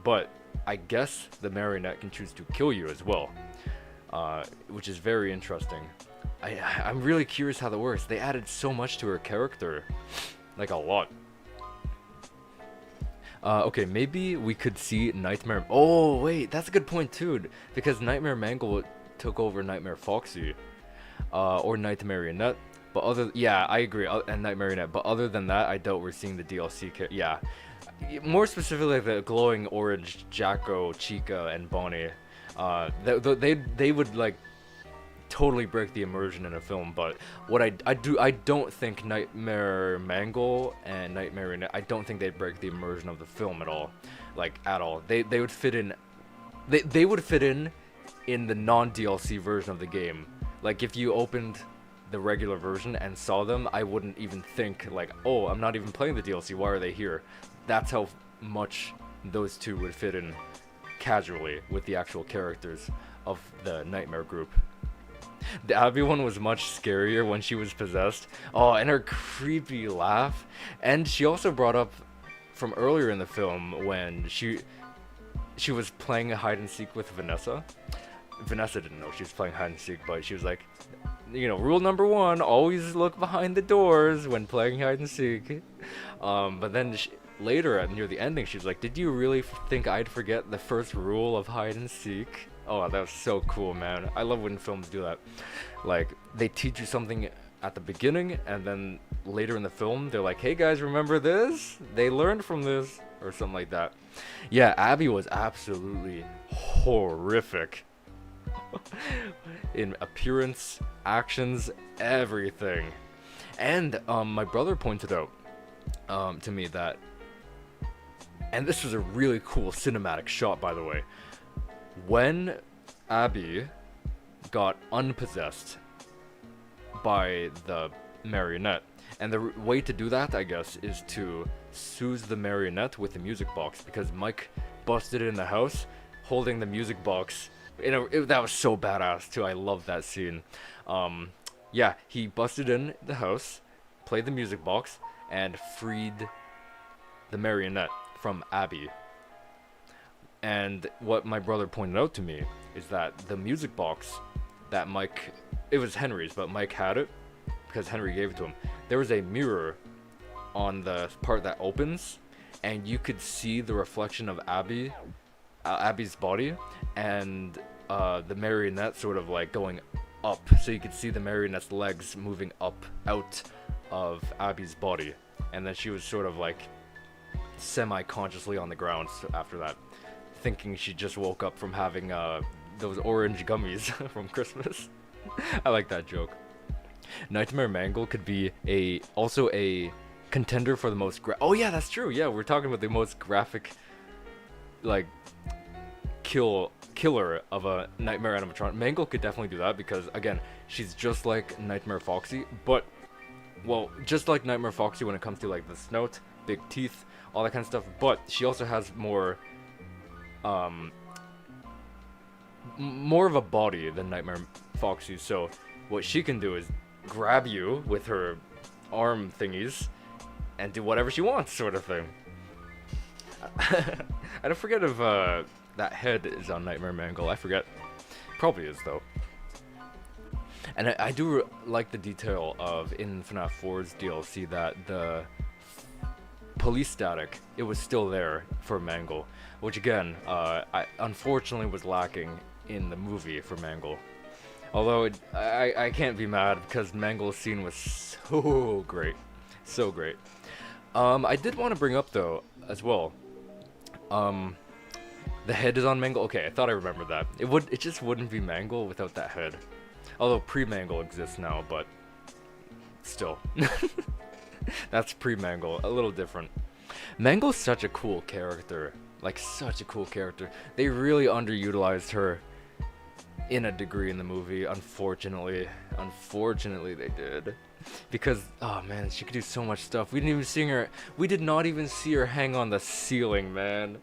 [SPEAKER 1] But I guess the Marionette can choose to kill you as well, which is very interesting. I'm really curious how that works. They added so much to her character, like a lot. Okay, maybe we could see Nightmare... Oh, wait, that's a good point too, because Nightmare Mangle took over Nightmare Foxy, or Night Marionette. But yeah, I agree, and Night Marionette. But other than that, I doubt we're seeing the DLC. Yeah, more specifically, the glowing orange Jacko, Chica, and Bonnie. They would like totally break the immersion in a film. But what I don't think Nightmare Mangle and Nightmare, I don't think they'd break the immersion of the film at all, like at all. They would fit in. They would fit in the non-DLC version of the game. Like if you opened the regular version and saw them, I wouldn't even think like, oh, I'm not even playing the DLC, why are they here? That's how much those two would fit in casually with the actual characters of the Nightmare group. The Abby one was much scarier when she was possessed. Oh, and her creepy laugh. And she also brought up from earlier in the film when she was playing a hide and seek with Vanessa. Vanessa didn't know she was playing hide and seek, but she was like, you know, rule number 1, always look behind the doors when playing hide and seek. But then later, near the ending, she was like, did you really think I'd forget the first rule of hide and seek? Oh, that was so cool, man. I love when films do that. Like, they teach you something at the beginning, and then later in the film, they're like, hey guys, remember this? They learned from this, or something like that. Yeah, Abby was absolutely horrific. In appearance, actions, everything. And my brother pointed out to me that, and this was a really cool cinematic shot, by the way, when Abby got unpossessed by the marionette, and the way to do that, I guess, is to soothe the marionette with the music box, because Mike busted in the house holding the music box. That was so badass too. I love that scene. Yeah, he busted in the house, played the music box, and freed the marionette from Abby. And what my brother pointed out to me is that the music box that Mike, it was Henry's, but Mike had it because Henry gave it to him. There was a mirror on the part that opens, and you could see the reflection of Abby's body, and the marionette sort of like going up, so you could see the marionette's legs moving up out of Abby's body, and then she was sort of like semi-consciously on the ground after that, thinking she just woke up from having those orange gummies from Christmas. I like that joke. Nightmare Mangle could be also a contender for the most oh yeah, that's true. Yeah, we're talking about the most graphic, like, killer of a Nightmare animatronic. Mangle could definitely do that because, again, she's just like Nightmare Foxy, but, well, just like Nightmare Foxy when it comes to like the snout, big teeth, all that kind of stuff, but she also has more of a body than Nightmare Foxy. So what she can do is grab you with her arm thingies and do whatever she wants, sort of thing. I don't forget if that head is on Nightmare Mangle. I forget. Probably is, though. And I do like the detail of in FNAF 4's DLC that the police static, it was still there for Mangle, which again, I unfortunately was lacking in the movie for Mangle. Although I can't be mad because Mangle's scene was so great. So great. I did want to bring up, though, as well, the head is on Mangle. Okay, I thought I remembered that. It just wouldn't be Mangle without that head. Although pre-Mangle exists now, but still. That's pre-Mangle, a little different. Mangle's such a cool character. Like, such a cool character. They really underutilized her in a degree in the movie, unfortunately. Unfortunately, they did. Because, oh man, she could do so much stuff. We did not even see her hang on the ceiling, man.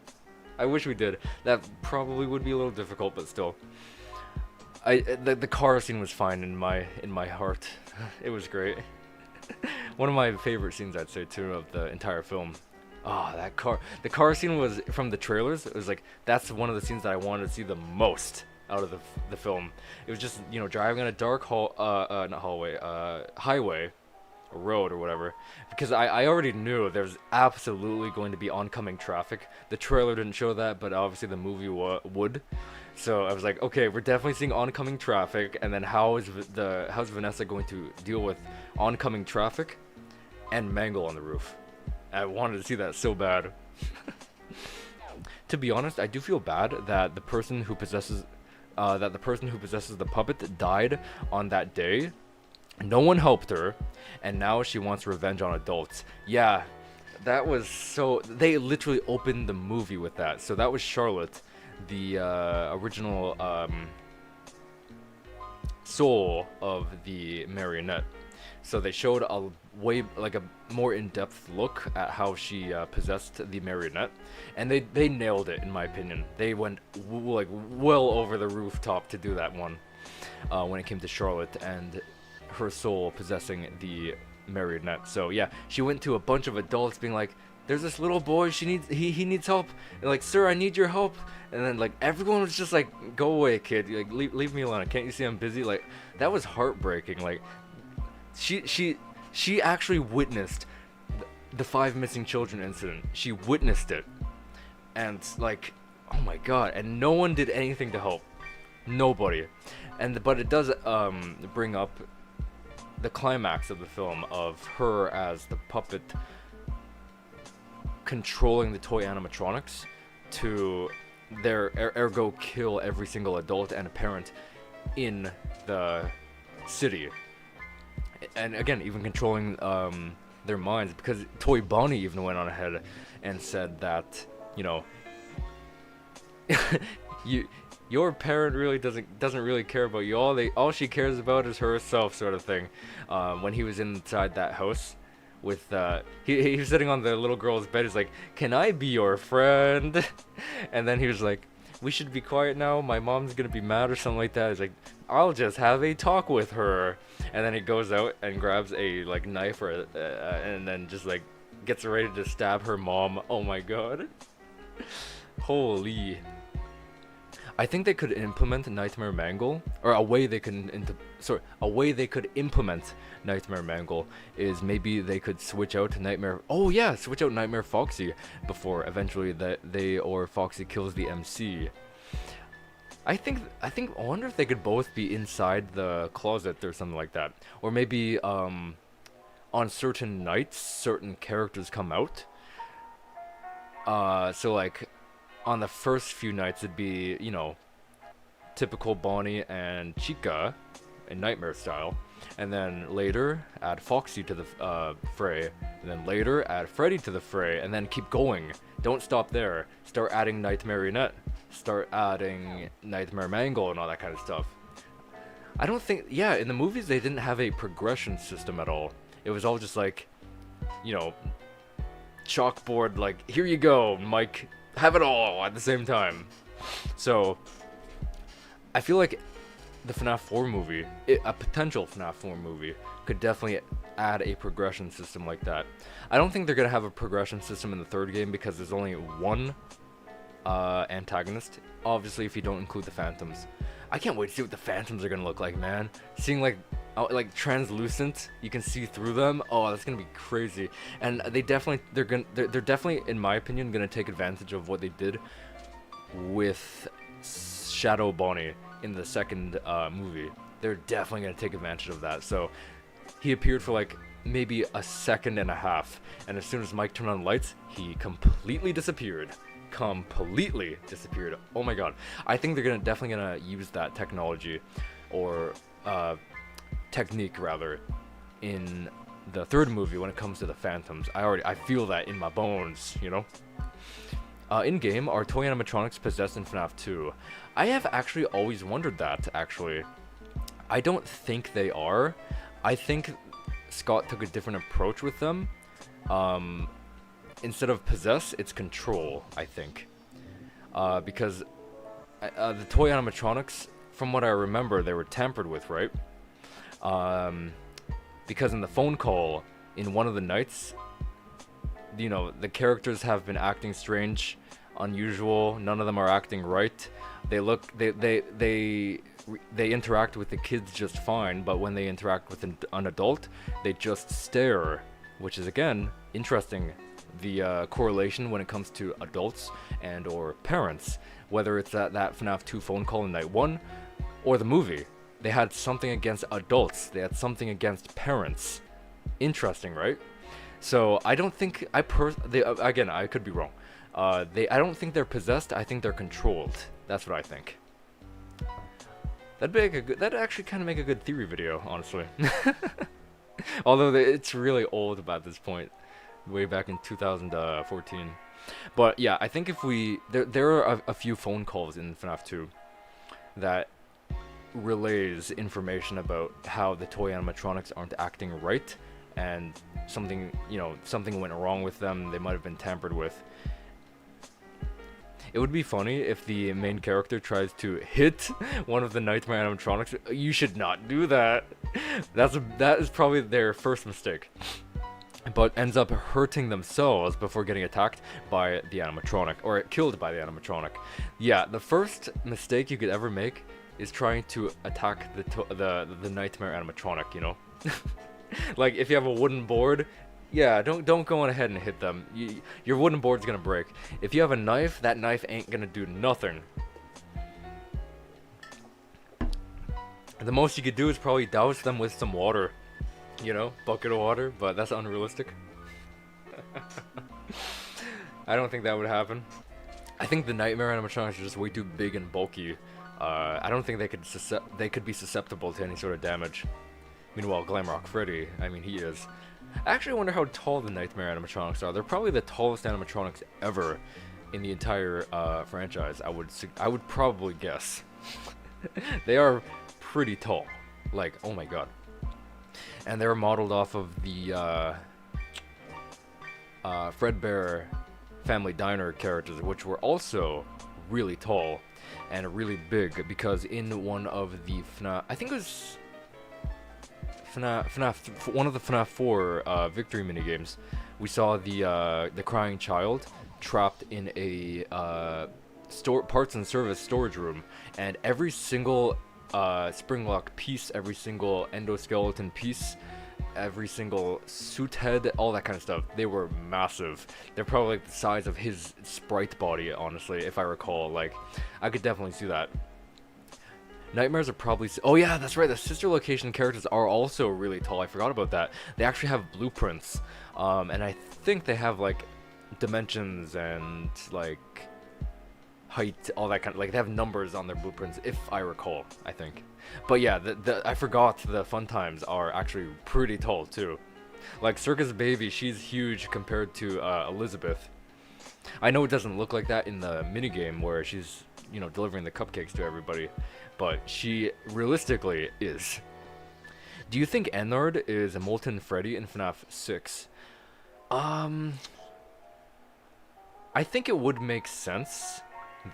[SPEAKER 1] I wish we did. That probably would be a little difficult, but still. The car scene was fine in my heart. It was great. One of my favorite scenes, I'd say, too, of the entire film. Oh, the car scene was from the trailers. It was like, that's one of the scenes that I wanted to see the most out of the film. It was just, you know, driving on a dark highway, or road or whatever, because I already knew there was absolutely going to be oncoming traffic. The trailer didn't show that, but obviously the movie would. So I was like, okay, we're definitely seeing oncoming traffic, and then how's Vanessa going to deal with oncoming traffic and Mangle on the roof? I wanted to see that so bad. To be honest, I do feel bad that the person who possesses that the person who possesses the puppet died on that day. No one helped her, and now she wants revenge on adults. Yeah, that was so... They literally opened the movie with that. So that was Charlotte, the original soul of the marionette. So they showed a more in-depth look at how she possessed the marionette, and they nailed it in my opinion. They went well over the rooftop to do that one when it came to Charlotte and her soul possessing the marionette. So yeah, she went to a bunch of adults being like, there's this little boy, he needs help, and like, sir, I need your help. And then like everyone was just like, go away, kid, like leave me alone, can't you see I'm busy? Like, that was heartbreaking. Like, she actually witnessed the 5 missing children incident. She witnessed it, and like, oh my god, and no one did anything to help. Nobody. But it does bring up the climax of the film of her as the puppet controlling the toy animatronics to ergo kill every single adult and parent in the city. And again, even controlling their minds, because Toy Bonnie even went on ahead and said that, you know, your parent really doesn't really care about you. All she cares about is herself, sort of thing. When he was inside that house with he was sitting on the little girl's bed. He's like, "Can I be your friend?" And then he was like, "We should be quiet now. My mom's gonna be mad," or something like that. He's like, "I'll just have a talk with her." And then he goes out and grabs a like knife or and then just like gets ready to stab her mom. Oh my god. Holy. I think they could implement Nightmare Mangle, or a way they could implement Nightmare Mangle is maybe they could switch out to switch out Nightmare Foxy before eventually they or Foxy kills the MC. I wonder if they could both be inside the closet or something like that, or maybe on certain nights certain characters come out. So like, on the first few nights it'd be, you know, typical Bonnie and Chica in Nightmare style, and then later add Foxy to the fray, and then later add Freddy to the fray, and then keep going. Don't stop there. Start adding Marionette, start adding Nightmare Mangle and all that kind of stuff. I don't think, yeah, in the movies they didn't have a progression system at all. It was all just like, you know, chalkboard, like, here you go, Mike, have it all at the same time. So I feel like the FNAF 4 movie, a potential FNAF 4 movie, could definitely add a progression system like that. I don't think they're gonna have a progression system in the third game because there's only one antagonist, obviously, if you don't include the Phantoms. I can't wait to see what the Phantoms are gonna look like, man. Seeing like translucent, you can see through them. Oh, that's gonna be crazy. And they're definitely, in my opinion, gonna take advantage of what they did with Shadow Bonnie in the second movie. They're definitely gonna take advantage of that. So he appeared for like maybe a second and a half, and as soon as Mike turned on the lights, he completely disappeared. Oh my god. I think they're definitely gonna use that technology, or technique rather, in the third movie when it comes to the Phantoms. I feel that in my bones, you know. In game, are toy animatronics possessed in FNAF 2? I have actually always wondered that. Actually, I don't think they are. I think Scott took a different approach with them. Instead of possess, it's control, I think. Because the toy animatronics, from what I remember, they were tampered with, right? Because in the phone call, in one of the nights, you know, the characters have been acting strange, unusual, none of them are acting right. They interact with the kids just fine, but when they interact with an adult, they just stare, which is, again, interesting. The correlation when it comes to adults and or parents, whether it's that FNAF 2 phone call in night 1 or the movie. They had something against adults, they had something against parents. Interesting, right? So I don't think again, I could be wrong. I don't think they're possessed, I think they're controlled. That's what I think. That'd actually kind of make a good theory video, honestly. Although it's really old about this point, way back in 2014. But yeah, I think if there are a few phone calls in FNAF 2 that relays information about how the toy animatronics aren't acting right, and something went wrong with them. They might have been tampered with. It would be funny if the main character tries to hit one of the nightmare animatronics. You should not do that. That is probably their first mistake, but ends up hurting themselves before getting attacked by the animatronic, or killed by the animatronic. Yeah, the first mistake you could ever make is trying to attack the nightmare animatronic. You know, like if you have a wooden board. Yeah, don't go on ahead and hit them. Your wooden board's gonna break. If you have a knife, that knife ain't gonna do nothing. The most you could do is probably douse them with some water. You know, bucket of water, but that's unrealistic. I don't think that would happen. I think the nightmare animatronics are just way too big and bulky. I don't think they could be susceptible to any sort of damage. Meanwhile, Glamrock Freddy, I mean, he is. I actually wonder how tall the nightmare animatronics are. They're probably the tallest animatronics ever in the entire franchise. I would probably guess. They are pretty tall. Like, oh my god. And they're modeled off of the Fredbear Family Diner characters, which were also really tall and really big, because in one of the FNAF, I think it was one of the FNAF 4 victory minigames, we saw the crying child trapped in a parts and service storage room, and every single spring lock piece, every single endoskeleton piece, every single suit head, all that kind of stuff, they were massive. They're probably like the size of his sprite body, honestly, if I recall. Like, I could definitely see that. Nightmares are probably... Oh yeah, that's right, the sister location characters are also really tall. I forgot about that. They actually have blueprints. And I think they have, like, dimensions and, like, height, all that kind of... Like, they have numbers on their blueprints, if I recall, I think. But yeah, I forgot the Fun Times are actually pretty tall, too. Like, Circus Baby, she's huge compared to Elizabeth. I know it doesn't look like that in the minigame where she's, you know, delivering the cupcakes to everybody, but she realistically is. Do you think Ennard is a Molten Freddy in FNAF 6? I think it would make sense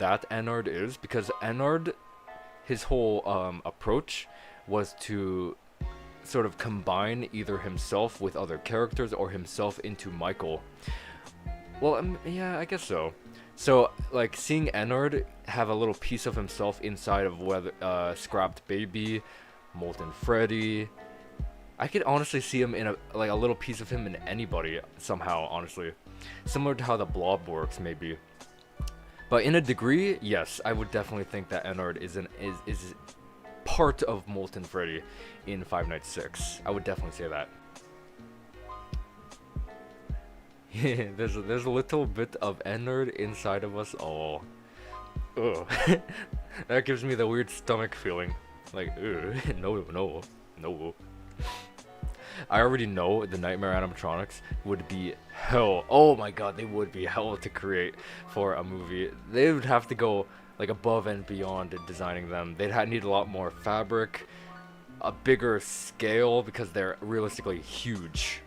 [SPEAKER 1] that Ennard is, because Ennard, his whole approach was to sort of combine either himself with other characters or himself into Michael. Well, yeah, I guess so. So, like, seeing Ennard have a little piece of himself inside of whether Scrapped Baby, Molten Freddy, I could honestly see him in a little piece of him in anybody somehow, honestly. Similar to how the Blob works, maybe. But in a degree, yes, I would definitely think that Ennard is part of Molten Freddy in Five Nights 6. I would definitely say that. there's a little bit of Ennard inside of us all. Ugh. That gives me the weird stomach feeling. Like, ugh, no. I already know the Nightmare animatronics would be hell. Oh my god, they would be hell to create for a movie. They would have to go like above and beyond in designing them. They'd need a lot more fabric, a bigger scale, because they're realistically huge.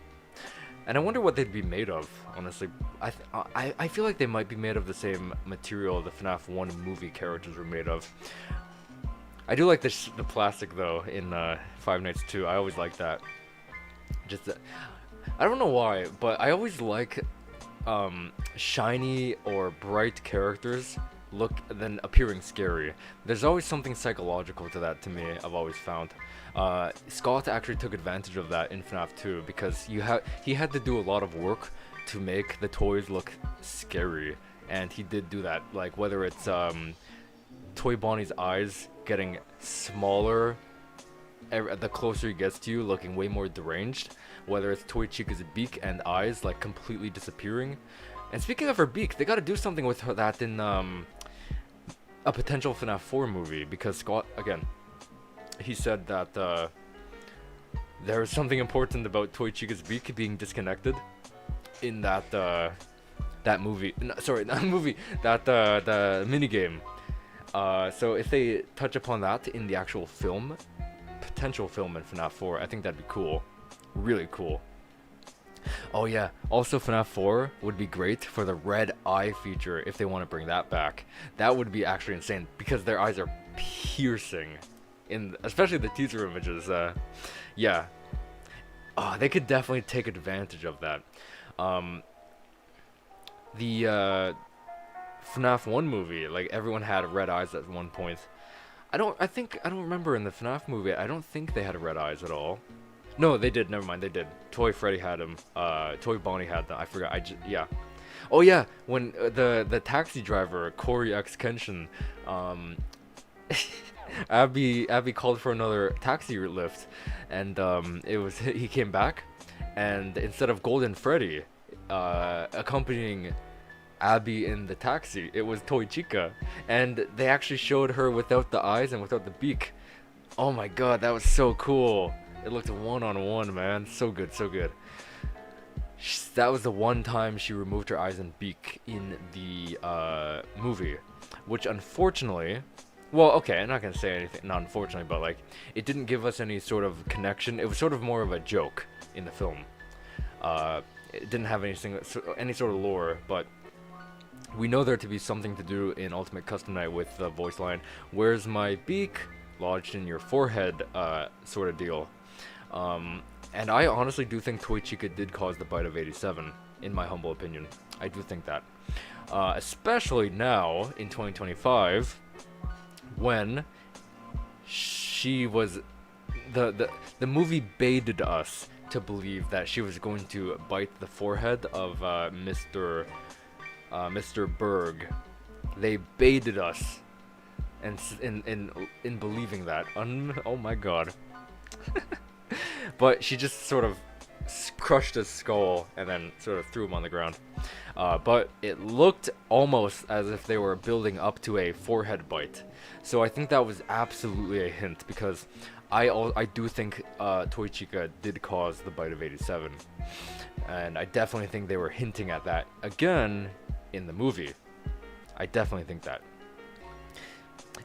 [SPEAKER 1] And I wonder what they'd be made of, honestly. I feel like they might be made of the same material the FNAF 1 movie characters were made of. I do like the plastic, though, in Five Nights 2. I always like that. Just I don't know why, but I always like shiny or bright characters then appearing scary. There's always something psychological to that, to me, I've always found. Scott actually took advantage of that in FNAF 2, because he had to do a lot of work to make the toys look scary, and he did do that. Like, whether it's Toy Bonnie's eyes getting smaller the closer he gets to you, looking way more deranged, whether it's Toy Chica's beak and eyes like completely disappearing. And speaking of her beak, they gotta do something with that in a potential FNAF 4 movie, because Scott, again, he said that there was something important about Toy Chica's beak being disconnected in that movie. No, sorry, not movie. That the minigame. So if they touch upon that in the actual film, potential film in FNAF 4, I think that'd be cool. Really cool. Oh yeah, also FNAF 4 would be great for the red eye feature if they want to bring that back. That would be actually insane because their eyes are piercing, especially the teaser images. Yeah, they could definitely take advantage of that. The FNAF 1 movie, like everyone had red eyes at one point. I don't remember in the FNAF movie. I don't think they had red eyes at all. No, they did. Never mind, they did. Toy Freddy had them. Toy Bonnie had them. I forgot. Yeah. Oh yeah, when the taxi driver Corey X Kenshin, Abby called for another taxi lift, and he came back, and instead of Golden Freddy, accompanying Abby in the taxi, it was Toy Chica, and they actually showed her without the eyes and without the beak. Oh my god, that was so cool. It looked one-on-one, man. So good, so good. That was the one time she removed her eyes and beak in the movie, which unfortunately, well, okay, I'm not gonna say anything, not unfortunately, but like, it didn't give us any sort of connection. It was sort of more of a joke in the film. It didn't have any sort of lore, but we know there to be something to do in Ultimate Custom Night with the voice line, "Where's my beak? Lodged in your forehead," sort of deal. And I honestly do think Toy Chica did cause the bite of 87, in my humble opinion. I do think that. Especially now, in 2025, when she was... The movie baited us to believe that she was going to bite the forehead of Mr. Berg. They baited us in believing that. Oh my god. But she just sort of crushed his skull and then sort of threw him on the ground. But it looked almost as if they were building up to a forehead bite. So I think that was absolutely a hint, because I do think Toy Chica did cause the bite of 87. And I definitely think they were hinting at that again in the movie. I definitely think that.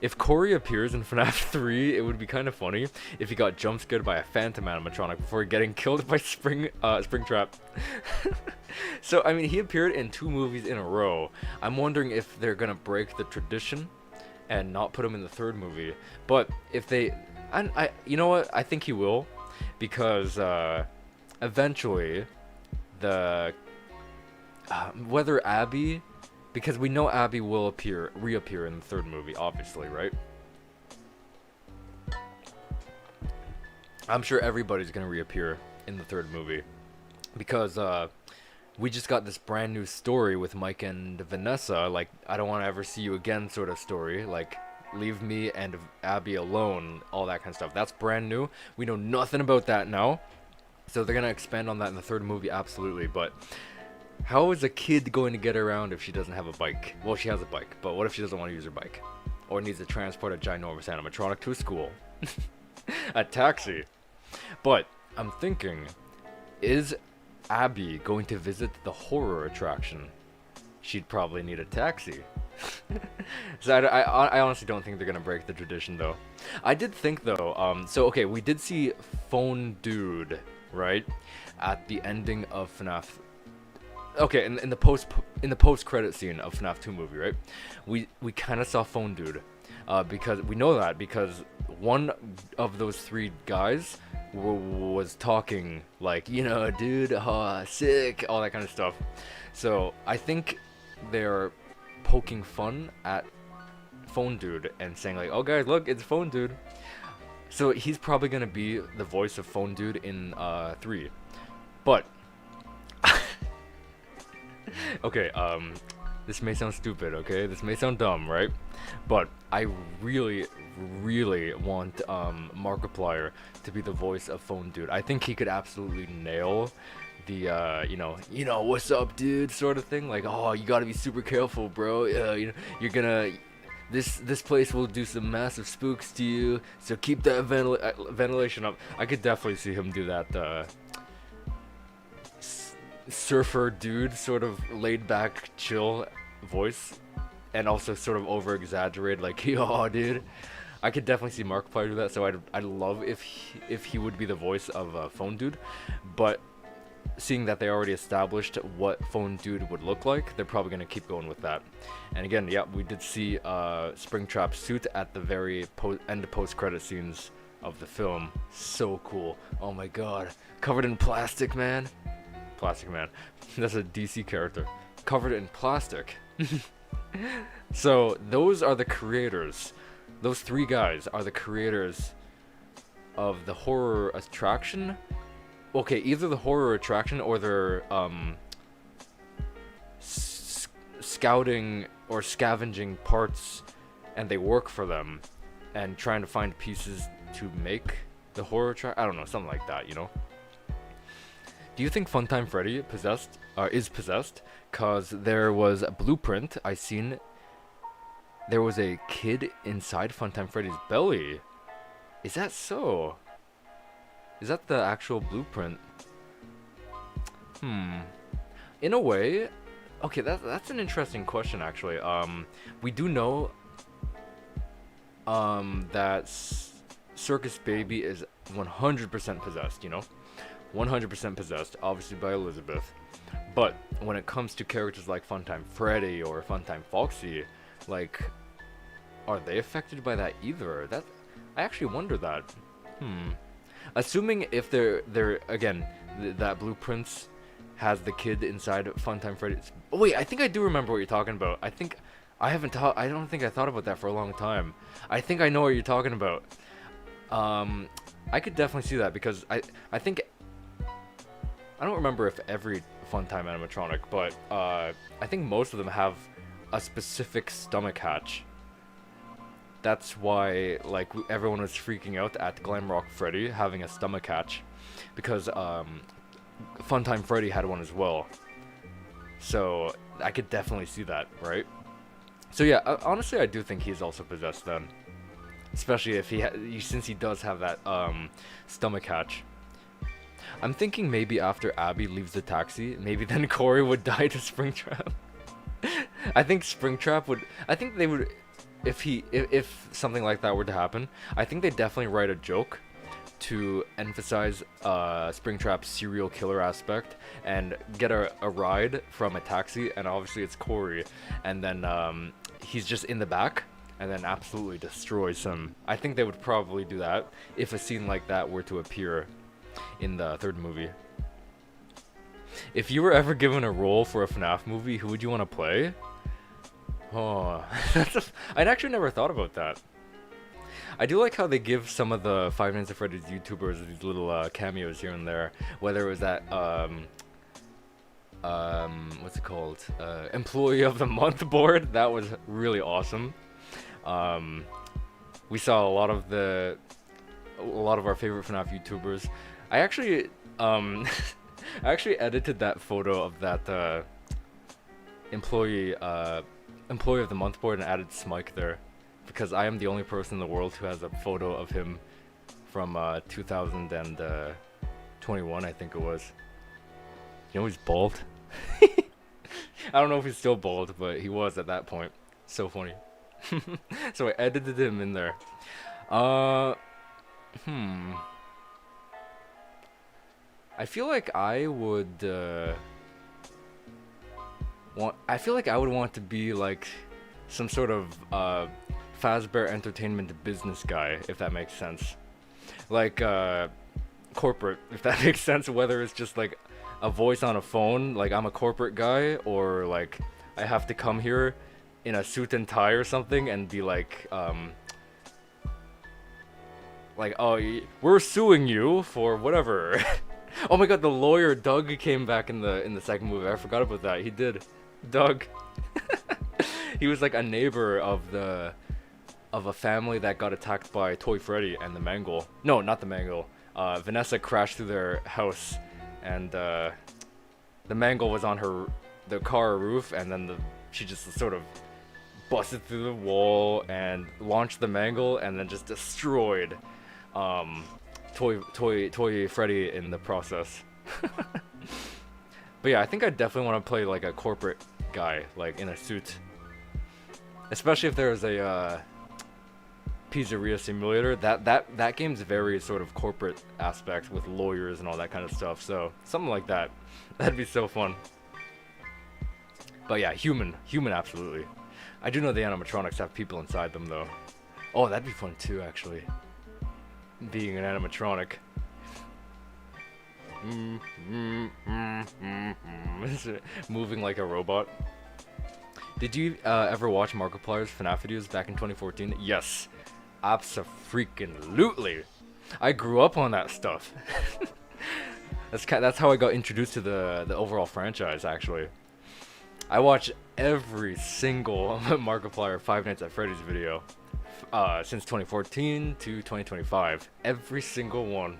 [SPEAKER 1] If Corey appears in FNAF 3, it would be kind of funny if he got jump scared by a phantom animatronic before getting killed by Springtrap. So, I mean, he appeared in 2 movies in a row. I'm wondering if they're gonna break the tradition and not put him in the 3rd movie. But if they... you know what? I think he will, because eventually whether Abby... Because we know Abby will reappear in the 3rd movie, obviously, right? I'm sure everybody's gonna reappear in the 3rd movie, because we just got this brand new story with Mike and Vanessa, like, I don't want to ever see you again sort of story, like, leave me and Abby alone, all that kind of stuff. That's brand new. We know nothing about that now, so they're gonna expand on that in the 3rd movie, absolutely. But how is a kid going to get around if she doesn't have a bike? Well, she has a bike, but what if she doesn't want to use her bike? Or needs to transport a ginormous animatronic to school? A taxi. But I'm thinking, is Abby going to visit the horror attraction? She'd probably need a taxi. So I honestly don't think they're gonna break the tradition, though. I did think, though, so okay, we did see Phone Dude, right, at the ending of FNAF. Okay, in the post credit scene of FNAF 2 movie, right? We kind of saw Phone Dude, because we know that because one of those 3 guys was talking like, you know, dude, sick, all that kind of stuff. So I think they're poking fun at Phone Dude and saying like, oh guys, look, it's Phone Dude. So he's probably gonna be the voice of Phone Dude in 3. But okay, this may sound stupid, okay? This may sound dumb, right? But I really, really want Markiplier to be the voice of Phone Dude. I think he could absolutely nail the you know, what's up, dude, sort of thing. Like, oh, you gotta be super careful, bro. You know, you're gonna This place will do some massive spooks to you, so keep that ventilation up. I could definitely see him do that surfer dude sort of laid back chill voice, and also sort of over exaggerate like yo dude. I could definitely see Markiplier do that, so I'd love if he would be the voice of Phone Dude, but seeing that they already established what Phone Dude would look like, they're probably gonna keep going with that. And again, yeah, we did see Springtrap's suit at the very end post-credit scenes of the film. So cool. Oh my god, covered in plastic, man. Plastic Man. That's a DC character. Covered in plastic. So those are the creators. Those three guys are the creators of the horror attraction. Okay, either the horror attraction or their scouting or scavenging parts, and they work for them and trying to find pieces to make the horror attraction. I don't know, something like that, you know? Do you think Funtime Freddy is possessed? Cause there was a blueprint I seen. There was a kid inside Funtime Freddy's belly. Is that so? Is that the actual blueprint? In a way, okay, that's an interesting question actually. We do know that Circus Baby is 100% possessed, you know? 100% possessed, obviously by Elizabeth. But when it comes to characters like Funtime Freddy or Funtime Foxy, like, are they affected by that either? I actually wonder that. Assuming if they're again, that blueprints has the kid inside Funtime Freddy's. Oh wait, I think I do remember what you're talking about. I don't think I thought about that for a long time. I think I know what you're talking about. I could definitely see that because I think I don't remember if every Funtime animatronic, but I think most of them have a specific stomach hatch. That's why like everyone was freaking out at Glamrock Freddy having a stomach hatch, because Funtime Freddy had one as well. So I could definitely see that, right? So yeah, honestly, I do think he's also possessed then, especially if since he does have that stomach hatch. I'm thinking maybe after Abby leaves the taxi, maybe then Corey would die to Springtrap. I think Springtrap would. I think they would, if something like that were to happen. I think they definitely write a joke to emphasize Springtrap's serial killer aspect and get a ride from a taxi, and obviously it's Corey, and then he's just in the back and then absolutely destroys him. I think they would probably do that if a scene like that were to appear in the third movie. If you were ever given a role for a FNAF movie, who would you want to play? Oh, I'd actually never thought about that. I do like how they give some of the Five Nights at Freddy's YouTubers these little cameos here and there. Whether it was that what's it called? Employee of the Month board. That was really awesome. We saw a lot of our favorite FNAF YouTubers. I actually I actually edited that photo of that employee of the month board and added Smike there, because I am the only person in the world who has a photo of him from 2021, I think it was. You know he's bald? I don't know if he's still bald, but he was at that point. So funny. So I edited him in there. I feel like I would want to be like some sort of Fazbear Entertainment business guy, if that makes sense. Like corporate, if that makes sense. Whether it's just like a voice on a phone, like I'm a corporate guy, or like I have to come here in a suit and tie or something and be like, oh, we're suing you for whatever. Oh my god, the lawyer Doug came back in the second movie. I forgot about that. He did. Doug. He was like a neighbor of a family that got attacked by Toy Freddy and the Mangle. No, not the Mangle. Vanessa crashed through their house, and the Mangle was on the car roof, and then she just sort of busted through the wall and launched the mangle and then just destroyed Toy Freddy in the process. But yeah, I think I definitely want to play like a corporate guy, like in a suit. Especially if there's a pizzeria simulator. That game's very sort of corporate aspect with lawyers and all that kind of stuff. So something like that, that'd be so fun. But yeah, human absolutely. I do know the animatronics have people inside them though. Oh, that'd be fun too, actually. Being an animatronic. Moving like a robot. Did you ever watch Markiplier's FNAF videos back in 2014? Yes, abso-freaking-lutely. I grew up on that stuff. That's how I got introduced to the overall franchise. Actually, I watched every single Markiplier Five Nights at Freddy's video since 2014 to 2025. Every single one.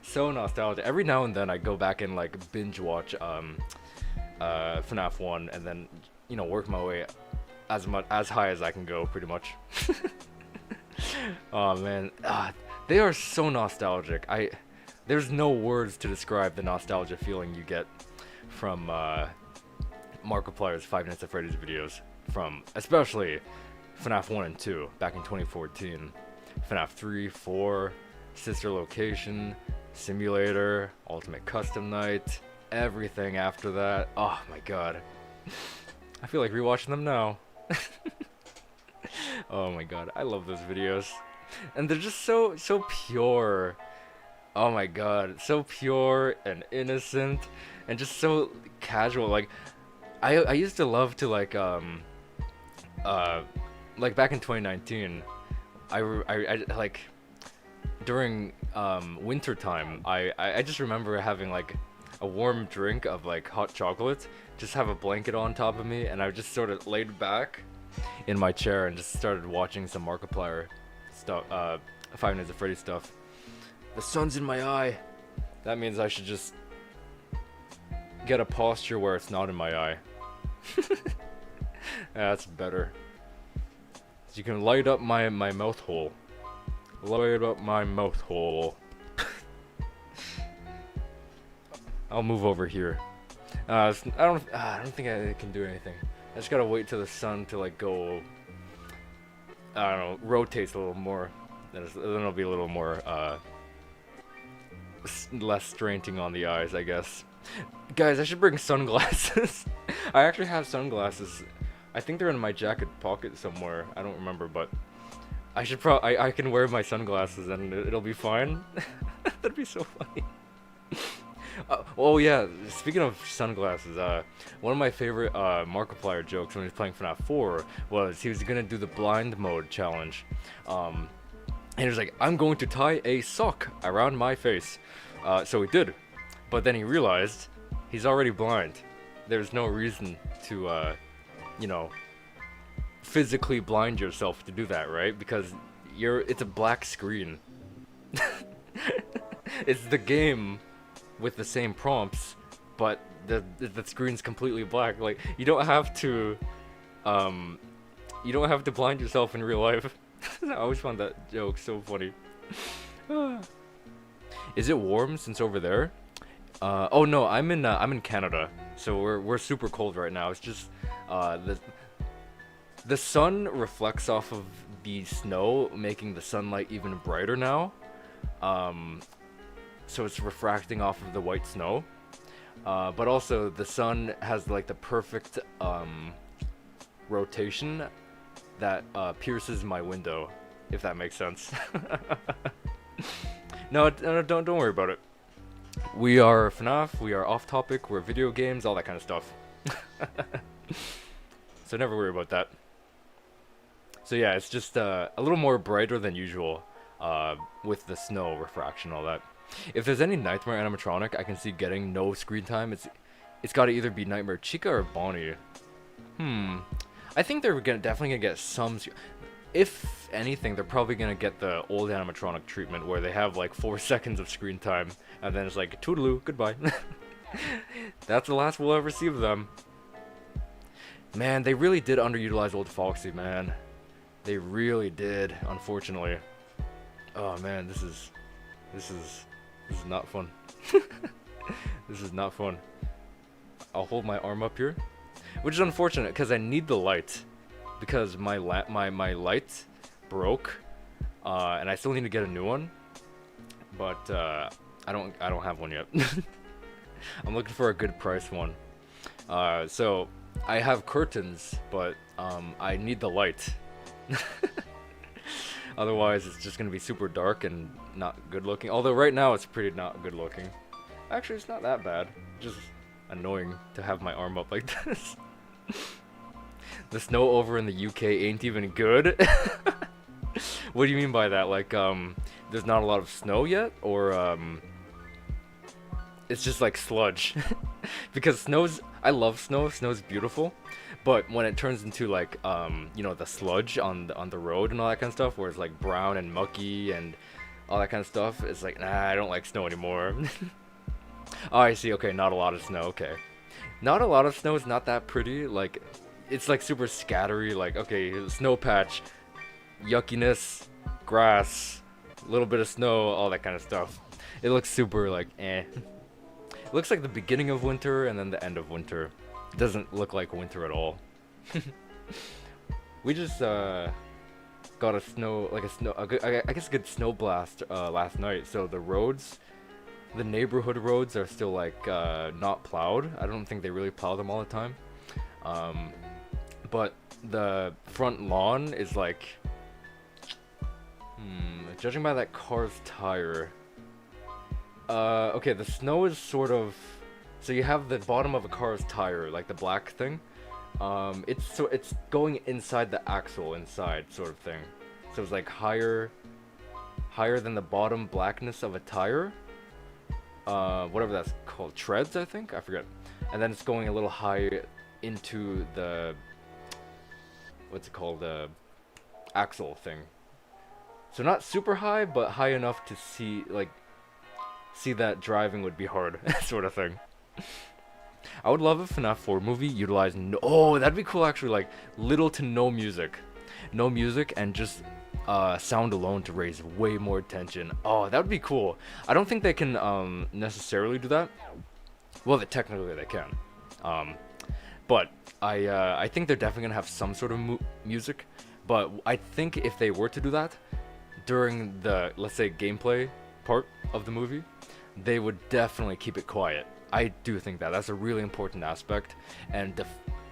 [SPEAKER 1] So nostalgic. Every now and then I go back and like binge watch FNAF 1 and then, you know, work my way as high as I can go, pretty much. Oh man, they are so nostalgic. There's no words to describe the nostalgia feeling you get from Markiplier's Five Nights at Freddy's videos, from especially FNAF 1 and 2 back in 2014, FNAF 3, 4, Sister Location, Simulator, Ultimate Custom Night, everything after that. Oh my god. I feel like rewatching them now. Oh my god, I love those videos. And they're just so pure. Oh my god, so pure and innocent and just so casual. Like I used to love to like back in 2019, I like during winter time, I just remember having like a warm drink of like hot chocolate, just have a blanket on top of me, and I just sort of laid back in my chair and just started watching some Markiplier stuff, Five Nights at Freddy stuff. The sun's in my eye. That means I should just get a posture where it's not in my eye. That's better. So you can light up my mouth hole. Light up my mouth hole. I'll move over here. I don't think I can do anything. I just gotta wait till the sun to like go. I don't know, rotates a little more. Then it'll be a little more less straining on the eyes, I guess. Guys, I should bring sunglasses. I actually have sunglasses. I think they're in my jacket pocket somewhere. I don't remember, but I should I can wear my sunglasses and it'll be fine. That'd be so funny. Oh yeah, speaking of sunglasses, one of my favorite Markiplier jokes when he was playing FNAF 4 was he was gonna do the blind mode challenge. And he was like, I'm going to tie a sock around my face. So he did. But then he realized he's already blind. There's no reason to, you know, physically blind yourself to do that, right? Because it's a black screen. It's the game with the same prompts, but the screen's completely black. Like, you don't have to blind yourself in real life. I always found that joke so funny. Is it warm since over there? Oh no, I'm in Canada, so we're super cold right now. It's just the sun reflects off of the snow, making the sunlight even brighter now. So it's refracting off of the white snow. But also the sun has like the perfect rotation that pierces my window, if that makes sense. No, don't worry about it. We are FNAF, we are off topic, we're video games, all that kind of stuff. So never worry about that. So yeah, it's just a little more brighter than usual with the snow refraction, all that. If there's any Nightmare animatronic I can see getting no screen time, it's got to either be Nightmare Chica or Bonnie. I think they're definitely gonna get some. If anything, they're probably gonna get the old animatronic treatment where they have like 4 seconds of screen time and then it's like toodaloo, goodbye. That's the last we'll ever see of them. Man, they really did underutilize old Foxy, man. They really did, unfortunately. Oh man, this is not fun. This is not fun. I'll hold my arm up here, which is unfortunate because I need the light, because my light broke, and I still need to get a new one. But I don't have one yet. I'm looking for a good price one. So I have curtains, but I need the light. Otherwise, it's just gonna be super dark and not good looking. Although right now it's pretty not good looking. Actually, it's not that bad. Just annoying to have my arm up like this. The snow over in the UK ain't even good. What do you mean by that? Like, there's not a lot of snow yet, or it's just like sludge. Because I love snow. Snow's beautiful. But when it turns into like, you know, the sludge on the road and all that kind of stuff, where it's like brown and mucky and all that kind of stuff, it's like, nah, I don't like snow anymore. Oh, I see. Okay, not a lot of snow. Okay, not a lot of snow is not that pretty. Like, it's like super scattery. Like, okay, snow patch, yuckiness, grass, a little bit of snow, all that kind of stuff. It looks super like eh. It looks like the beginning of winter and then the end of winter. It doesn't look like winter at all. We just got a I guess a good snow blast last night. So the roads, the neighborhood roads are still like not plowed. I don't think they really plow them all the time. But the front lawn is like, judging by that car's tire. Okay, the snow is sort of, so you have the bottom of a car's tire, like the black thing. It's going inside the axle, inside sort of thing. So it's like higher than the bottom blackness of a tire. Whatever that's called, treads, I think, I forget. And then it's going a little high into the, what's it called, the axle thing. So not super high, but high enough to see that driving would be hard, sort of thing. I would love a FNAF 4 movie utilizing oh, that'd be cool actually, like little to no music. No music and just sound alone to raise way more tension. Oh, that would be cool. I don't think they can necessarily do that. Well, technically they can. But I think they're definitely gonna have some sort of music. But I think if they were to do that during the, let's say, gameplay part of the movie, they would definitely keep it quiet. I do think that's a really important aspect and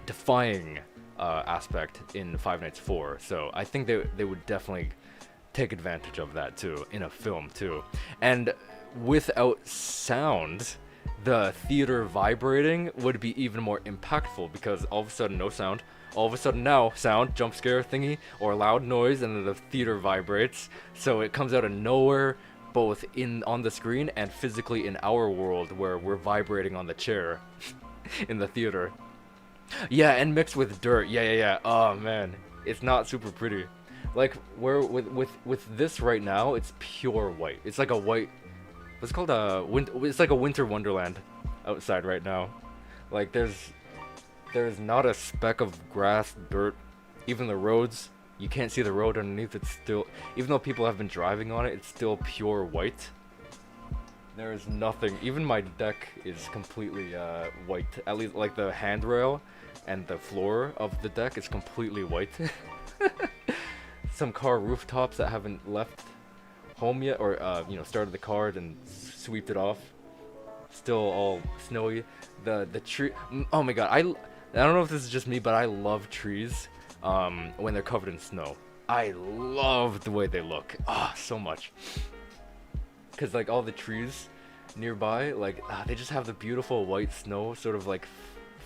[SPEAKER 1] defying aspect in Five Nights 4. So I think they would definitely take advantage of that too in a film too. And without sound, the theater vibrating would be even more impactful, because all of a sudden no sound, all of a sudden now sound, jump scare thingy or loud noise, and then the theater vibrates. So it comes out of nowhere, both on the screen and physically in our world where we're vibrating on the chair in the theater. Yeah, and mixed with dirt. Yeah. Oh man, it's not super pretty. Like where with this right now, it's pure white. It's like a white. It's called it's like a winter wonderland outside right now. Like there's not a speck of grass, dirt, even the roads. You can't see the road underneath. It's still, even though people have been driving on it, it's still pure white. There is nothing. Even my deck is completely white. At least like the handrail and the floor of the deck is completely white. Some car rooftops that haven't left home yet, or started the car and swept it off, still all snowy. The tree. Oh my god, I don't know if this is just me, but I love trees. When they're covered in snow, I love the way they look. So much. Cause like all the trees nearby, like they just have the beautiful white snow sort of like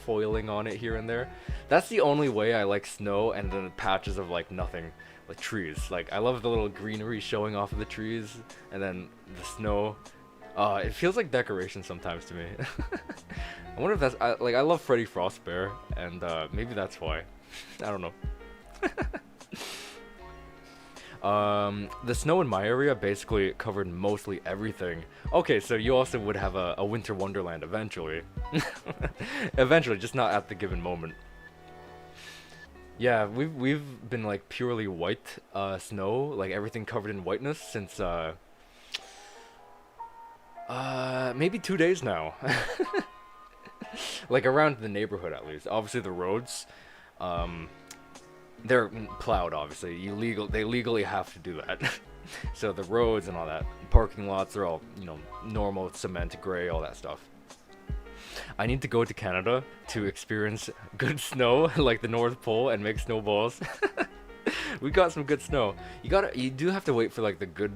[SPEAKER 1] foiling on it here and there. That's the only way I like snow, and then the patches of like nothing, like trees. Like I love the little greenery showing off of the trees, and then the snow. It feels like decoration sometimes to me. I wonder if that's I love Freddy Fazbear, and maybe that's why. I don't know. The snow in my area basically covered mostly everything. Okay, so you also would have a winter wonderland eventually. Eventually, just not at the given moment. Yeah, we've been like purely white snow, like everything covered in whiteness since maybe 2 days now. Like around the neighborhood at least. Obviously the roads, um, they're plowed. Obviously, they legally have to do that. So the roads and all that, parking lots, they're all normal cement, gray, all that stuff. I need to go to Canada to experience good snow, like the North Pole, and make snowballs. We got some good snow. You do have to wait for like the good,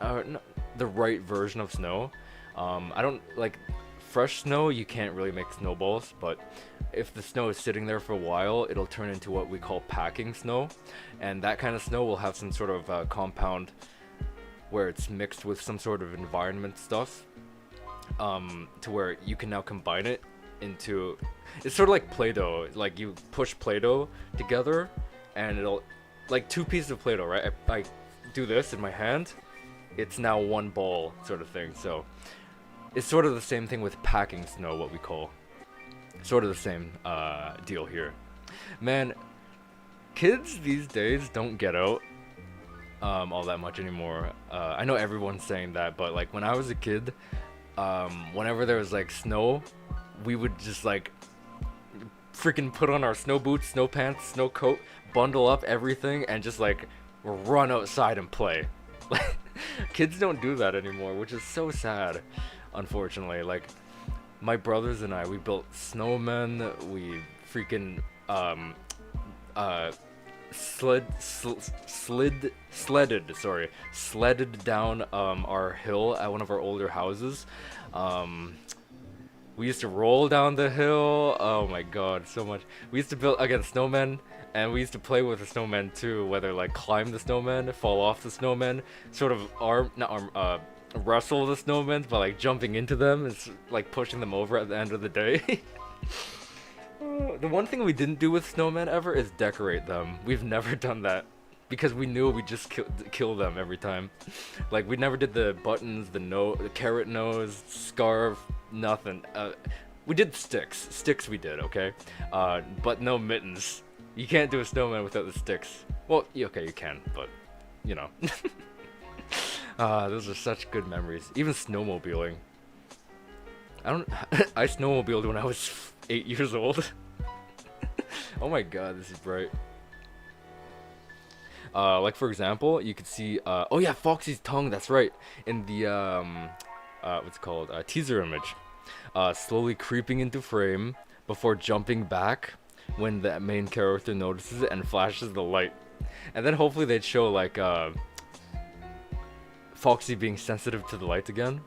[SPEAKER 1] no, the right version of snow. I don't like fresh snow. You can't really make snowballs, but if the snow is sitting there for a while, it'll turn into what we call packing snow, and that kind of snow will have some sort of compound where it's mixed with some sort of environment stuff, to where you can now combine it into. It's sort of like Play-Doh. Like you push Play-Doh together, and it'll like two pieces of Play-Doh, right? I do this in my hand. It's now one ball, sort of thing. So it's sort of the same thing with packing snow, what we call. Sort of the same deal here. Man, kids these days don't get out all that much anymore. I know everyone's saying that, but like when I was a kid, whenever there was like snow, we would just like freaking put on our snow boots, snow pants, snow coat, bundle up everything, and just like run outside and play. Like kids don't do that anymore, which is so sad, unfortunately. Like my brothers and I, we built snowmen. We freaking sledded down our hill at one of our older houses. We used to roll down the hill. Oh my god, so much. We used to build again snowmen, and we used to play with the snowmen too. Whether like climb the snowmen, fall off the snowmen, sort of wrestle the snowmen by like jumping into them. It's like pushing them over at the end of the day. The one thing we didn't do with snowmen ever is decorate them. We've never done that because we knew we'd just kill them every time. Like we never did the buttons, the carrot nose, scarf, nothing. We did sticks. Sticks we did, okay? But no mittens. You can't do a snowman without the sticks. Well, okay, you can, but you know. Those are such good memories. Even snowmobiling. I snowmobiled when I was 8 years old. Oh my god, this is bright. Like for example, you could see oh yeah, Foxy's tongue, that's right. In the what's it called? Teaser image. Slowly creeping into frame before jumping back when the main character notices it and flashes the light. And then hopefully they'd show like Foxy being sensitive to the light again.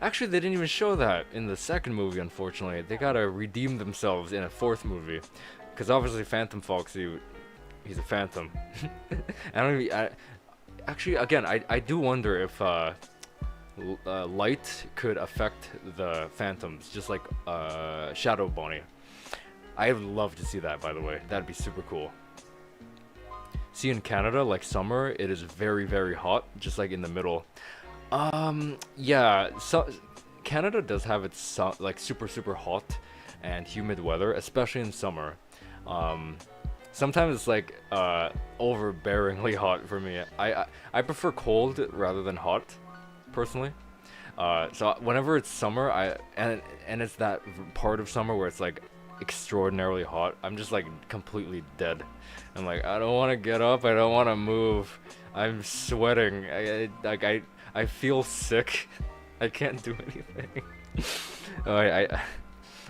[SPEAKER 1] Actually, they didn't even show that in the second movie, unfortunately. They gotta redeem themselves in a fourth movie. Because obviously Phantom Foxy, he's a phantom. Actually, again, I do wonder if light could affect the phantoms, just like Shadow Bonnie. I'd love to see that, by the way. That'd be super cool. See, in Canada, like summer, it is very, very hot, just like in the middle. Yeah, so Canada does have its like super, super hot and humid weather, especially in summer. Sometimes it's like overbearingly hot for me. I prefer cold rather than hot, personally. So whenever it's summer, and it's that part of summer where it's like extraordinarily hot, I'm just like completely dead. I'm like, I don't want to get up, I don't want to move. I'm sweating. I feel sick. I can't do anything. I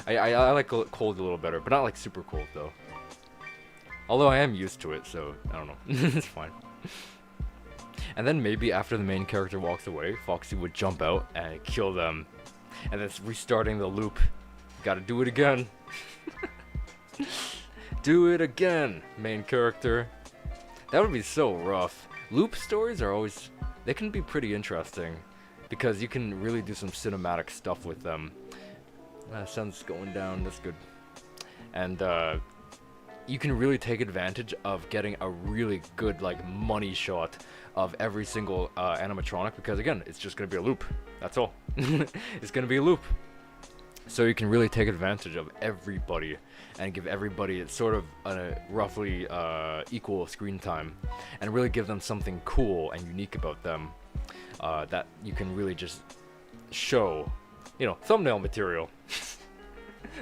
[SPEAKER 1] like cold a little better, but not like super cold though. Although I am used to it, so I don't know. It's fine. And then maybe after the main character walks away, Foxy would jump out and kill them. And it's restarting the loop. Gotta do it again. Do it again, main character. That would be so rough. Loop stories are always... They can be pretty interesting. Because you can really do some cinematic stuff with them. Sun's going down, that's good. And you can really take advantage of getting a really good like money shot of every single animatronic, because again, it's just gonna be a loop. That's all. It's gonna be a loop. So you can really take advantage of everybody and give everybody sort of a roughly equal screen time, and really give them something cool and unique about them that you can really just show, you know, thumbnail material.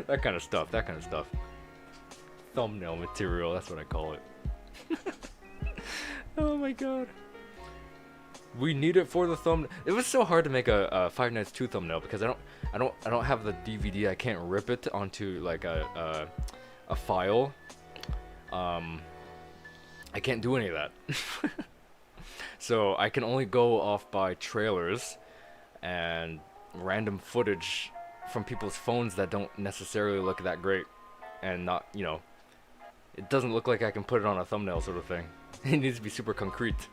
[SPEAKER 1] That kind of stuff, thumbnail material, that's what I call it. Oh my god. We need it for the thumbnail. It was so hard to make a Five Nights 2 thumbnail because I don't have the DVD. I can't rip it onto like a file. I can't do any of that. So I can only go off by trailers and random footage from people's phones that don't necessarily look that great, and not, you know, it doesn't look like I can put it on a thumbnail sort of thing. It needs to be super concrete.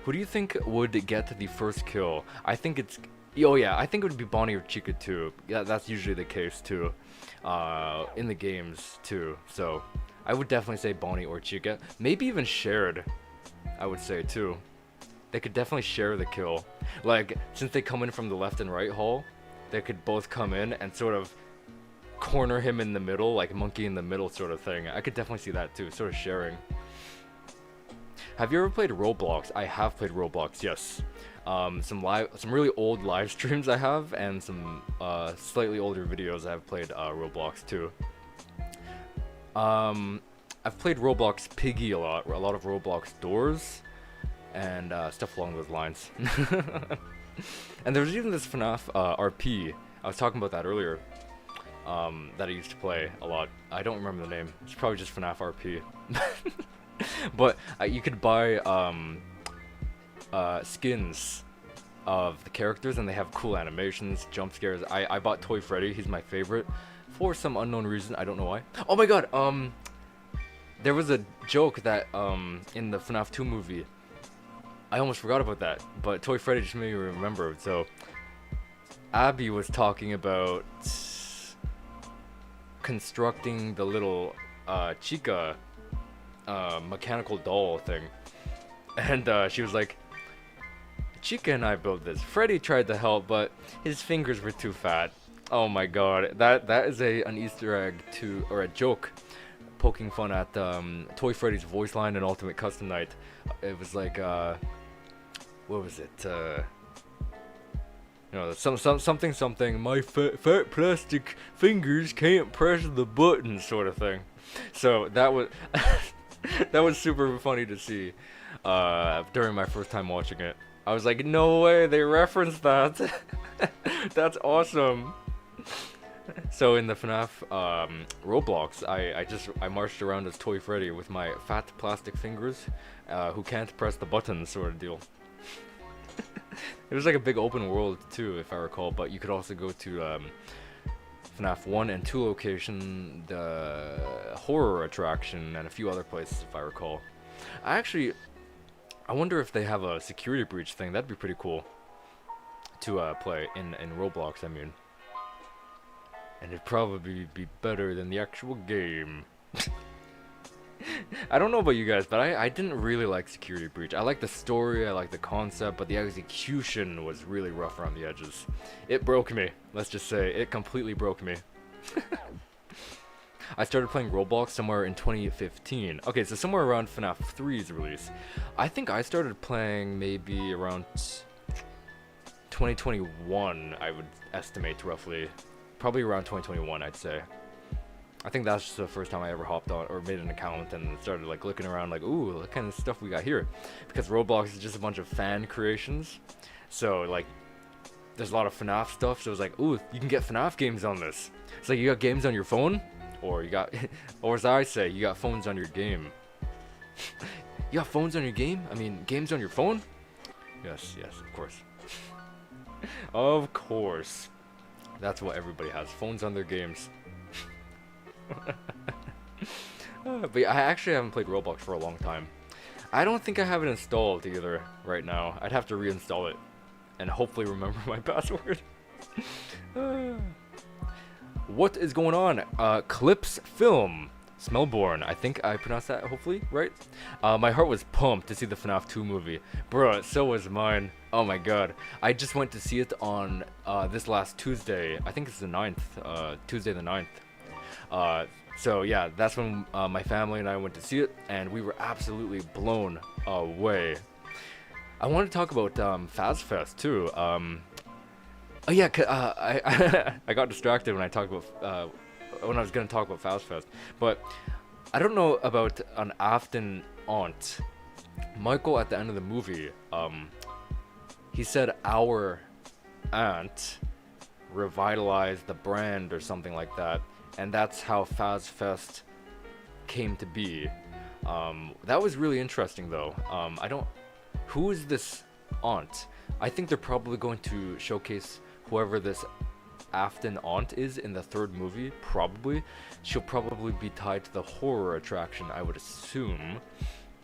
[SPEAKER 1] Who do you think would get the first kill? I think it's... Oh yeah, I think it would be Bonnie or Chica too. Yeah, that's usually the case too. In the games too. So, I would definitely say Bonnie or Chica. Maybe even shared, I would say too. They could definitely share the kill. Like, since they come in from the left and right hall, they could both come in and sort of corner him in the middle, like monkey in the middle sort of thing. I could definitely see that too, sort of sharing. Have you ever played Roblox? I have played Roblox, yes. Some really old live streams I have, and some slightly older videos I have played Roblox too. I've played Roblox Piggy a lot of Roblox Doors, and stuff along those lines. And there's even this FNAF RP. I was talking about that earlier. That I used to play a lot. I don't remember the name. It's probably just FNAF RP. But you could buy skins of the characters, and they have cool animations, jump scares. I bought Toy Freddy. He's my favorite for some unknown reason. I don't know why. Oh my god. There was a joke that in the FNAF 2 movie. I almost forgot about that, but Toy Freddy just made me remember. So Abby was talking about constructing the little Chica mechanical doll thing, and she was like, Chica and I built this. Freddy tried to help, but his fingers were too fat. Oh my god, that is an Easter egg to, or a joke poking fun at Toy Freddy's voice line in Ultimate Custom Night. It was like what was it, you know, something my fat plastic fingers can't press the button sort of thing. So that was that was super funny to see during my first time watching it. I was like, no way, they referenced that. That's awesome. So in the FNAF Roblox, I marched around as Toy Freddy with my fat plastic fingers who can't press the buttons sort of deal. It was like a big open world too, if I recall, but you could also go to FNAF 1 and 2 location, the horror attraction, and a few other places, if I recall. I wonder if they have a security breach thing. That'd be pretty cool to play in Roblox, I mean. And it'd probably be better than the actual game. I don't know about you guys, but I didn't really like Security Breach. I like the story, I like the concept, but the execution was really rough around the edges. It broke me. Let's just say, it completely broke me. I started playing Roblox somewhere in 2015. Okay, so somewhere around FNAF 3's release. I think I started playing maybe around 2021, I would estimate roughly. Probably around 2021, I'd say. I think that's just the first time I ever hopped on or made an account and started like looking around like, ooh, what kind of stuff we got here? Because Roblox is just a bunch of fan creations. So like, there's a lot of FNAF stuff. So it's like, ooh, you can get FNAF games on this. It's like, you got games on your phone? Or you got, or as I say, you got phones on your game. You got phones on your game? I mean, games on your phone? Yes, of course. Of course. That's what everybody has, phones on their games. But yeah, I actually haven't played Roblox for a long time. I don't think I have it installed either right now. I'd have to reinstall it and hopefully remember my password. What is going on? Clips Film Smellborn, I think I pronounced that hopefully right. My heart was pumped to see the FNAF 2 movie. Bruh, so was mine. Oh my god. I just went to see it on this last Tuesday. I think it's the 9th. Tuesday the 9th. So yeah, that's when my family and I went to see it, and we were absolutely blown away. I want to talk about FazFest too. Oh yeah, I got distracted when I talked about when I was gonna talk about FazFest, but I don't know about an Afton aunt. Michael at the end of the movie, he said our aunt revitalized the brand or something like that, and that's how FazFest came to be. That was really interesting though. Who is this aunt? I think they're probably going to showcase whoever this Afton aunt is in the third movie. Probably. She'll probably be tied to the horror attraction, I would assume.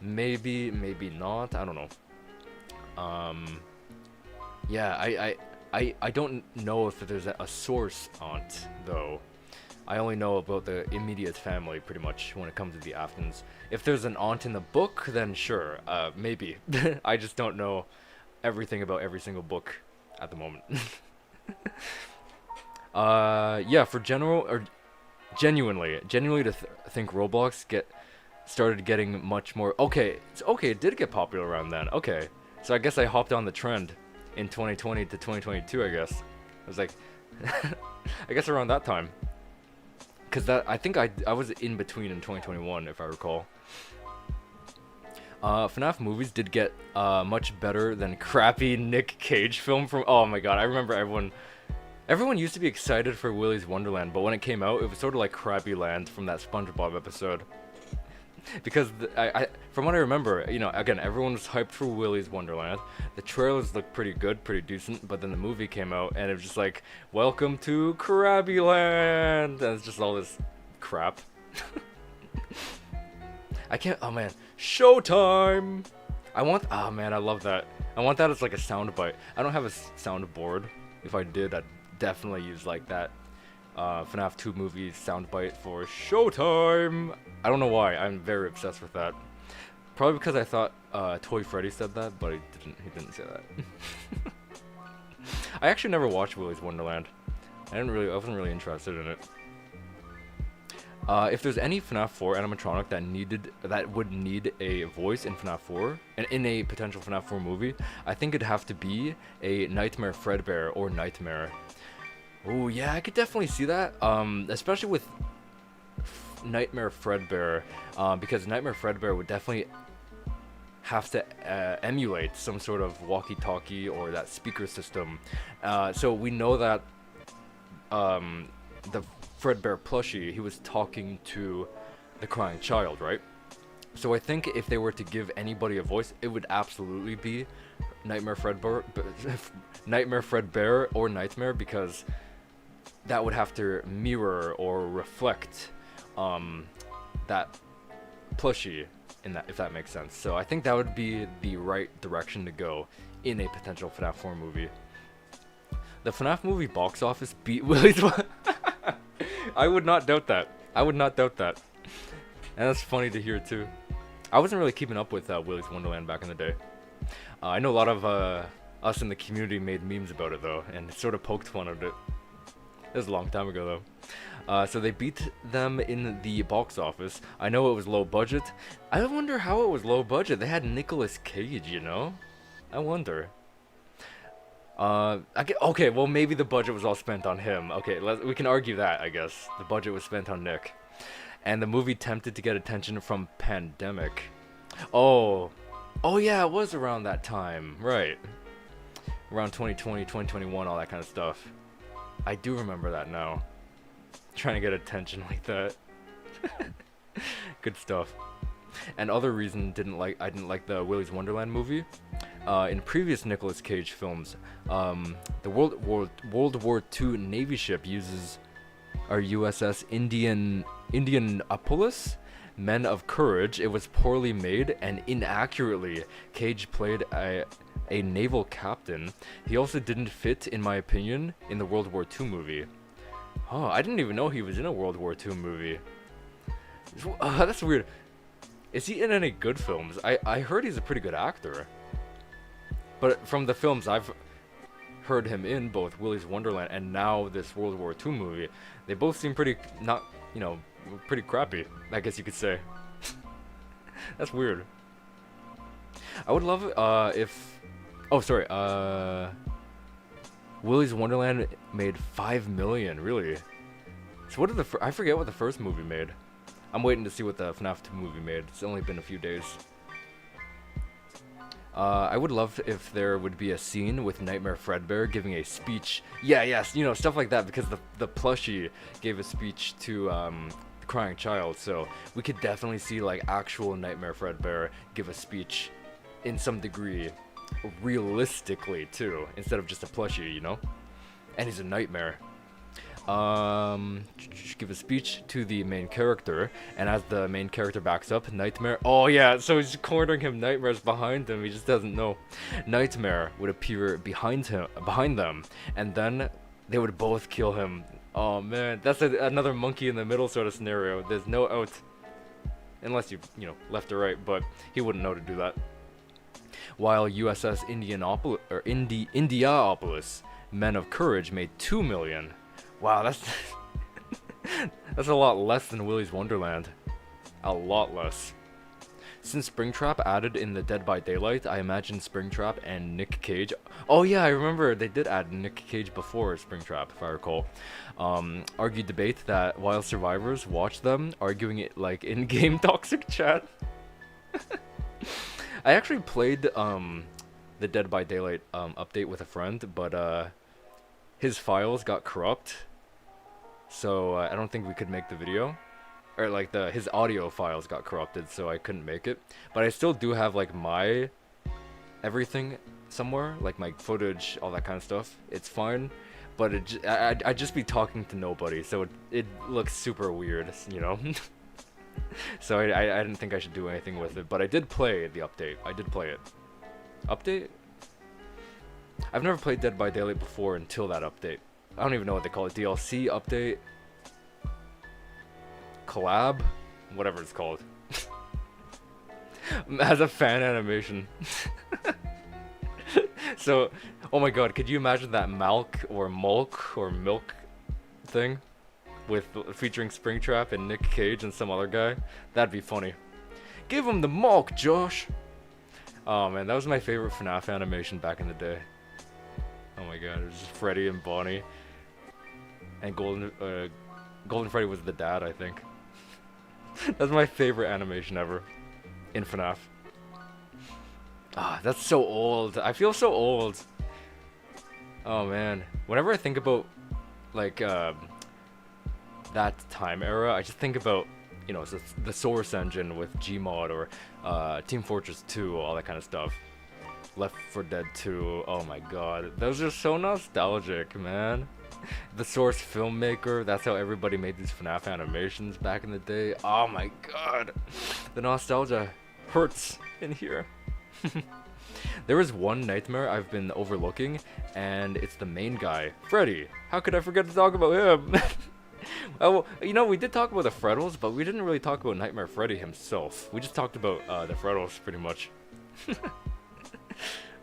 [SPEAKER 1] Maybe not. I don't know. Yeah, I don't know if there's a source aunt though. I only know about the immediate family pretty much when it comes to the Aftons. If there's an aunt in the book, then sure, maybe. I just don't know everything about every single book at the moment. Yeah, for genuinely to think Roblox started getting much more. Okay, it did get popular around then. Okay, so I guess I hopped on the trend in 2020 to 2022. I guess I was like, I guess around that time. Cause I think I was in between in 2021 if I recall. FNAF movies did get much better than crappy Nick Cage film from. Oh my god, I remember everyone used to be excited for Willy's Wonderland, but when it came out, it was sort of like Krabby Land from that SpongeBob episode. Because from what I remember, you know, again, everyone was hyped for Willy's Wonderland. The trailers looked pretty good, pretty decent, but then the movie came out and it was just like, welcome to Krabby Land, and it's just all this crap. I can't. Oh man, Showtime. Oh man, I love that. I want that as like a sound bite. I don't have a soundboard. If I did, I'd definitely use like that. FNAF 2 movie soundbite for Showtime. I don't know why. I'm very obsessed with that. Probably because I thought Toy Freddy said that, but he didn't say that. I actually never watched Willy's Wonderland. I wasn't really interested in it. If there's any FNAF 4 animatronic that would need a voice in FNAF 4 and in a potential FNAF 4 movie, I think it'd have to be a Nightmare Fredbear or Nightmare. Oh yeah, I could definitely see that. Especially with Nightmare Fredbear, because Nightmare Fredbear would definitely have to emulate some sort of walkie-talkie or that speaker system. So we know that the Fredbear plushie, he was talking to the crying child, right? So I think if they were to give anybody a voice, it would absolutely be Nightmare Fredbear or Nightmare, because that would have to mirror or reflect that plushie in that, if that makes sense. So I think that would be the right direction to go in a potential FNAF 4 movie. The FNAF movie box office beat Willy's I would not doubt that. And that's funny to hear too. I wasn't really keeping up with Willy's Wonderland back in the day. I know a lot of us in the community made memes about it though, and sort of poked fun at it. It was a long time ago though. So they beat them in the box office. I know it was low budget. I wonder how it was low budget. They had Nicolas Cage, you know? I wonder. Okay, well maybe the budget was all spent on him. Okay, we can argue that, I guess. The budget was spent on Nick. And the movie attempted to get attention from Pandemic. Oh yeah, it was around that time, right. Around 2020, 2021, all that kind of stuff. I do remember that now. Trying to get attention like that. Good stuff. And other reason I didn't like the Willy's Wonderland movie. In previous Nicolas Cage films, the World War II Navy ship uses our USS Indianapolis, Men of Courage. It was poorly made and inaccurately. Cage played a naval captain. He also didn't fit, in my opinion, in the World War II movie. Oh, I didn't even know he was in a World War II movie. That's weird. Is he in any good films? I heard he's a pretty good actor. But from the films I've heard him in, both Willy's Wonderland and now this World War II movie, they both seem pretty not, you know, pretty crappy, I guess you could say. That's weird. I would love if, oh sorry, Willy's Wonderland made 5 million, really. So what did I forget what the first movie made. I'm waiting to see what the FNAF 2 movie made. It's only been a few days. I would love if there would be a scene with Nightmare Fredbear giving a speech. Yeah, yes, you know, stuff like that, because the plushie gave a speech to the crying child, so we could definitely see like actual Nightmare Fredbear give a speech in some degree, realistically too, instead of just a plushie, you know? And he's a nightmare. Give a speech to the main character, and as the main character backs up, Nightmare, oh yeah, so he's cornering him, Nightmare's behind him, he just doesn't know. Nightmare would appear behind them, and then they would both kill him. Oh man, that's another monkey in the middle sort of scenario. There's no out, unless you know, left or right, but he wouldn't know to do that. While USS Indianapolis, Men of Courage made 2 million. Wow, that's that's a lot less than Willy's Wonderland. A lot less. Since Springtrap added in the Dead by Daylight, I imagine Springtrap and Nick Cage. Oh yeah, I remember they did add Nick Cage before Springtrap, if I recall. Argue debate that while survivors watch them arguing it like in-game toxic chat. I actually played the Dead by Daylight update with a friend, but his files got corrupt, so I don't think we could make the video, or like his audio files got corrupted, so I couldn't make it. But I still do have like my everything somewhere, like my footage, all that kind of stuff. It's fine, but I'd just be talking to nobody, so it looks super weird, you know. So I didn't think I should do anything with it, but I did play the update. I did play it. Update? I've never played Dead by Daylight before until that update. I don't even know what they call it. DLC, update, collab, whatever it's called. As a fan animation. So, oh my god, could you imagine that Milk thing? With featuring Springtrap and Nick Cage and some other guy? That'd be funny. Give him the milk, Josh! Oh man, that was my favorite FNAF animation back in the day. Oh my god, it was just Freddy and Bonnie. And Golden Freddy was the dad, I think. That's my favorite animation ever. In FNAF. Ah, that's so old. I feel so old. Oh man. Whenever I think about, like, that time era, I just think about, you know, the Source engine with Gmod or Team Fortress 2, all that kind of stuff. Left 4 Dead 2, oh my god, those are so nostalgic, man. The Source filmmaker, that's how everybody made these FNAF animations back in the day. Oh my god, the nostalgia hurts in here. There is one nightmare I've been overlooking, and it's the main guy, Freddy. How could I forget to talk about him? Oh, you know, we did talk about the Freddles, but we didn't really talk about Nightmare Freddy himself. We just talked about the Freddles, pretty much.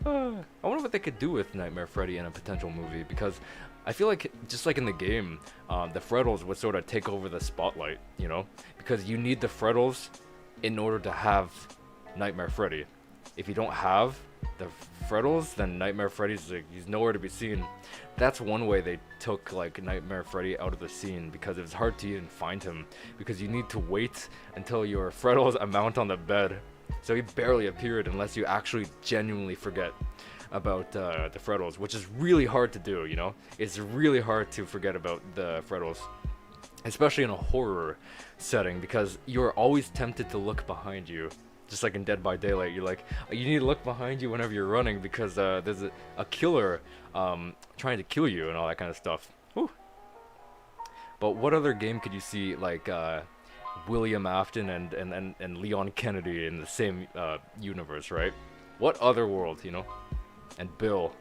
[SPEAKER 1] I wonder what they could do with Nightmare Freddy in a potential movie, because I feel like, just like in the game, the Freddles would sort of take over the spotlight, you know? Because you need the Freddles in order to have Nightmare Freddy. If you don't have the Freddles, then Nightmare Freddy's like, he's nowhere to be seen. That's one way they took like Nightmare Freddy out of the scene, because it was hard to even find him, because you need to wait until your Freddles amount on the bed. So he barely appeared unless you actually genuinely forget about the Freddles, which is really hard to do, you know? It's really hard to forget about the Freddles, especially in a horror setting, because you're always tempted to look behind you. Just like in Dead by Daylight, you're like, you need to look behind you whenever you're running, because there's a killer trying to kill you and all that kind of stuff. Whew. But what other game could you see like William Afton and Leon Kennedy in the same universe, right? What other world, you know? And Bill.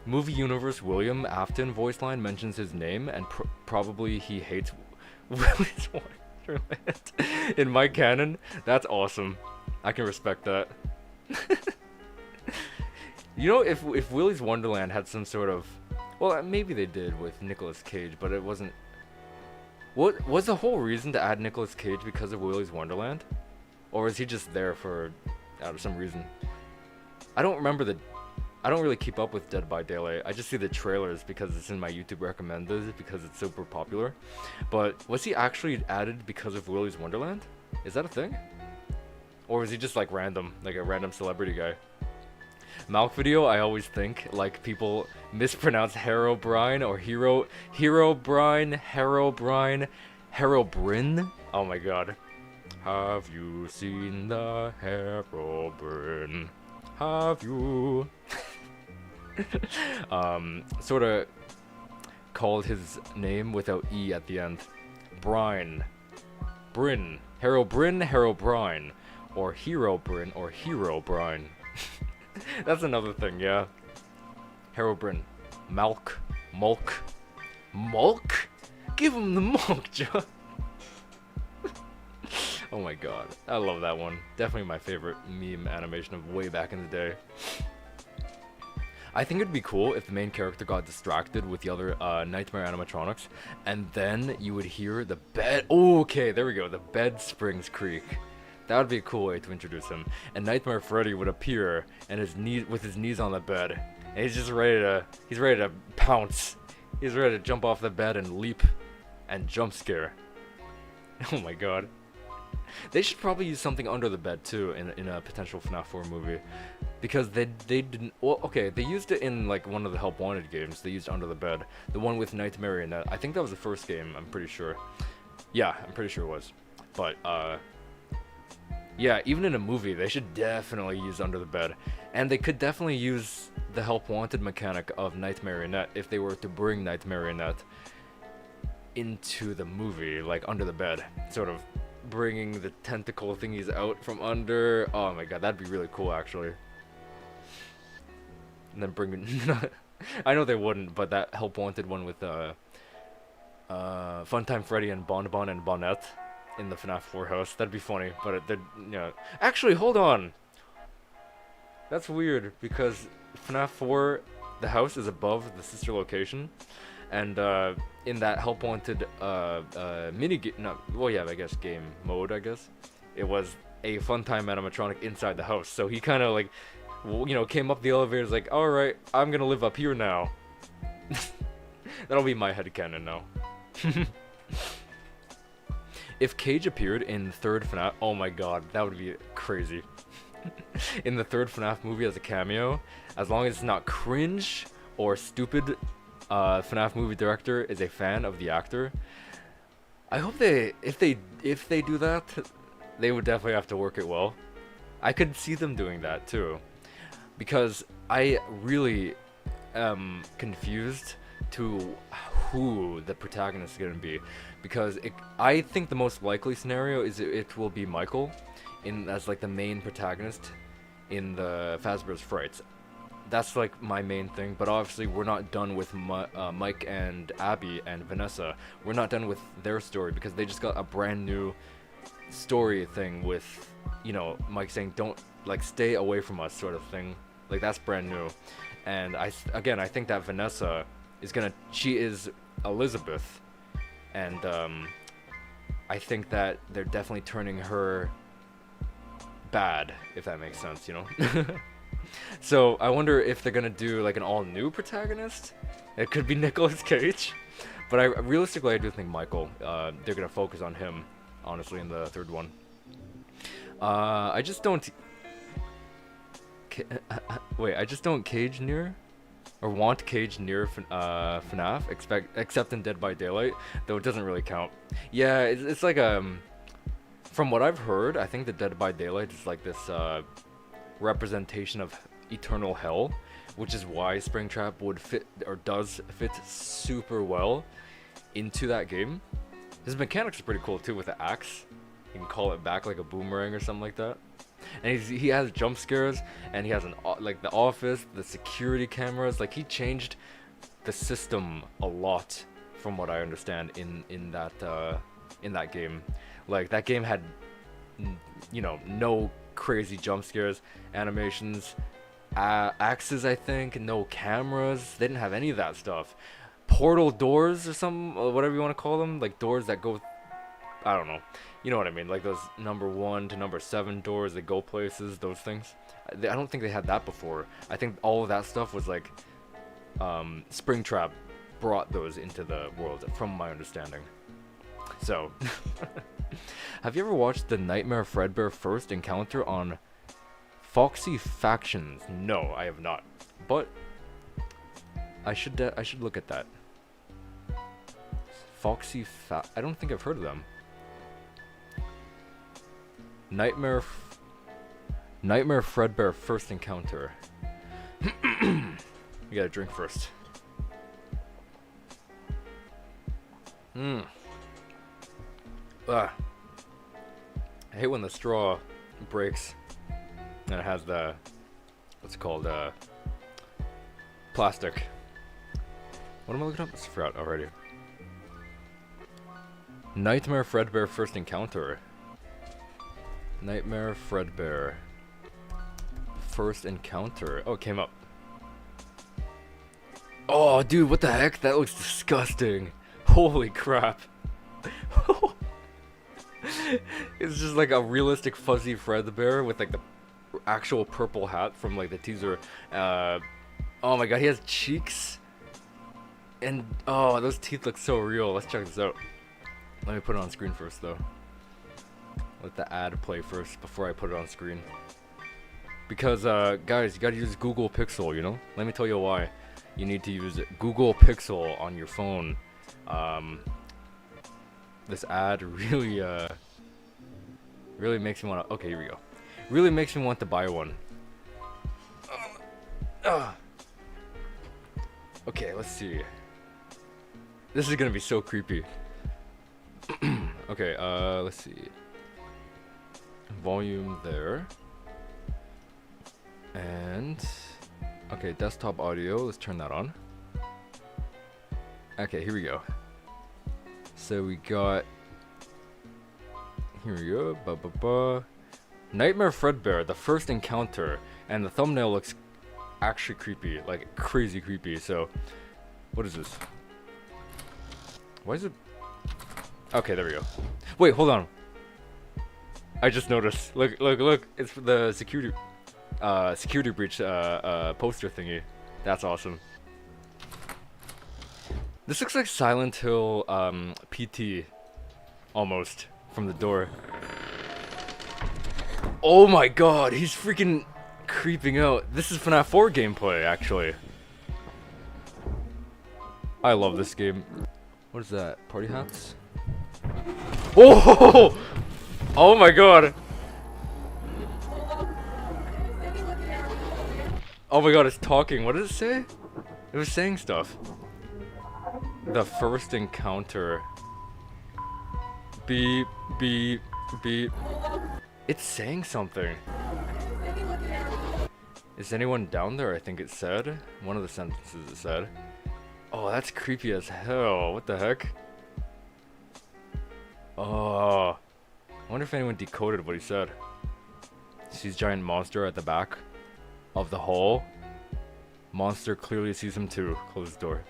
[SPEAKER 1] Movie universe William Afton voice line mentions his name, and probably he hates Willy's Wonderland. In my canon, that's awesome. I can respect that. You know, if Willy's Wonderland had some sort of, well, maybe they did with Nicolas Cage, but it wasn't. What was the whole reason to add Nicolas Cage because of Willy's Wonderland, or is he just there for out of some reason? I don't remember the. I don't really keep up with Dead by Daylight. I just see the trailers because it's in my YouTube recommended because it's super popular. But was he actually added because of Willy's Wonderland? Is that a thing? Or is he just like random, like a random celebrity guy? Malk video, I always think like people mispronounce Herobrine or Herobrine, Herobrine. Oh my god. Have you seen the Herobrine? Have you? Sort of called his name without E at the end. Brine. Bryn. Herobrine, or Herobrine, or Herobrine. That's another thing, yeah. Herobrine. Mulk. Give him the mulk, John. Oh my god. I love that one. Definitely my favorite meme animation of way back in the day. I think it'd be cool if the main character got distracted with the other Nightmare animatronics, and then you would hear the bed. Oh, okay, there we go. The bed springs creak. That would be a cool way to introduce him. And Nightmare Freddy would appear, and his knees on the bed, and he's just ready to pounce. He's ready to jump off the bed and leap, and jump scare. Oh my god. They should probably use something under the bed too in a potential FNAF 4 movie, because they didn't. Well, okay, they used it in like one of the Help Wanted games. They used under the bed, the one with Marionette. I think that was the first game. I'm pretty sure. Yeah, I'm pretty sure it was. But yeah, even in a movie, they should definitely use under the bed, and they could definitely use the Help Wanted mechanic of Marionette if they were to bring Marionette into the movie, like under the bed, sort of bringing the tentacle thingies out from under. Oh my god, that'd be really cool actually. And then bring I know they wouldn't, but that Help Wanted one with Funtime Freddy and Bonbon and Bonette in the FNAF 4 house, that'd be funny. But they're, you know, actually hold on, that's weird because FNAF 4 the house is above the sister location, and in that Help Wanted mini game, well yeah, I guess game mode, I guess it was a Funtime animatronic inside the house, so he kind of like, you know, came up the elevators like, all right, I'm gonna live up here now. That'll be my headcanon now. If Cage appeared in third FNAF, oh my god, that would be crazy. In the third FNAF movie as a cameo, as long as it's not cringe or stupid, FNAF movie director is a fan of the actor. I hope if they do that, they would definitely have to work it well. I could see them doing that too, because I really am confused to who the protagonist is going to be, because I think the most likely scenario is it will be Michael as like the main protagonist in the Fazbear's Frights. That's like my main thing, but obviously we're not done with Mike and Abby and Vanessa. We're not done with their story because they just got a brand new story thing with, you know, Mike saying don't, like, stay away from us sort of thing. Like, that's brand new. And I think that Vanessa she is Elizabeth, and I think that they're definitely turning her bad, if that makes sense, you know. So I wonder if they're gonna do like an all-new protagonist. It could be Nicolas Cage, but realistically I do think Michael. They're gonna focus on him, honestly, in the third one. I just don't. Wait, I just don't Cage near, or want Cage near FNAF, except in Dead by Daylight, though it doesn't really count. Yeah, it's like from what I've heard, I think the Dead by Daylight is like this representation of eternal hell, which is why Springtrap would fit, or does fit, super well into that game. His mechanics are pretty cool too, with the axe. You can call it back like a boomerang or something like that. And he has jump scares, and he has like the office, the security cameras. Like, he changed the system a lot, from what I understand, in that game. Like, that game had, you know, no crazy jump scares, animations, axes, I think. No cameras. They didn't have any of that stuff. Portal doors or some, whatever you want to call them, like doors that go, I don't know, you know what I mean, like those number 1 to number 7 doors that go places, those things. I don't think they had that before. I think all of that stuff was like Springtrap brought those into the world, from my understanding. So, have you ever watched the Nightmare Fredbear first encounter on Foxy Factions? No, I have not. But I should look at that. I don't think I've heard of them. Nightmare Fredbear first encounter. You gotta drink first. I hate when the straw breaks and it has the, what's it called, plastic. What am I looking up? It's forgot already. Nightmare Fredbear first encounter. Nightmare Fredbear first encounter. Oh, it came up. Oh, dude, what the heck? That looks disgusting. Holy crap. It's just like a realistic fuzzy Fredbear with like the actual purple hat from like the teaser. Oh my god, he has cheeks. And oh, those teeth look so real. Let's check this out. Let me put it on screen first though. Let the ad play first before I put it on screen. Because guys, you gotta use Google Pixel, you know? Let me tell you why. You need to use Google Pixel on your phone. This ad really really makes me want to, okay, here we go. Really makes me want to buy one. Okay, let's see. This is gonna be so creepy. Okay, let's see. Volume there. And okay, desktop audio, let's turn that on. Okay, here we go. So we got, here we go, Nightmare Fredbear, the first encounter, and the thumbnail looks actually creepy, like crazy creepy. So, what is this? Why is it? Okay, there we go. Wait, hold on. I just noticed. Look, look, look! It's the security breach poster thingy. That's awesome. This looks like Silent Hill PT, almost, from the door. Oh my god, he's freaking creeping out. This is FNAF 4 gameplay, actually. I love this game. What is that? Party hats? Oh! Oh my god! Oh my god, it's talking. What did it say? It was saying stuff. The first encounter. Beep, beep, beep. It's saying something. Is anyone down there? I think it said. One of the sentences it said. Oh, that's creepy as hell. What the heck? Oh. I wonder if anyone decoded what he said. Sees giant monster at the back of the hall. Monster clearly sees him too. Close the door.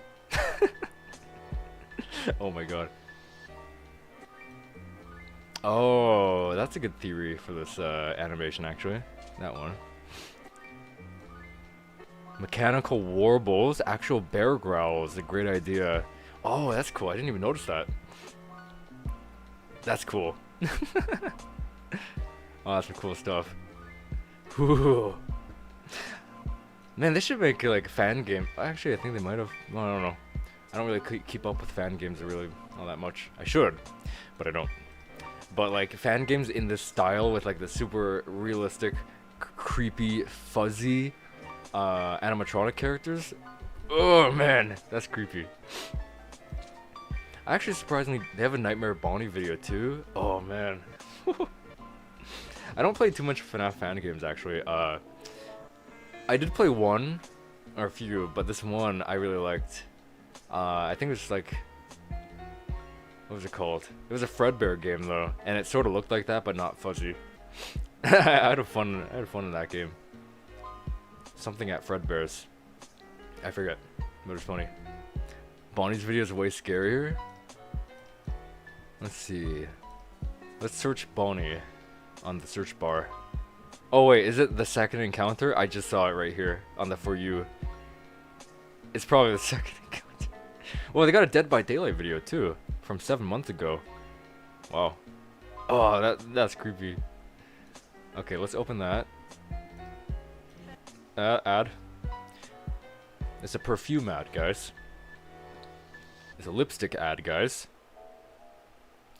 [SPEAKER 1] Oh my god. Oh, that's a good theory for this animation, actually. That one. Mechanical warbles, actual bear growls. A great idea. Oh, that's cool. I didn't even notice that. That's cool. Oh, that's some cool stuff. Whew. Man, they should make like fan game. Actually, I think they might have. Well, I don't know. I don't really keep up with fan games really all that much. I should, but I don't. But like fan games in this style with like the super realistic, creepy, fuzzy animatronic characters. Oh man, that's creepy. Actually, surprisingly, they have a Nightmare Bonnie video too. Oh man. I don't play too much FNAF fan games actually. I did play one or a few, but this one I really liked. I think it was like, what was it called? It was a Fredbear game though, and it sort of looked like that, but not fuzzy. I had fun in that game. something at Fredbear's. I forget, but it's funny. Bonnie's video is way scarier. Let's see. Let's search Bonnie on the search bar. Oh wait, is it the second encounter? I just saw it right here on the For You. It's probably the second encounter. Well, they got a Dead by Daylight video too, from 7 months ago. Wow. Oh, that's creepy. Okay, let's open that. Ad. It's a perfume ad, guys. It's a lipstick ad, guys.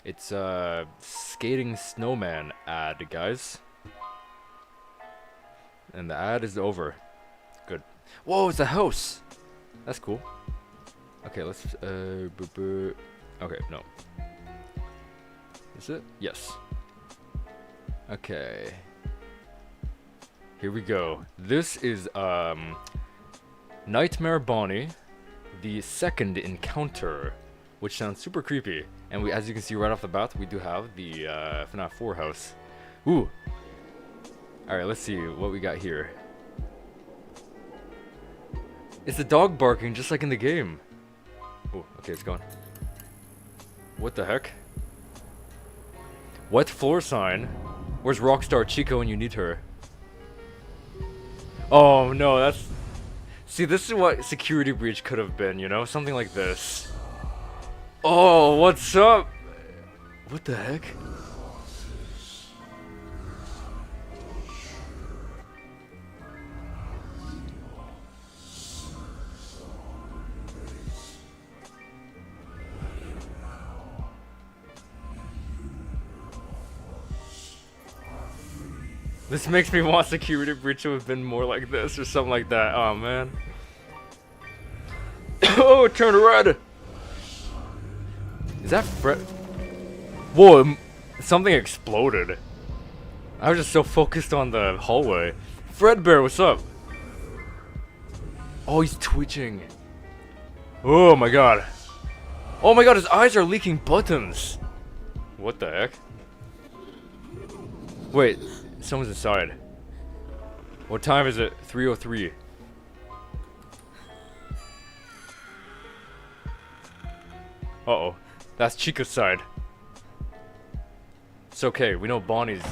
[SPEAKER 1] It's a skating snowman ad, guys. And the ad is over. Good. Whoa, it's a house! That's cool. Okay, let's, okay, no. Is it? Yes. Okay. Here we go. This is, Nightmare Bonnie, the second encounter, which sounds super creepy. And we, as you can see right off the bat, we do have the, FNAF 4 house. Ooh! Alright, let's see what we got here. It's the dog barking just like in the game. Oh, okay, it's gone. What the heck? What floor sign? Where's Rockstar Chica when you need her? Oh no, that's... See, this is what Security Breach could have been, you know? Something like this. Oh, what's up? What the heck? This makes me want Security Breach to have been more like this or something like that. Oh man. Oh, it turned red. Is that Fred? Whoa, something exploded. I was just so focused on the hallway. Fredbear, what's up? Oh, he's twitching. Oh my god. Oh my god, his eyes are leaking buttons. What the heck? Wait. Someone's inside. What time is it? 3:03. Uh-oh. That's Chica's side. It's okay, we know Bonnie's.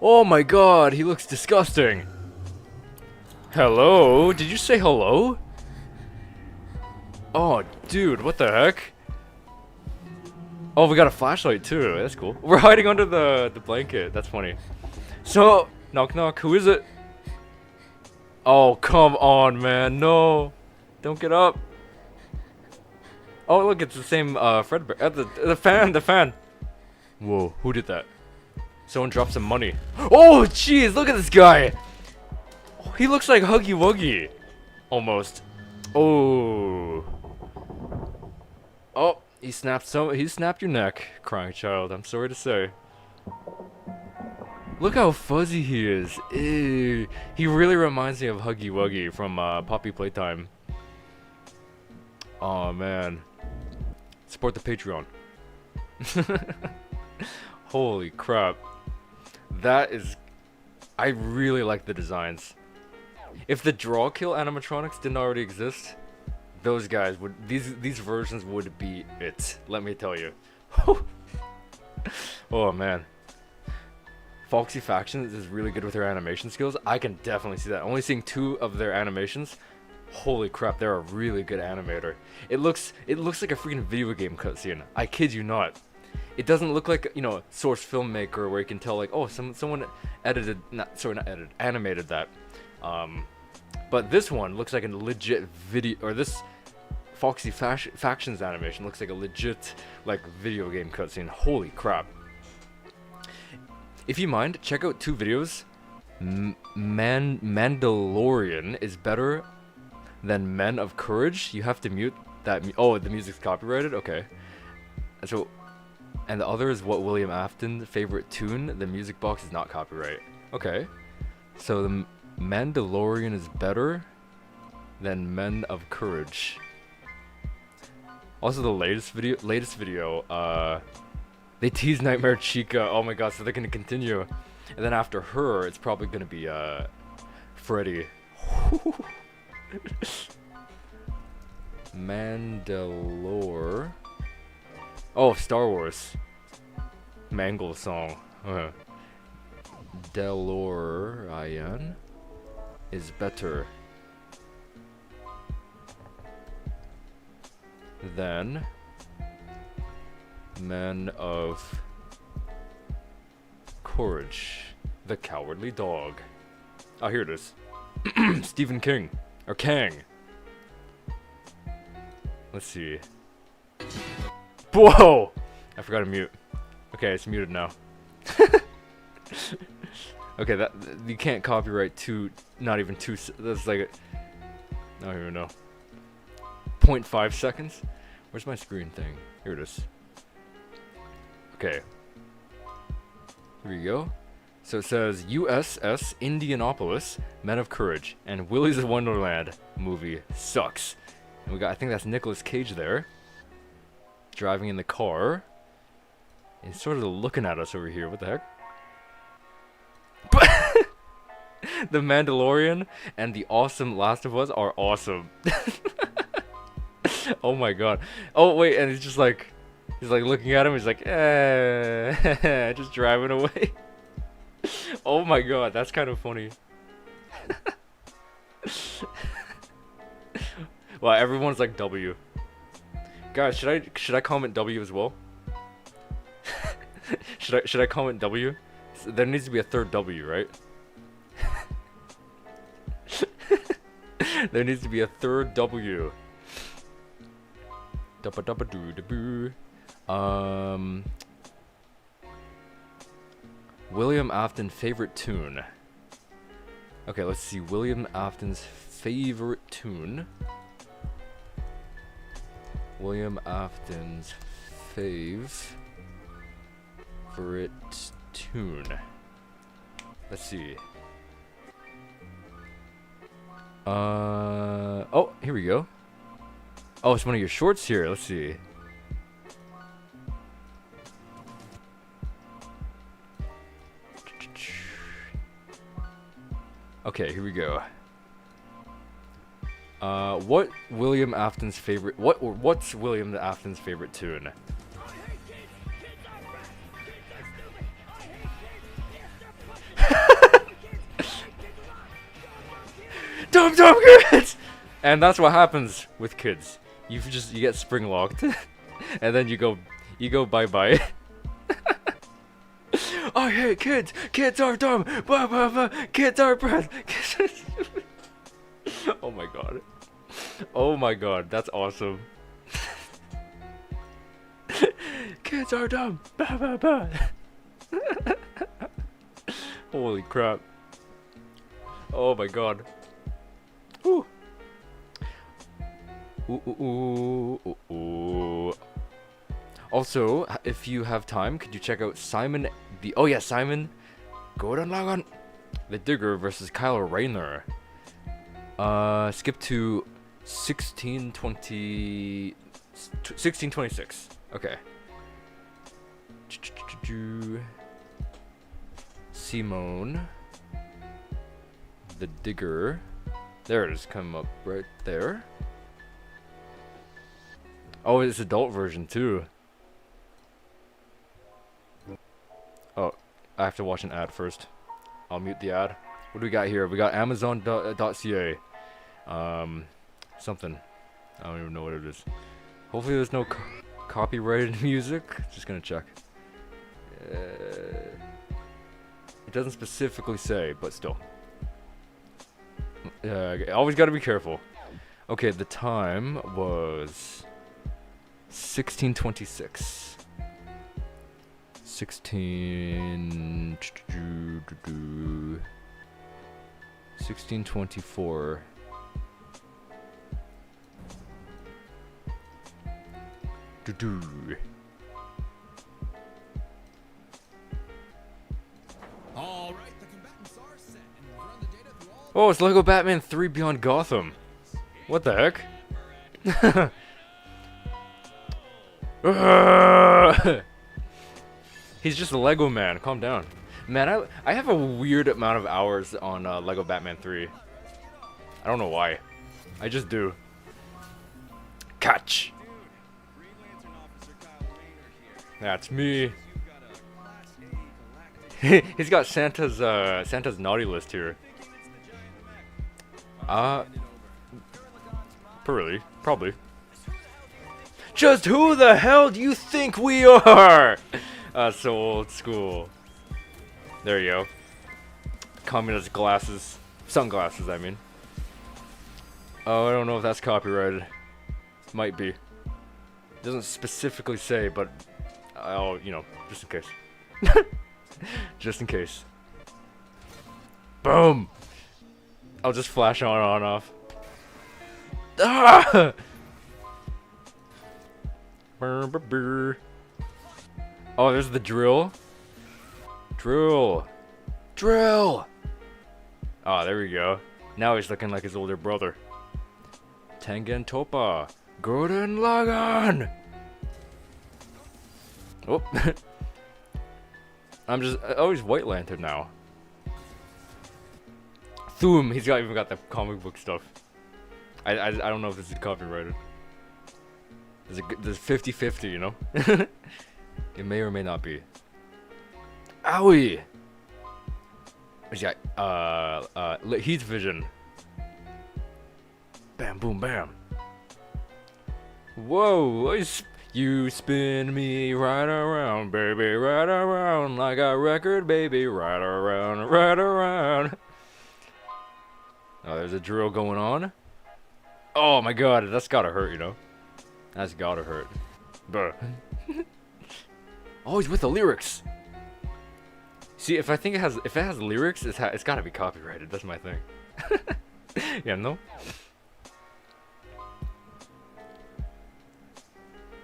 [SPEAKER 1] Oh my god, he looks disgusting. Hello? Did you say hello? Oh, dude, what the heck? Oh, we got a flashlight too. That's cool. We're hiding under the blanket. That's funny. So, knock knock. Who is it? Oh, come on, man. No. Don't get up. Oh, look, it's the same Fredbear. The fan. Whoa, who did that? Someone dropped some money. Oh, jeez, look at this guy. Oh, he looks like Huggy Wuggy. Almost. Oh. Oh. He snapped your neck, crying child. I'm sorry to say. Look how fuzzy he is. Ew. He really reminds me of Huggy Wuggy from Poppy Playtime. Oh man. Support the Patreon. Holy crap. That is... I really like the designs. If the draw kill animatronics didn't already exist, those guys would, these versions would be it, let me tell you. Oh man. Foxy Factions is really good with their animation skills. I can definitely see that. Only seeing 2 of their animations, holy crap, they're a really good animator. It looks like a freaking video game cutscene. I kid you not. It doesn't look like, you know, Source Filmmaker where you can tell like, oh, someone animated that. But this one looks like a legit video, or this Foxy Factions animation looks like a legit, like, video game cutscene. Holy crap. If you mind, check out 2 videos. Mandalorian is better than Men of Courage. You have to mute that. Oh, the music's copyrighted? Okay. So, and the other is What William Afton favorite tune. The music box is not copyright. Okay. So, the Mandalorian is better than Men of Courage. Also, the latest video, they tease Nightmare Chica. Oh my god, so they're gonna continue. And then after her, it's probably gonna be Freddy. Mandalore. Oh, Star Wars. Mangle song. DeLorean is better than Men of Courage, the Cowardly Dog. Oh, here it is. Stephen King. Or Kang. Let's see. Whoa! I forgot to mute. Okay, it's muted now. Okay, that you can't copyright not even two. That's like I don't even know. 0.5 seconds. Where's my screen thing? Here it is. Okay. Here we go. So it says USS Indianapolis, Men of Courage, and Willy's Wonderland movie sucks. And we got, I think that's Nicolas Cage there, driving in the car. And he's sort of looking at us over here. What the heck? The Mandalorian and the awesome Last of Us are awesome. Oh my god. Oh wait, and he's like looking at him. He's like, just driving away. Oh my god, that's kind of funny. Well, everyone's like W. Guys, should I comment W as well? should I comment W? There needs to be a third W, right? There needs to be a third W. William Afton favorite tune. Okay, let's see. William Afton's favorite tune. William Afton's favorite tune. Let's see. Oh, here we go. Oh, it's one of your shorts here. Let's see. Okay, here we go. What's William Afton's favorite tune? Dumb kids! And that's what happens with kids. You get spring locked, and then you go bye. I hate kids. Kids are dumb. Blah blah blah. Kids are bad. Oh my god. Oh my god. That's awesome. Kids are dumb. Blah blah blah. Holy crap. Oh my god. Ooh. Ooh. Also, if you have time, could you check out Simon Gordon Lagan, the Digger versus Kylo Rayner. Skip to 1626. Okay. Simone, the Digger. There it is, come up right there. Oh, it's adult version too. Oh, I have to watch an ad first. I'll mute the ad. What do we got here? We got Amazon.ca. Something. I don't even know what it is. Hopefully there's no copyrighted music. Just gonna check. It doesn't specifically say, but still. Always gotta be careful. Okay, the time was 1626. 1624.
[SPEAKER 2] All right, the combatants are set, and we'll run the data through all.
[SPEAKER 1] Oh, it's Lego Batman 3 Beyond Gotham. What the heck? He's just a Lego man. Calm down. Man, I have a weird amount of hours on Lego Batman 3. I don't know why. I just do. Catch!
[SPEAKER 2] Green Lantern Officer Kyle Rayner here.
[SPEAKER 1] That's me.
[SPEAKER 2] You've got a Class A galactic
[SPEAKER 1] He's got Santa's naughty list here.
[SPEAKER 2] thinking it's the giant mech. Hand it over.
[SPEAKER 1] Probably. Just who the hell do you think we are? So old school. There you go. Communist glasses. Sunglasses, I mean. Oh, I don't know if that's copyrighted. Might be. Doesn't specifically say, but I'll, you know, just in case. Just in case. Boom! I'll just flash on off. Ah! Brr, brr, brr. Oh, there's the drill. Drill. Oh, there we go. Now he's looking like his older brother. Tengen Toppa. Gurren Lagann. Oh. He's White Lantern now. Thum. He's even got the comic book stuff. I don't know if this is copyrighted. There's 50-50, you know? It may or may not be. Owie! He's got, heat vision. Bam, boom, bam. Whoa! You spin me right around, baby, right around. Like a record, baby, right around, right around. Oh, there's a drill going on. Oh my god, that's gotta hurt, you know? That's gotta hurt. Bruh. Oh, he's with the lyrics. See, if it has lyrics, it's gotta be copyrighted. That's my thing. Yeah, no?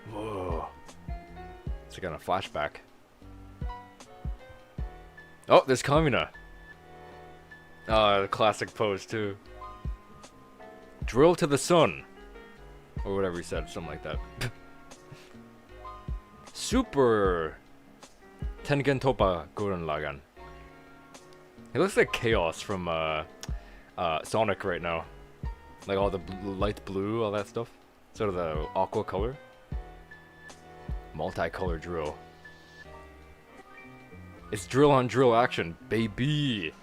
[SPEAKER 1] Whoa. It's like on a flashback. Oh, there's Kamina. The classic pose too. Drill to the sun. Or whatever he said, something like that. Super Tengen Toppa Gurren Lagann. He looks like Chaos from Sonic right now. Like all the light blue, all that stuff. Sort of the aqua color. Multicolor drill. It's drill on drill action, baby.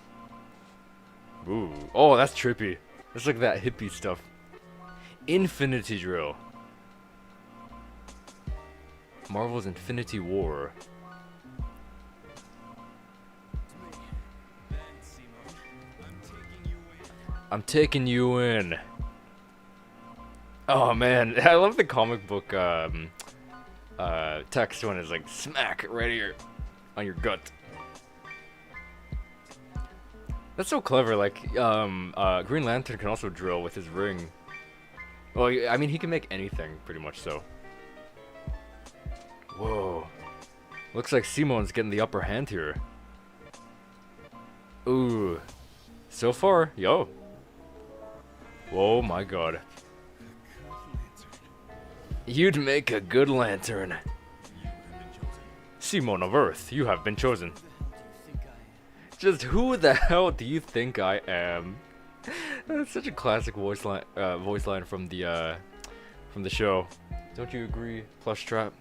[SPEAKER 1] Ooh. Oh, that's trippy. That's like that hippie stuff. Infinity Drill. Marvel's Infinity War. I'm taking you in. Oh man, I love the comic book text when it's like smack right here on your gut. That's so clever. Like Green Lantern can also drill with his ring. Well, I mean, he can make anything, pretty much so. Whoa. Looks like Simon's getting the upper hand here. Ooh. So far, yo. Oh my god. You'd make a good lantern. Simon of Earth, you have been chosen. Just who the hell do you think I am? That's such a classic voice line from the show. Don't you agree, Plush Trap?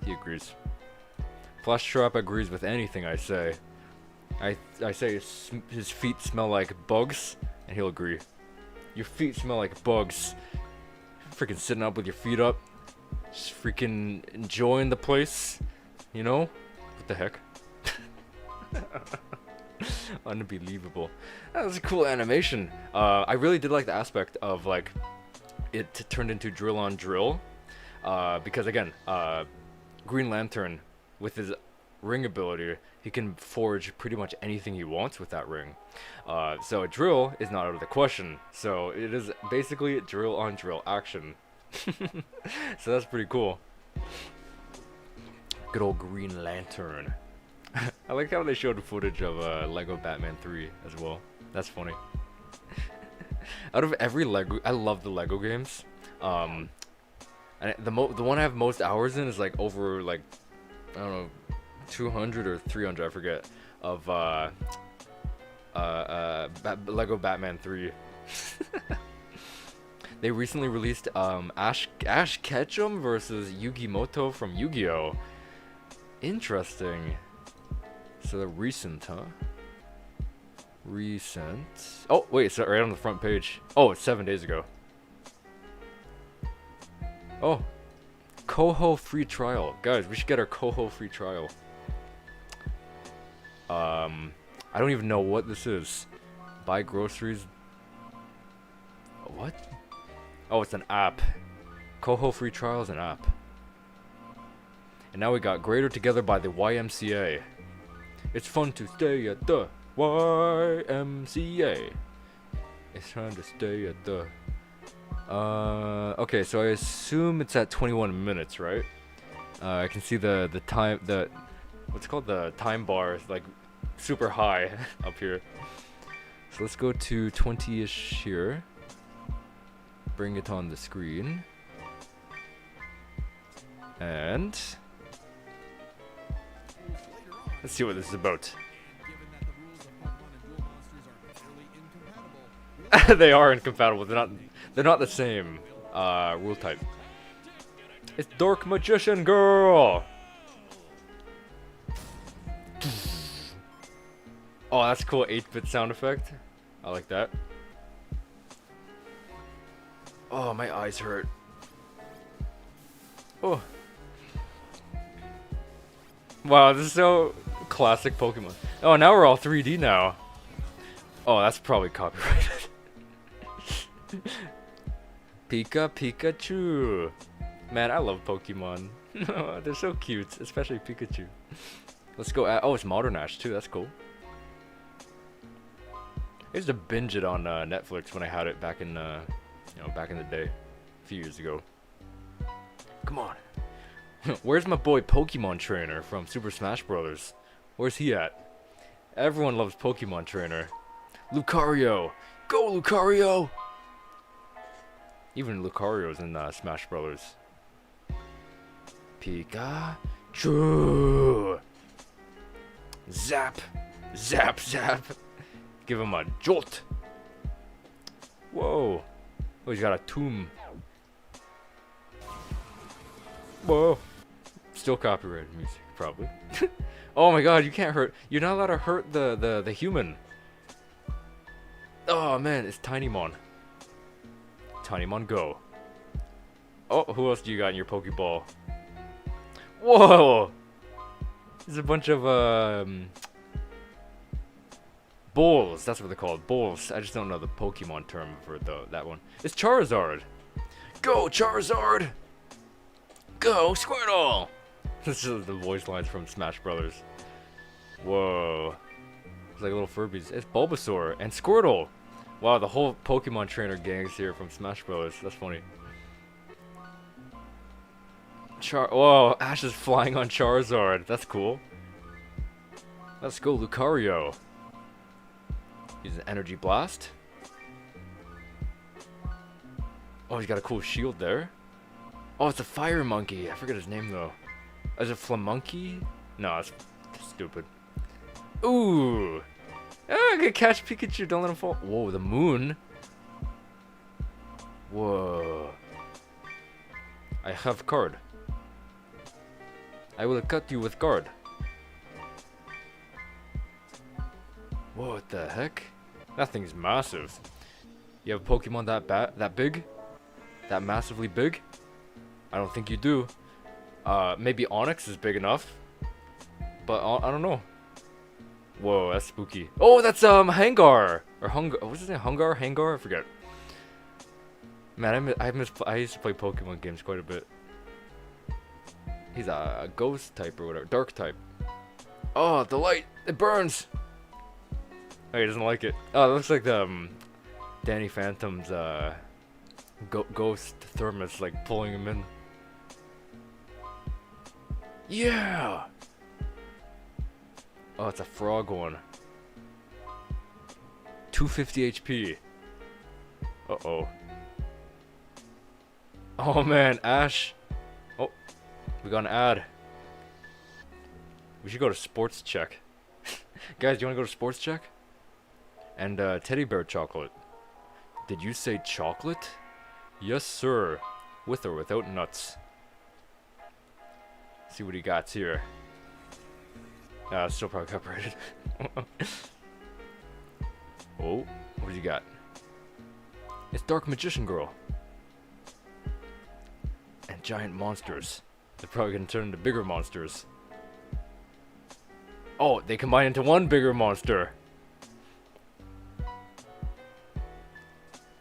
[SPEAKER 1] He agrees. Plush Trap agrees with anything I say. I say his feet smell like bugs, and he'll agree. Your feet smell like bugs. Freaking sitting up with your feet up, just freaking enjoying the place. You know? What the heck? Unbelievable. That was a cool animation. I really did like the aspect of like it turned into drill on drill, because again, Green Lantern with his ring ability, he can forge pretty much anything he wants with that ring. So a drill is not out of the question. So it is basically drill on drill action. So that's pretty cool. Good old Green Lantern. I like how they showed footage of Lego Batman 3 as well. That's funny. Out of every Lego, I love the Lego games. And the one I have most hours in is like over like, I don't know, 200 or 300, I forget. of Lego Batman 3. They recently released Ash Ketchum versus Yugi Moto from Yu-Gi-Oh! Interesting. So they're recent, huh? Recent. Oh wait, so right on the front page. Oh, it's 7 days ago. Oh, Coho free trial, guys. We should get our Coho free trial. I don't even know what this is. Buy groceries. What? Oh, it's an app. Coho free trial is an app. And now we got Greater Together by the YMCA. It's fun to stay at the YMCA. It's fun to stay at the. Okay, so I assume it's at 21 minutes, right? I can see the time, what's it called, the time bar is like super high up here. So let's go to 20-ish here. Bring it on the screen. And let's see what this is about. They are incompatible. They're not the same rule type. It's Dork Magician Girl. Oh, that's cool 8-bit sound effect. I like that. Oh, my eyes hurt. Oh. Wow, this is so classic Pokemon. Oh, now we're all 3D now. Oh, that's probably copyrighted. Pikachu. Man, I love Pokemon. They're so cute, especially Pikachu. Let's go. Oh, it's Modern Ash too. That's cool. I used to binge it on Netflix when I had it back in, back in the day, a few years ago. Come on. Where's my boy Pokemon Trainer from Super Smash Bros? Where's he at? Everyone loves Pokemon Trainer. Lucario, go Lucario! Even Lucario's in Smash Brothers. Pikachu! Zap! Zap, zap! Give him a jolt! Whoa! Oh, he's got a tomb. Whoa! Still copyrighted music, probably. Oh my god, you can't hurt. You're not allowed to hurt the human. Oh man, it's Tinymon. Tinymon, go. Oh, who else do you got in your Pokeball? Whoa! There's a bunch of bulls. That's what they're called, bulls. I just don't know the Pokemon term for that one. It's Charizard. Go Charizard! Go Squirtle! This is the voice lines from Smash Brothers. Whoa! It's like little Furbies. It's Bulbasaur and Squirtle. Wow, the whole Pokemon Trainer gang's here from Smash Bros. That's funny. Whoa, Ash is flying on Charizard. That's cool. Let's go, Lucario. Use an Energy Blast. Oh, he's got a cool shield there. Oh, it's a Fire Monkey. I forget his name though. Is it Flamonkey? No, it's stupid. Ooh. Oh, I can catch Pikachu. Don't let him fall. Whoa, the moon. Whoa. I have card. I will cut you with card. Whoa, what the heck? That thing's massive. You have a Pokemon that big? That massively big? I don't think you do. Maybe Onix is big enough. But I don't know. Whoa, that's spooky. Oh, that's Hangar or Hungar. What's his name? Hangar? I forget. Man, I used to play Pokemon games quite a bit. He's a ghost type or whatever, dark type. Oh, the light! It burns. Oh, he doesn't like it. Oh, it looks like the Danny Phantom's ghost thermos, like pulling him in. Yeah. Oh, it's a frog one. 250 HP. Uh-oh. Oh man, Ash. Oh, we got an ad. We should go to sports check. Guys, do you want to go to sports check? And teddy bear chocolate. Did you say chocolate? Yes, sir. With or without nuts. See what he got here. Still probably copyrighted. Oh, what do you got? It's Dark Magician Girl. And giant monsters. They're probably gonna turn into bigger monsters. Oh, they combine into one bigger monster.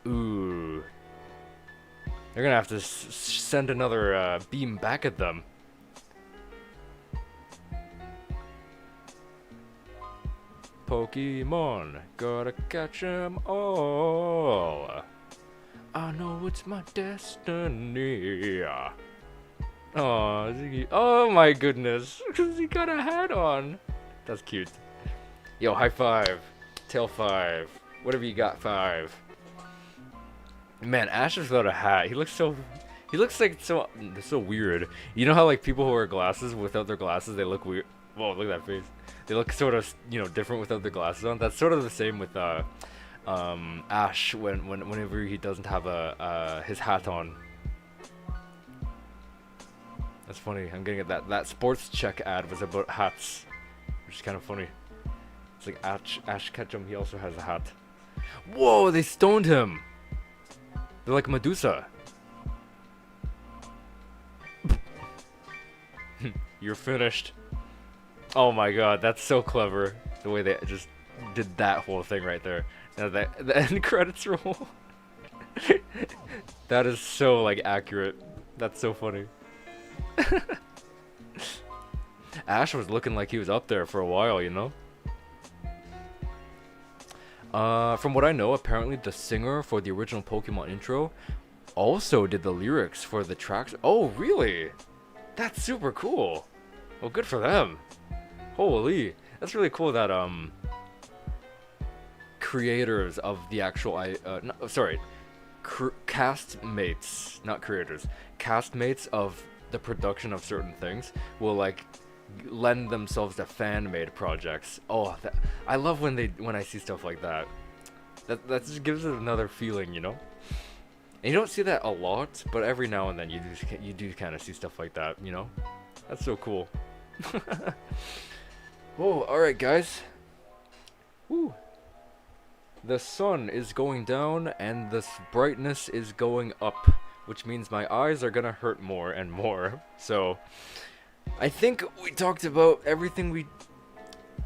[SPEAKER 1] Ooh. They're gonna have to send another beam back at them. Pokemon, gotta catch 'em all. I know it's my destiny. Oh, Ziggy. Oh my goodness. He got a hat on. That's cute. Yo, high five. Tail five. Whatever you got, five. Man, Ash is without a hat. He looks like so weird. You know how like people who wear glasses without their glasses, they look weird. Whoa, look at that face. They look sort of, different without their glasses on. That's sort of the same with Ash whenever he doesn't have his hat on. That's funny. I'm getting at that sports check ad was about hats, which is kind of funny. It's like Ash Ketchum. He also has a hat. Whoa! They stoned him. They're like Medusa. You're finished. Oh my god, that's so clever. The way they just did that whole thing right there. Now the end credits roll. That is so like accurate. That's so funny. Ash was looking like he was up there for a while, you know? From what I know, apparently the singer for the original Pokemon intro also did the lyrics for the tracks. Oh, really? That's super cool. Well, good for them. Holy, that's really cool that creators of the actual castmates, not creators, castmates of the production of certain things will like lend themselves to fan-made projects. Oh, I love when I see stuff like that. That just gives it another feeling, you know. And you don't see that a lot, but every now and then you do kind of see stuff like that, you know. That's so cool. Whoa, alright guys. Woo. The sun is going down and the brightness is going up, which means my eyes are gonna hurt more and more. So, I think we talked about everything we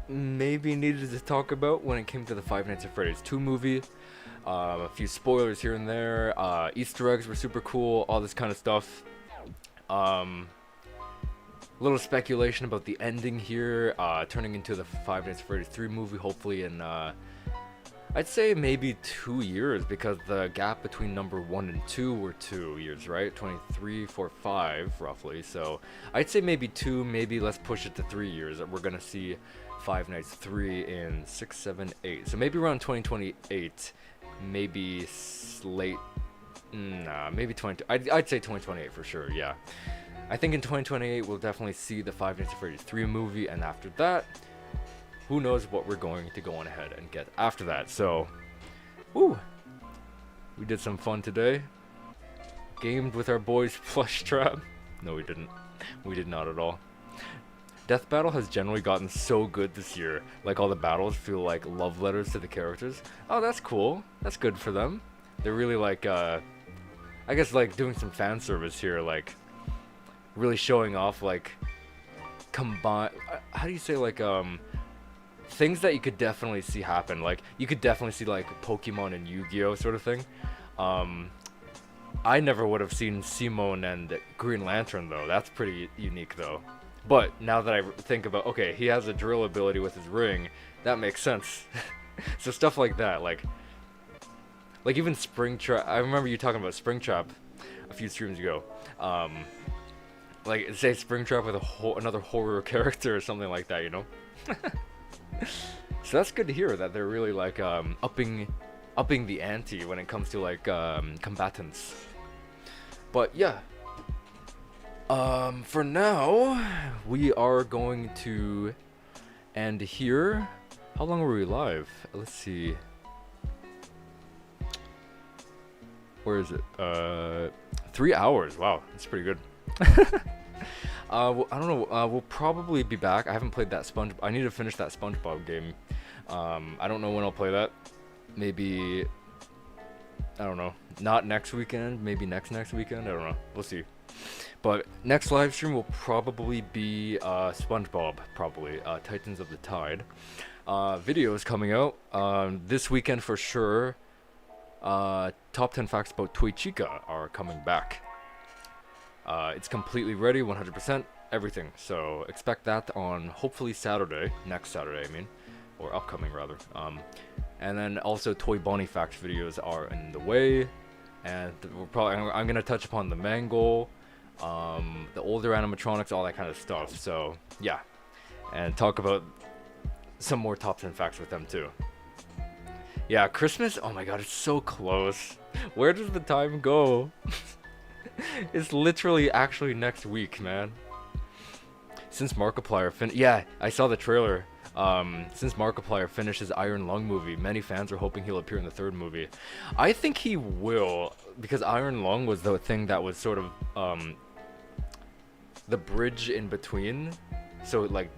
[SPEAKER 1] maybe needed to talk about when it came to the Five Nights at Freddy's 2 movie. A few spoilers here and there. Easter eggs were super cool, all this kind of stuff. Little speculation about the ending here, turning into the Five Nights at Freddy's 3 movie, hopefully in, I'd say maybe 2 years, because the gap between number 1 and 2 were 2 years, right? 23, 4, 5, roughly. So I'd say maybe 2, maybe let's push it to 3 years. We're gonna see Five Nights 3 in 6, 7, 8. So maybe around 2028, maybe late, nah, maybe 20. I'd say 2028 for sure. Yeah. I think in 2028 we'll definitely see the Five Nights at Freddy's 3 movie, and after that, who knows what we're going to go on ahead and get after that. So, woo, we did some fun today. Gamed with our boys Plush Trap. No, we didn't. We did not at all. Death Battle has generally gotten so good this year. Like, all the battles feel like love letters to the characters. Oh, that's cool. That's good for them. They're really like, I guess like doing some fan service here, like really showing off like how do you say, like things that you could definitely see happen. Like you could definitely see like Pokemon and Yu-Gi-Oh sort of thing. I never would have seen Simone and Green Lantern though. That's pretty unique though. But now that I think about, okay, he has a drill ability with his ring, that makes sense. So stuff like that, like even Springtrap. I remember you talking about Springtrap a few streams ago. Like say Springtrap with another horror character or something like that, you know. So that's good to hear that they're really like upping the ante when it comes to like combatants. But yeah. For now, we are going to end here. How long were we live? Let's see. Where is it? 3 hours. Wow, that's pretty good. Well, I don't know. We'll probably be back. I haven't played that I need to finish that SpongeBob game. I don't know when I'll play that. Maybe, I don't know. Not next weekend. Maybe next weekend. I don't know. We'll see. But next live stream will probably be SpongeBob. Probably Titans of the Tide. Videos coming out this weekend for sure. Top 10 facts about Toy Chica are coming back. It's completely ready, 100%, everything. So expect that on hopefully Saturday, next Saturday, I mean, or upcoming rather. And then also Toy Bonnie facts videos are in the way, and I'm gonna touch upon the Mangle, the older animatronics, all that kind of stuff. So yeah, and talk about some more top 10 facts with them too. Yeah, Christmas, oh my god, it's so close. Where does the time go? It's literally actually next week, man. Since Markiplier yeah, I saw the trailer. Since Markiplier finished his Iron Lung movie, many fans are hoping he'll appear in the third movie. I think he will, because Iron Lung was the thing that was sort of the bridge in between. So like,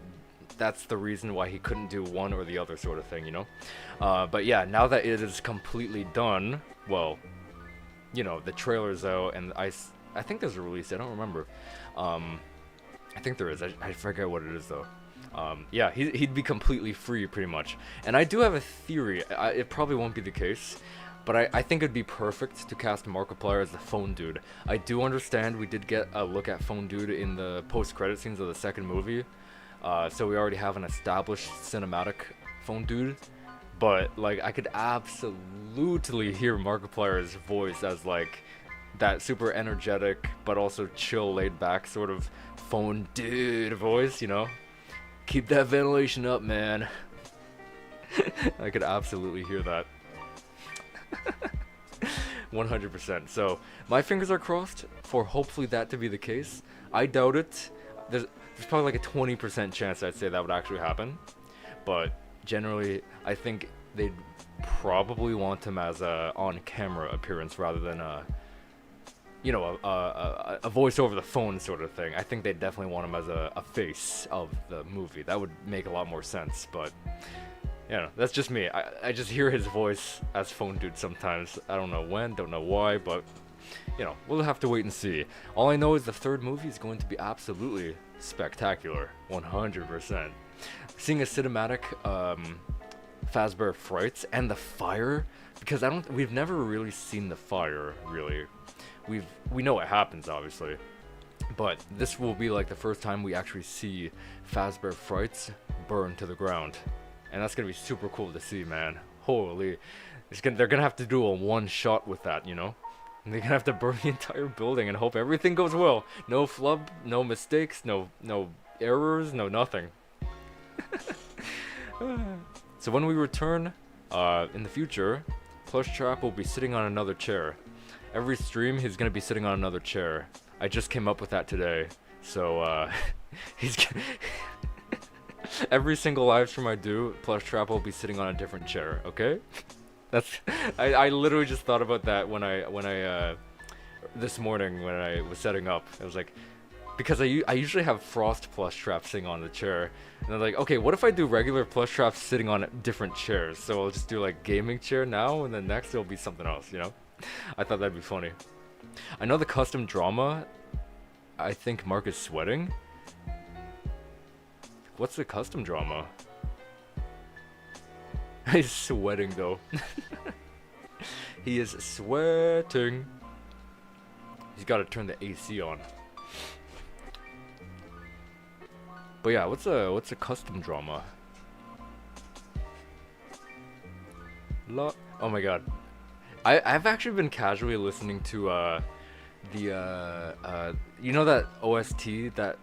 [SPEAKER 1] that's the reason why he couldn't do one or the other sort of thing, you know? But yeah, now that it is completely done, well, you know, the trailer's out, and I think there's a release. I don't remember. I think there is. I forget what it is though. Yeah, he'd be completely free pretty much. And I do have a theory. It probably won't be the case, but I think it'd be perfect to cast Markiplier as the phone dude. I do understand we did get a look at phone dude in the post-credit scenes of the second movie, so we already have an established cinematic phone dude. But like, I could absolutely hear Markiplier's voice as like that super energetic but also chill, laid back sort of phone dude voice, you know? Keep that ventilation up, man. I could absolutely hear that. 100%. So my fingers are crossed for hopefully that to be the case. I doubt it. There's probably like a 20% chance I'd say that would actually happen, but generally, I think they'd probably want him as a on-camera appearance rather than you know, a voice over the phone sort of thing. I think they definitely want him as a face of the movie. That would make a lot more sense, but you know, that's just me. I just hear his voice as phone dude sometimes. I don't know when, don't know why, but you know, we'll have to wait and see. All I know is the third movie is going to be absolutely spectacular, 100%. Seeing a cinematic Fazbear frights and the fire, because we've never really seen the fire really. We know what happens obviously, but this will be like the first time we actually see Fazbear frights burn to the ground, and that's gonna be super cool to see, man. Holy, they're gonna have to do a one shot with that, you know. And they're gonna have to burn the entire building and hope everything goes well. No flub, no mistakes, no errors, no nothing. So when we return in the future, Plush Trap will be sitting on another chair. Every stream he's gonna be sitting on another chair. I just came up with that today, so he's every single live stream I do, Plush Trap will be sitting on a different chair. Okay, that's I literally just thought about that when I this morning when I was setting up. I was like, because I usually have Frost Plush Trap sitting on the chair, and I'm like, okay, what if I do regular Plush Traps sitting on different chairs? So I'll just do like gaming chair now, and then next it'll be something else, you know? I thought that'd be funny. I know the custom drama. I think Mark is sweating. What's the custom drama? He's sweating though. He is sweating. He's got to turn the AC on. But yeah, what's a custom drama? Oh my god. I've actually been casually listening to you know that OST, that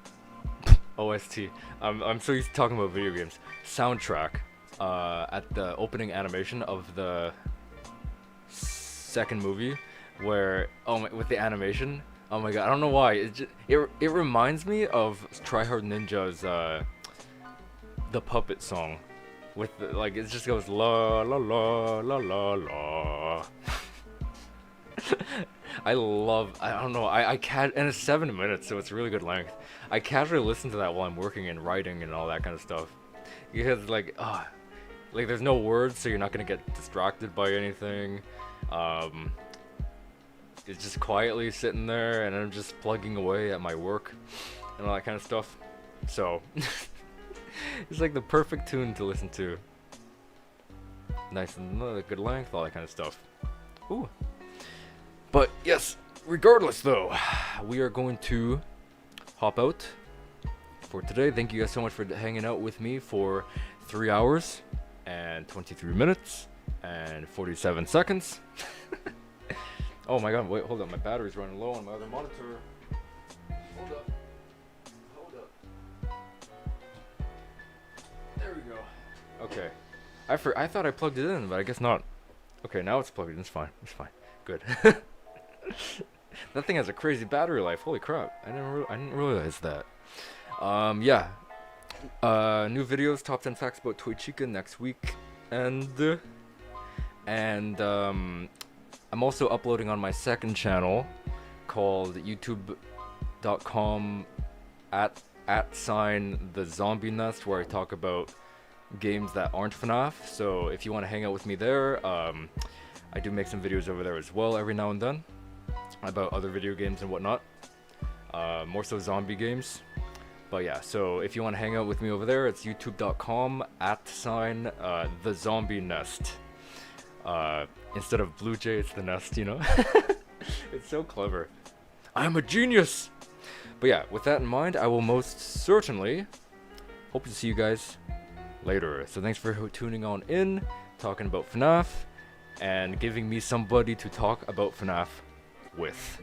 [SPEAKER 1] OST. I'm so used to talking about video games. Soundtrack at the opening animation of the second movie, where with the animation. Oh my god, I don't know why. It reminds me of Try Hard Ninja's the Puppet song. with the, like it just goes la la la la la la. I don't know, I can't, and it's 7 minutes, so it's really good length. I casually listen to that while I'm working and writing and all that kind of stuff. Because like there's no words, so you're not gonna get distracted by anything. It's just quietly sitting there, and I'm just plugging away at my work and all that kind of stuff. So it's like the perfect tune to listen to. Nice and good length, all that kind of stuff. Ooh. But yes, regardless though, we are going to hop out for today. Thank you guys so much for hanging out with me for 3 hours and 23 minutes and 47 seconds. Oh my god, wait, hold up, my battery's running low on my other monitor. Hold up. There we go. Okay. I thought I plugged it in, but I guess not. Okay, now it's plugged in, it's fine. Good. That thing has a crazy battery life. Holy crap! I didn't realize that. Yeah. New videos, top 10 facts about Toy Chica next week, and I'm also uploading on my second channel called youtube.com @ the zombie nest, where I talk about games that aren't FNAF. So if you want to hang out with me there, I do make some videos over there as well every now and then about other video games and whatnot, more so zombie games. But yeah, so if you want to hang out with me over there, it's youtube.com @ the zombie nest. Instead of Blue Jay, it's the nest, you know. It's so clever. I'm a genius. But yeah, with that in mind, I will most certainly hope to see you guys later. So thanks for tuning on in, talking about FNAF, and giving me somebody to talk about FNAF with,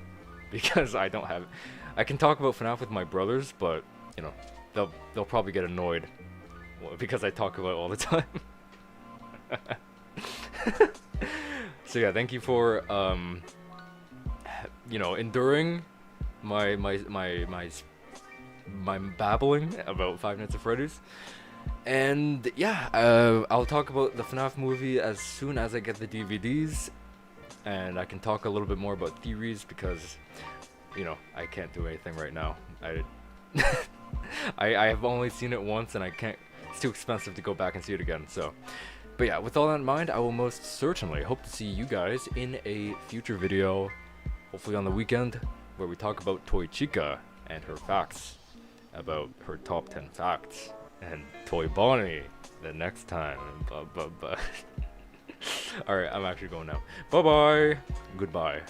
[SPEAKER 1] because I can talk about FNAF with my brothers, but you know, they'll probably get annoyed because I talk about it all the time. So yeah, thank you for you know, enduring my babbling about Five Nights at Freddy's. And yeah, I'll talk about the FNAF movie as soon as I get the DVDs, and I can talk a little bit more about theories, because you know, I can't do anything right now. I have only seen it once, and it's too expensive to go back and see it again. So, but yeah, with all that in mind, I will most certainly hope to see you guys in a future video, hopefully on the weekend, where we talk about Toy Chica and her facts, about her top 10 facts, and Toy Bonnie the next time. Bye. Alright, I'm actually going now. Bye-bye. Goodbye.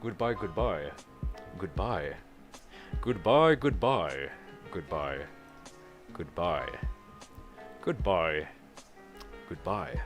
[SPEAKER 1] Goodbye. Goodbye. Goodbye. Goodbye. Goodbye. Goodbye. Goodbye. Goodbye. Goodbye.